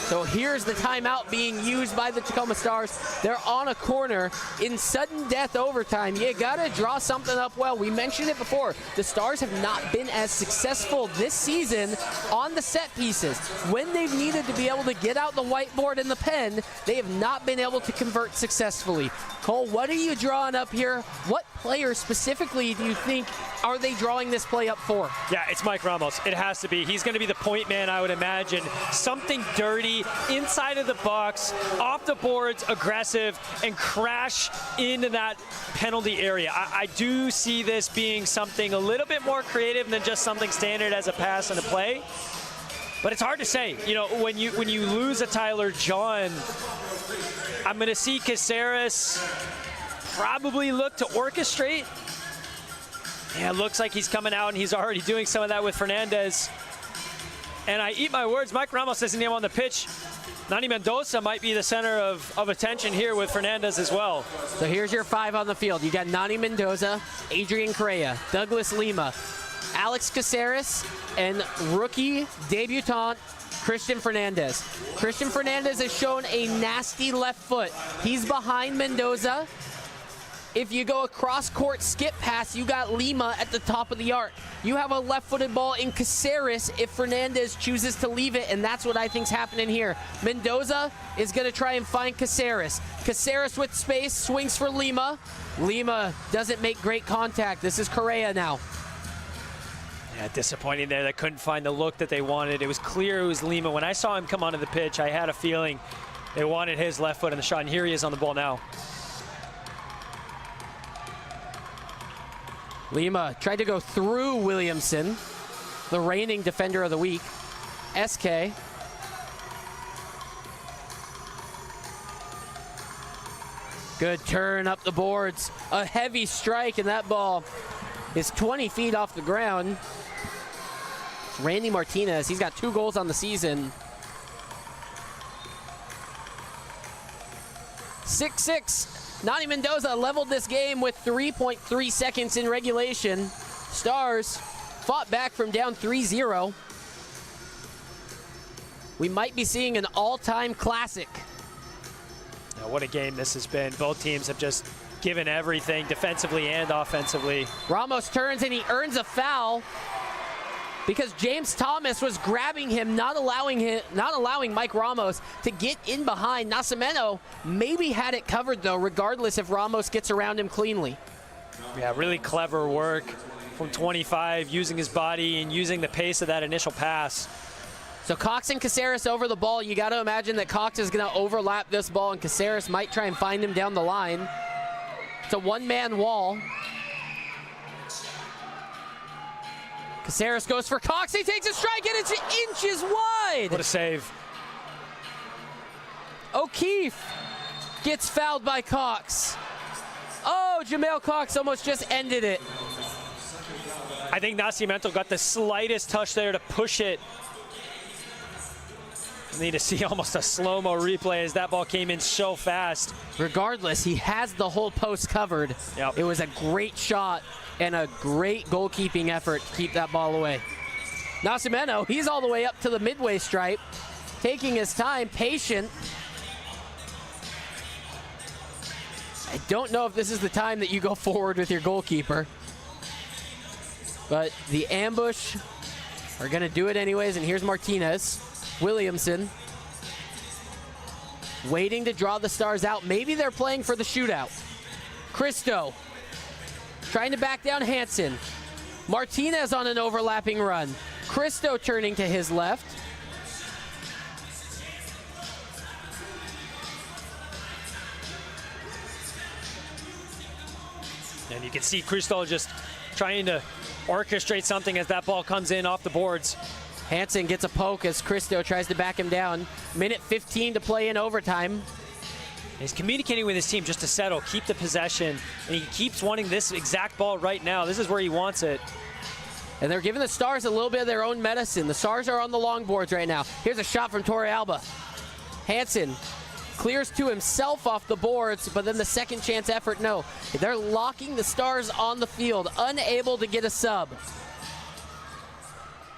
So here's the timeout being used by the Tacoma Stars. They're on a corner in sudden death overtime. You got to draw something up well. We mentioned it before. The Stars have not been as successful this season on the set pieces. When they've needed to be able to get out the whiteboard and the pen, they have not been able to convert successfully. Cole, what are you drawing up here? What player specifically do you think are they drawing this play up for? Yeah, it's Mike Ramos. It has to be. He's going to be the point man, I would imagine. Something dirty, inside of the box, off the boards, aggressive, and crash into that penalty area. I do see this being something a little bit more creative than just something standard as a pass and a play. But it's hard to say. You know, when you lose a Tyler John, I'm going to see Caceres probably look to orchestrate. Yeah, it looks like he's coming out, and he's already doing some of that with Fernandez. And I eat my words, Mike Ramos isn't even on the pitch. Nani Mendoza might be the center of attention here with Fernandez as well. So here's your 5 on the field. You got Nani Mendoza, Adrian Correa, Douglas Lima, Alex Caceres, and rookie debutant Christian Fernandez. Christian Fernandez has shown a nasty left foot. He's behind Mendoza. If you go across court skip pass, you got Lima at the top of the arc. You have a left-footed ball in Caceres if Fernandez chooses to leave it, and that's what I think's happening here. Mendoza is going to try and find Caceres. Caceres with space, swings for Lima. Lima doesn't make great contact. This is Correa now. Yeah, disappointing there. They couldn't find the look that they wanted. It was clear it was Lima. When I saw him come onto the pitch, I had a feeling they wanted his left foot in the shot, and here he is on the ball now. Lima tried to go through Williamson, the reigning Defender of the Week. SK. Good turn up the boards. A heavy strike, and that ball is 20 feet off the ground. Randy Martinez, he's got 2 goals on the season. 6-6. Nani Mendoza leveled this game with 3.3 seconds in regulation. Stars fought back from down 3-0. We might be seeing an all-time classic. Now, what a game this has been. Both teams have just given everything defensively and offensively. Ramos turns and he earns a foul because James Thomas was grabbing him, not allowing Mike Ramos to get in behind. Nascimento maybe had it covered, though, regardless if Ramos gets around him cleanly. Yeah, really clever work from 25, using his body and using the pace of that initial pass. So Cox and Caceres over the ball. You got to imagine that Cox is going to overlap this ball, and Caceres might try and find him down the line. It's a one-man wall. Caceres goes for Cox. He takes a strike, and it's inches wide. What a save. O'Keefe gets fouled by Cox. Oh, Jamel Cox almost just ended it. I think Nascimento got the slightest touch there to push it. I need to see almost a slow-mo replay as that ball came in so fast. Regardless, he has the whole post covered. Yep. It was a great shot and a great goalkeeping effort to keep that ball away. Nascimento, he's all the way up to the midway stripe, taking his time, patient. I don't know if this is the time that you go forward with your goalkeeper, but the Ambush are going to do it anyways, and here's Martinez. Williamson waiting to draw the Stars out. Maybe they're playing for the shootout. Cristo trying to back down Hansen. Martinez on an overlapping run. Cristo turning to his left. And you can see Crystal just trying to orchestrate something as that ball comes in off the boards. Hansen gets a poke as Cristo tries to back him down. Minute 15 to play in overtime. He's communicating with his team just to settle, keep the possession, and he keeps wanting this exact ball right now. This is where he wants it. And they're giving the Stars a little bit of their own medicine. The Stars are on the long boards right now. Here's a shot from Torrealba. Hansen clears to himself off the boards, but then the second chance effort, no. They're locking the Stars on the field, unable to get a sub.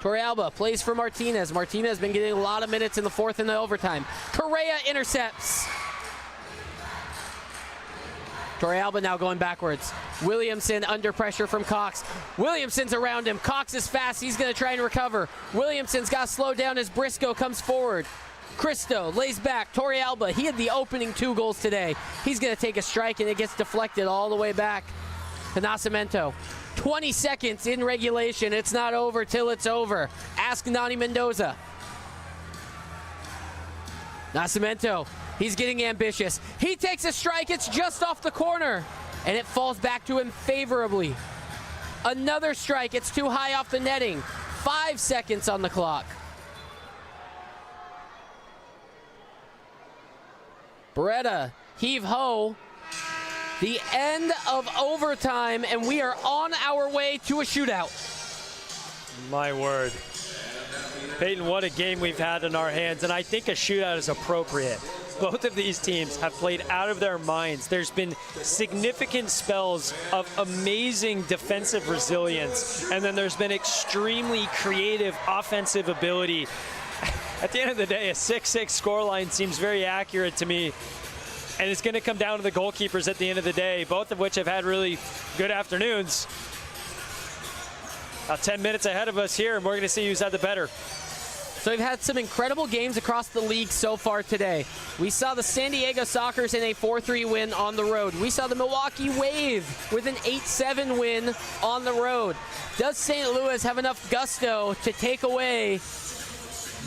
Torrealba plays for Martinez. Martinez has been getting a lot of minutes in the fourth and the overtime. Correa intercepts. Torrealba now going backwards. Williamson under pressure from Cox. Williamson's around him. Cox is fast. He's going to try and recover. Williamson's got to slow down as Briscoe comes forward. Cristo lays back. Torrealba, he had the opening 2 goals today. He's going to take a strike, and it gets deflected all the way back to Nascimento. 20 seconds in regulation. It's not over till it's over. Ask Nani Mendoza. Nascimento, he's getting ambitious. He takes a strike. It's just off the corner, and it falls back to him favorably. Another strike. It's too high off the netting. 5 seconds on the clock. Beretta, heave-ho. The end of overtime, and we are on our way to a shootout. My word. Peyton, what a game we've had in our hands, and I think a shootout is appropriate. Both of these teams have played out of their minds. There's been significant spells of amazing defensive resilience, and then there's been extremely creative offensive ability. At the end of the day, a 6-6 scoreline seems very accurate to me, and it's going to come down to the goalkeepers at the end of the day, both of which have had really good afternoons. About 10 minutes ahead of us here, and we're going to see who's had the better. So we've had some incredible games across the league so far today. We saw the San Diego Sockers in a 4-3 win on the road. We saw the Milwaukee Wave with an 8-7 win on the road. Does St. Louis have enough gusto to take away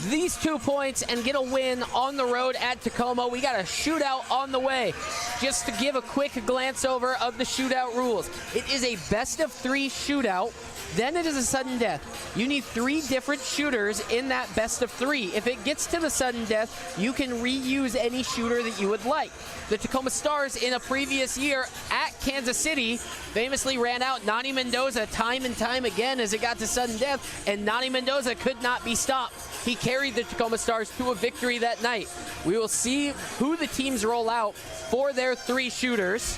these 2 points and get a win on the road at Tacoma? We got a shootout on the way. Just to give a quick glance over of the shootout rules. It is a best-of-3 shootout. Then it is a sudden death. You need 3 different shooters in that best of 3. If it gets to the sudden death, you can reuse any shooter that you would like. The Tacoma Stars in a previous year at Kansas City famously ran out Nani Mendoza time and time again as it got to sudden death, and Nani Mendoza could not be stopped. He carried the Tacoma Stars to a victory that night. We will see who the teams roll out for their 3 shooters.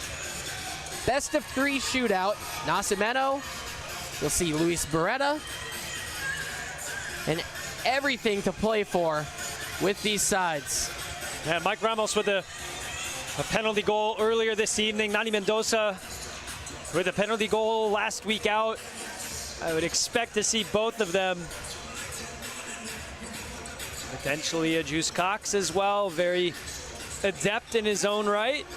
Best of 3 shootout. Nascimento. You'll see Luis Beretta, and everything to play for with these sides. Yeah, Mike Ramos with a penalty goal earlier this evening. Nani Mendoza with a penalty goal last week out. I would expect to see both of them. Potentially a Juice Cox as well, very adept in his own right.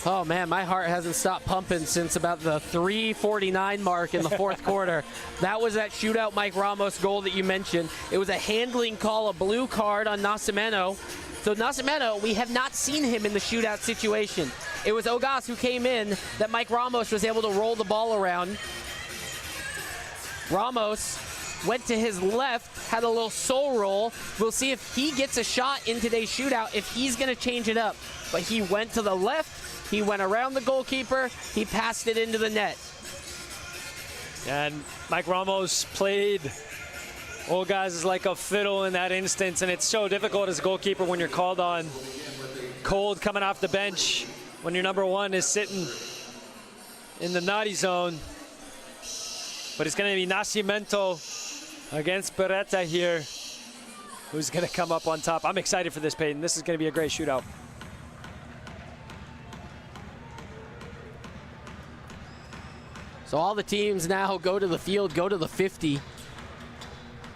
Oh man, my heart hasn't stopped pumping since about the 3:49 mark in the fourth quarter. That was that shootout Mike Ramos goal that you mentioned. It was a handling call, a blue card on Nascimento. So Nascimento, we have not seen him in the shootout situation. It was Ogas who came in that Mike Ramos was able to roll the ball around. Ramos went to his left, had a little soul roll. We'll see if he gets a shot in today's shootout, if he's going to change it up. But he went to the left. He went around the goalkeeper. He passed it into the net. And Mike Ramos played Ogas like a fiddle in that instance, and it's so difficult as a goalkeeper when you're called on cold coming off the bench, when your number 1 is sitting in the naughty zone. But it's going to be Nascimento against Beretta here, who's going to come up on top. I'm excited for this, Peyton. This is going to be a great shootout. So all the teams now go to the field, go to the 50.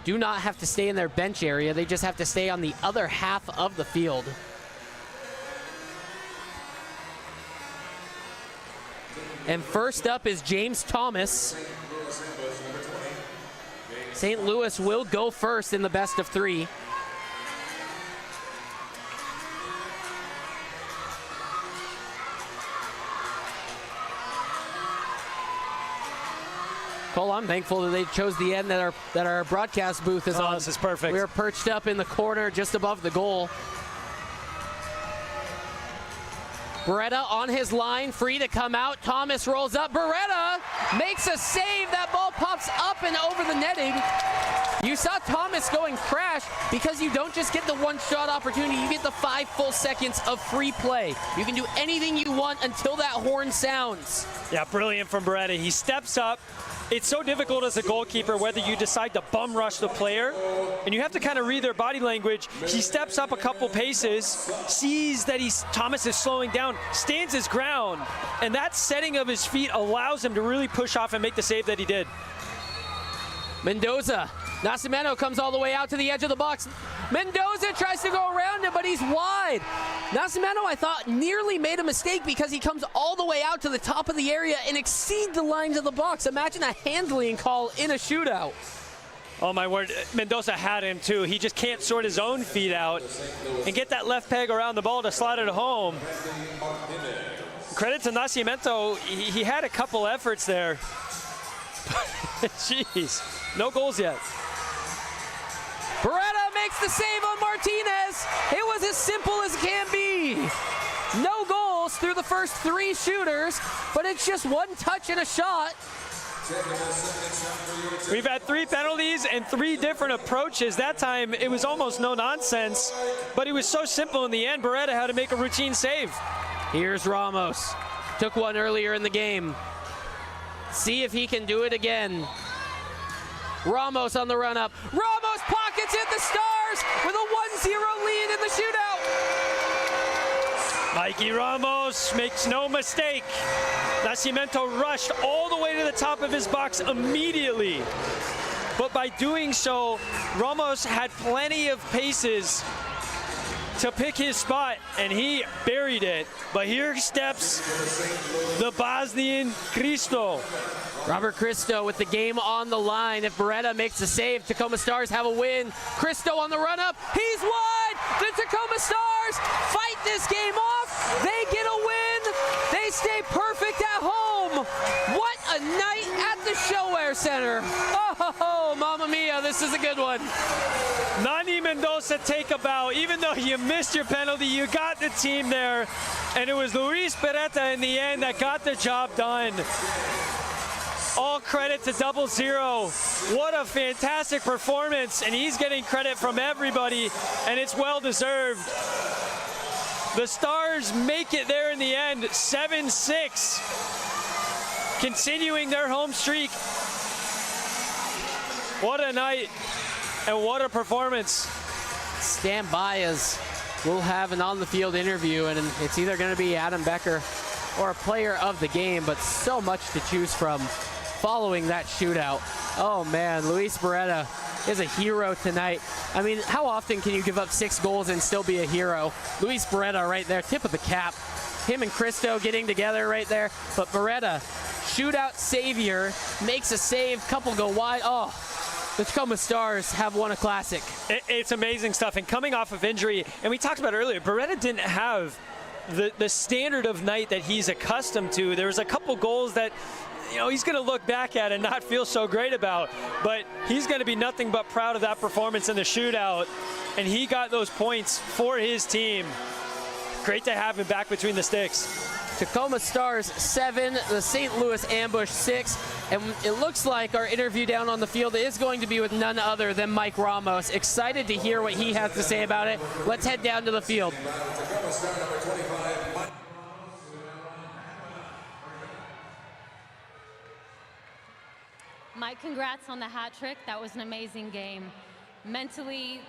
Do not have to stay in their bench area. They just have to stay on the other half of the field. And first up is James Thomas. St. Louis will go first in the best of 3. Cole, I'm thankful that they chose the end that our broadcast booth is on. This is perfect. We're perched up in the corner just above the goal. Beretta on his line, free to come out. Thomas rolls up. Beretta makes a save. That ball pops up and over the netting. You saw Thomas going crash because you don't just get the one shot opportunity, you get the 5 full seconds of free play. You can do anything you want until that horn sounds. Yeah, brilliant from Beretta. He steps up. It's so difficult as a goalkeeper whether you decide to bum rush the player, and you have to kind of read their body language. He steps up a couple paces, sees that Thomas is slowing down, stands his ground, and that setting of his feet allows him to really push off and make the save that he did. Mendoza. Nascimento comes all the way out to the edge of the box. Mendoza tries to go around it, but he's wide. Nascimento, I thought, nearly made a mistake because he comes all the way out to the top of the area and exceeds the lines of the box. Imagine a handling call in a shootout. Oh my word, Mendoza had him too. He just can't sort his own feet out and get that left peg around the ball to slide it home. Credit to Nascimento, he had a couple efforts there. Jeez, no goals yet. Beretta makes the save on Martinez. It was as simple as it can be. No goals through the first 3 shooters, but it's just one touch and a shot. We've had 3 penalties and 3 different approaches. That time it was almost no nonsense, but it was so simple in the end. Beretta had to make a routine save. Here's Ramos. Took one earlier in the game. See if he can do it again. Ramos on the run up. Ramos pockets it, the Stars with a 1-0 lead in the shootout. Mikey Ramos makes no mistake. Nascimento rushed all the way to the top of his box immediately. But by doing so, Ramos had plenty of paces to pick his spot, and he buried it. But here steps the Bosnian Cristo. Robert Cristo with the game on the line. If Beretta makes a save, Tacoma Stars have a win. Cristo on the run up. He's wide. The Tacoma Stars fight this game off. They get a win. They stay perfect at home. What a night at the ShoWare Center. Oh, mamma mia, this is a good one. Nani Mendoza take a bow. Even though you missed your penalty, you got the team there. And it was Luis Beretta in the end that got the job done. All credit to 00. What a fantastic performance, and he's getting credit from everybody, and it's well deserved. The Stars make it there in the end, 7-6, continuing their home streak. What a night, and what a performance. Stand by as we'll have an on-the-field interview, and it's either going to be Adam Becker or a player of the game, but so much to choose from following that shootout. Oh man, Luis Beretta is a hero tonight. I mean, how often can you give up 6 goals and still be a hero? Luis Beretta right there, tip of the cap. Him and Cristo getting together right there. But Beretta, shootout savior, makes a save, couple go wide. Oh, the Tacoma Stars have won a classic. It's amazing stuff, and coming off of injury, and we talked about it earlier, Beretta didn't have the standard of night that he's accustomed to. There was a couple goals that he's going to look back at and not feel so great about, but he's going to be nothing but proud of that performance in the shootout, and he got those points for his team. Great to have him back between the sticks. Tacoma Stars 7, the St. Louis Ambush 6, and it looks like our interview down on the field is going to be with none other than Mike Ramos. Excited to hear what he has to say about it. Let's head down to the field. Mike, congrats on the hat trick. That was an amazing game. Mentally,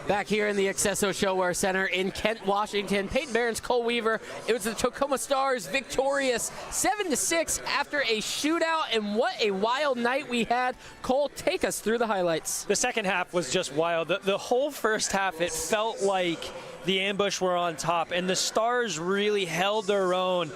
Back here in the Accesso Showwear Center in Kent, Washington, Peyton Barron's Cole Weaver. It was the Tacoma Stars victorious 7-6 after a shootout, and what a wild night we had. Cole, take us through the highlights. The second half was just wild. The whole first half, it felt like the Ambush were on top, and the Stars really held their own.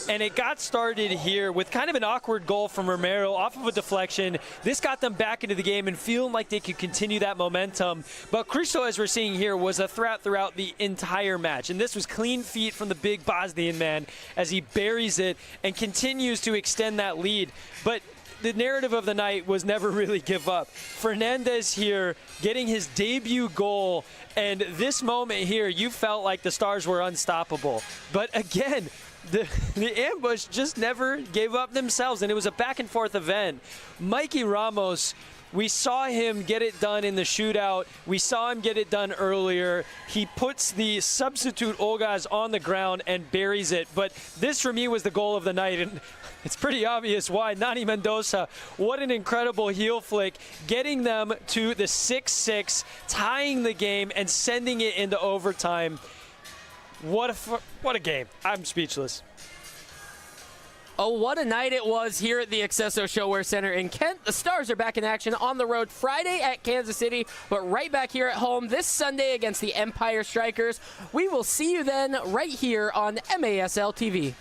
And it got started here with kind of an awkward goal from Romero off of a deflection. This got them back into the game and feeling like they could continue that momentum. But Cristo, as we're seeing here, was a threat throughout the entire match. And this was clean feet from the big Bosnian man as he buries it and continues to extend that lead. But the narrative of the night was never really give up. Fernandez here getting his debut goal, and this moment here, you felt like the Stars were unstoppable. But again, the Ambush just never gave up themselves, and it was a back-and-forth event. Mikey Ramos, we saw him get it done in the shootout. We saw him get it done earlier. He puts the substitute Olgas on the ground and buries it. But this, for me, was the goal of the night, and it's pretty obvious why. Nani Mendoza, what an incredible heel flick, getting them to the 6-6, tying the game and sending it into overtime. What a game. I'm speechless. Oh, what a night it was here at the Accesso Showwear Center in Kent. The Stars are back in action on the road Friday at Kansas City, but right back here at home this Sunday against the Empire Strikers. We will see you then right here on MASL TV.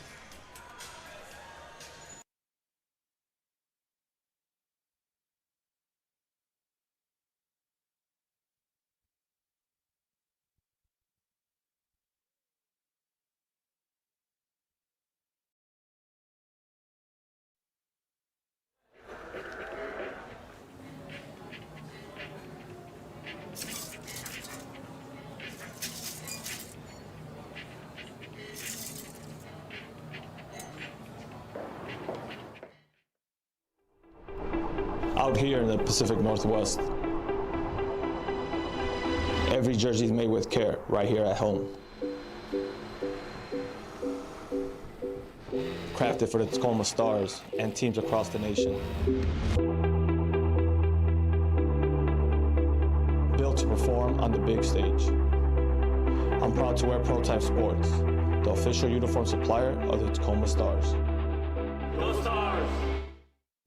Out here in the Pacific Northwest, every jersey is made with care right here at home. Crafted for the Tacoma Stars and teams across the nation. Built to perform on the big stage. I'm proud to wear Prototype Sports, the official uniform supplier of the Tacoma Stars. Go Stars!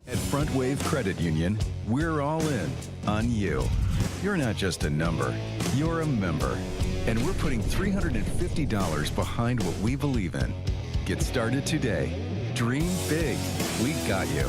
At Front Wave Credit Union, we're all in on you. You're not just a number, you're a member. And we're putting $350 behind what we believe in. Get started today. Dream big. We got you.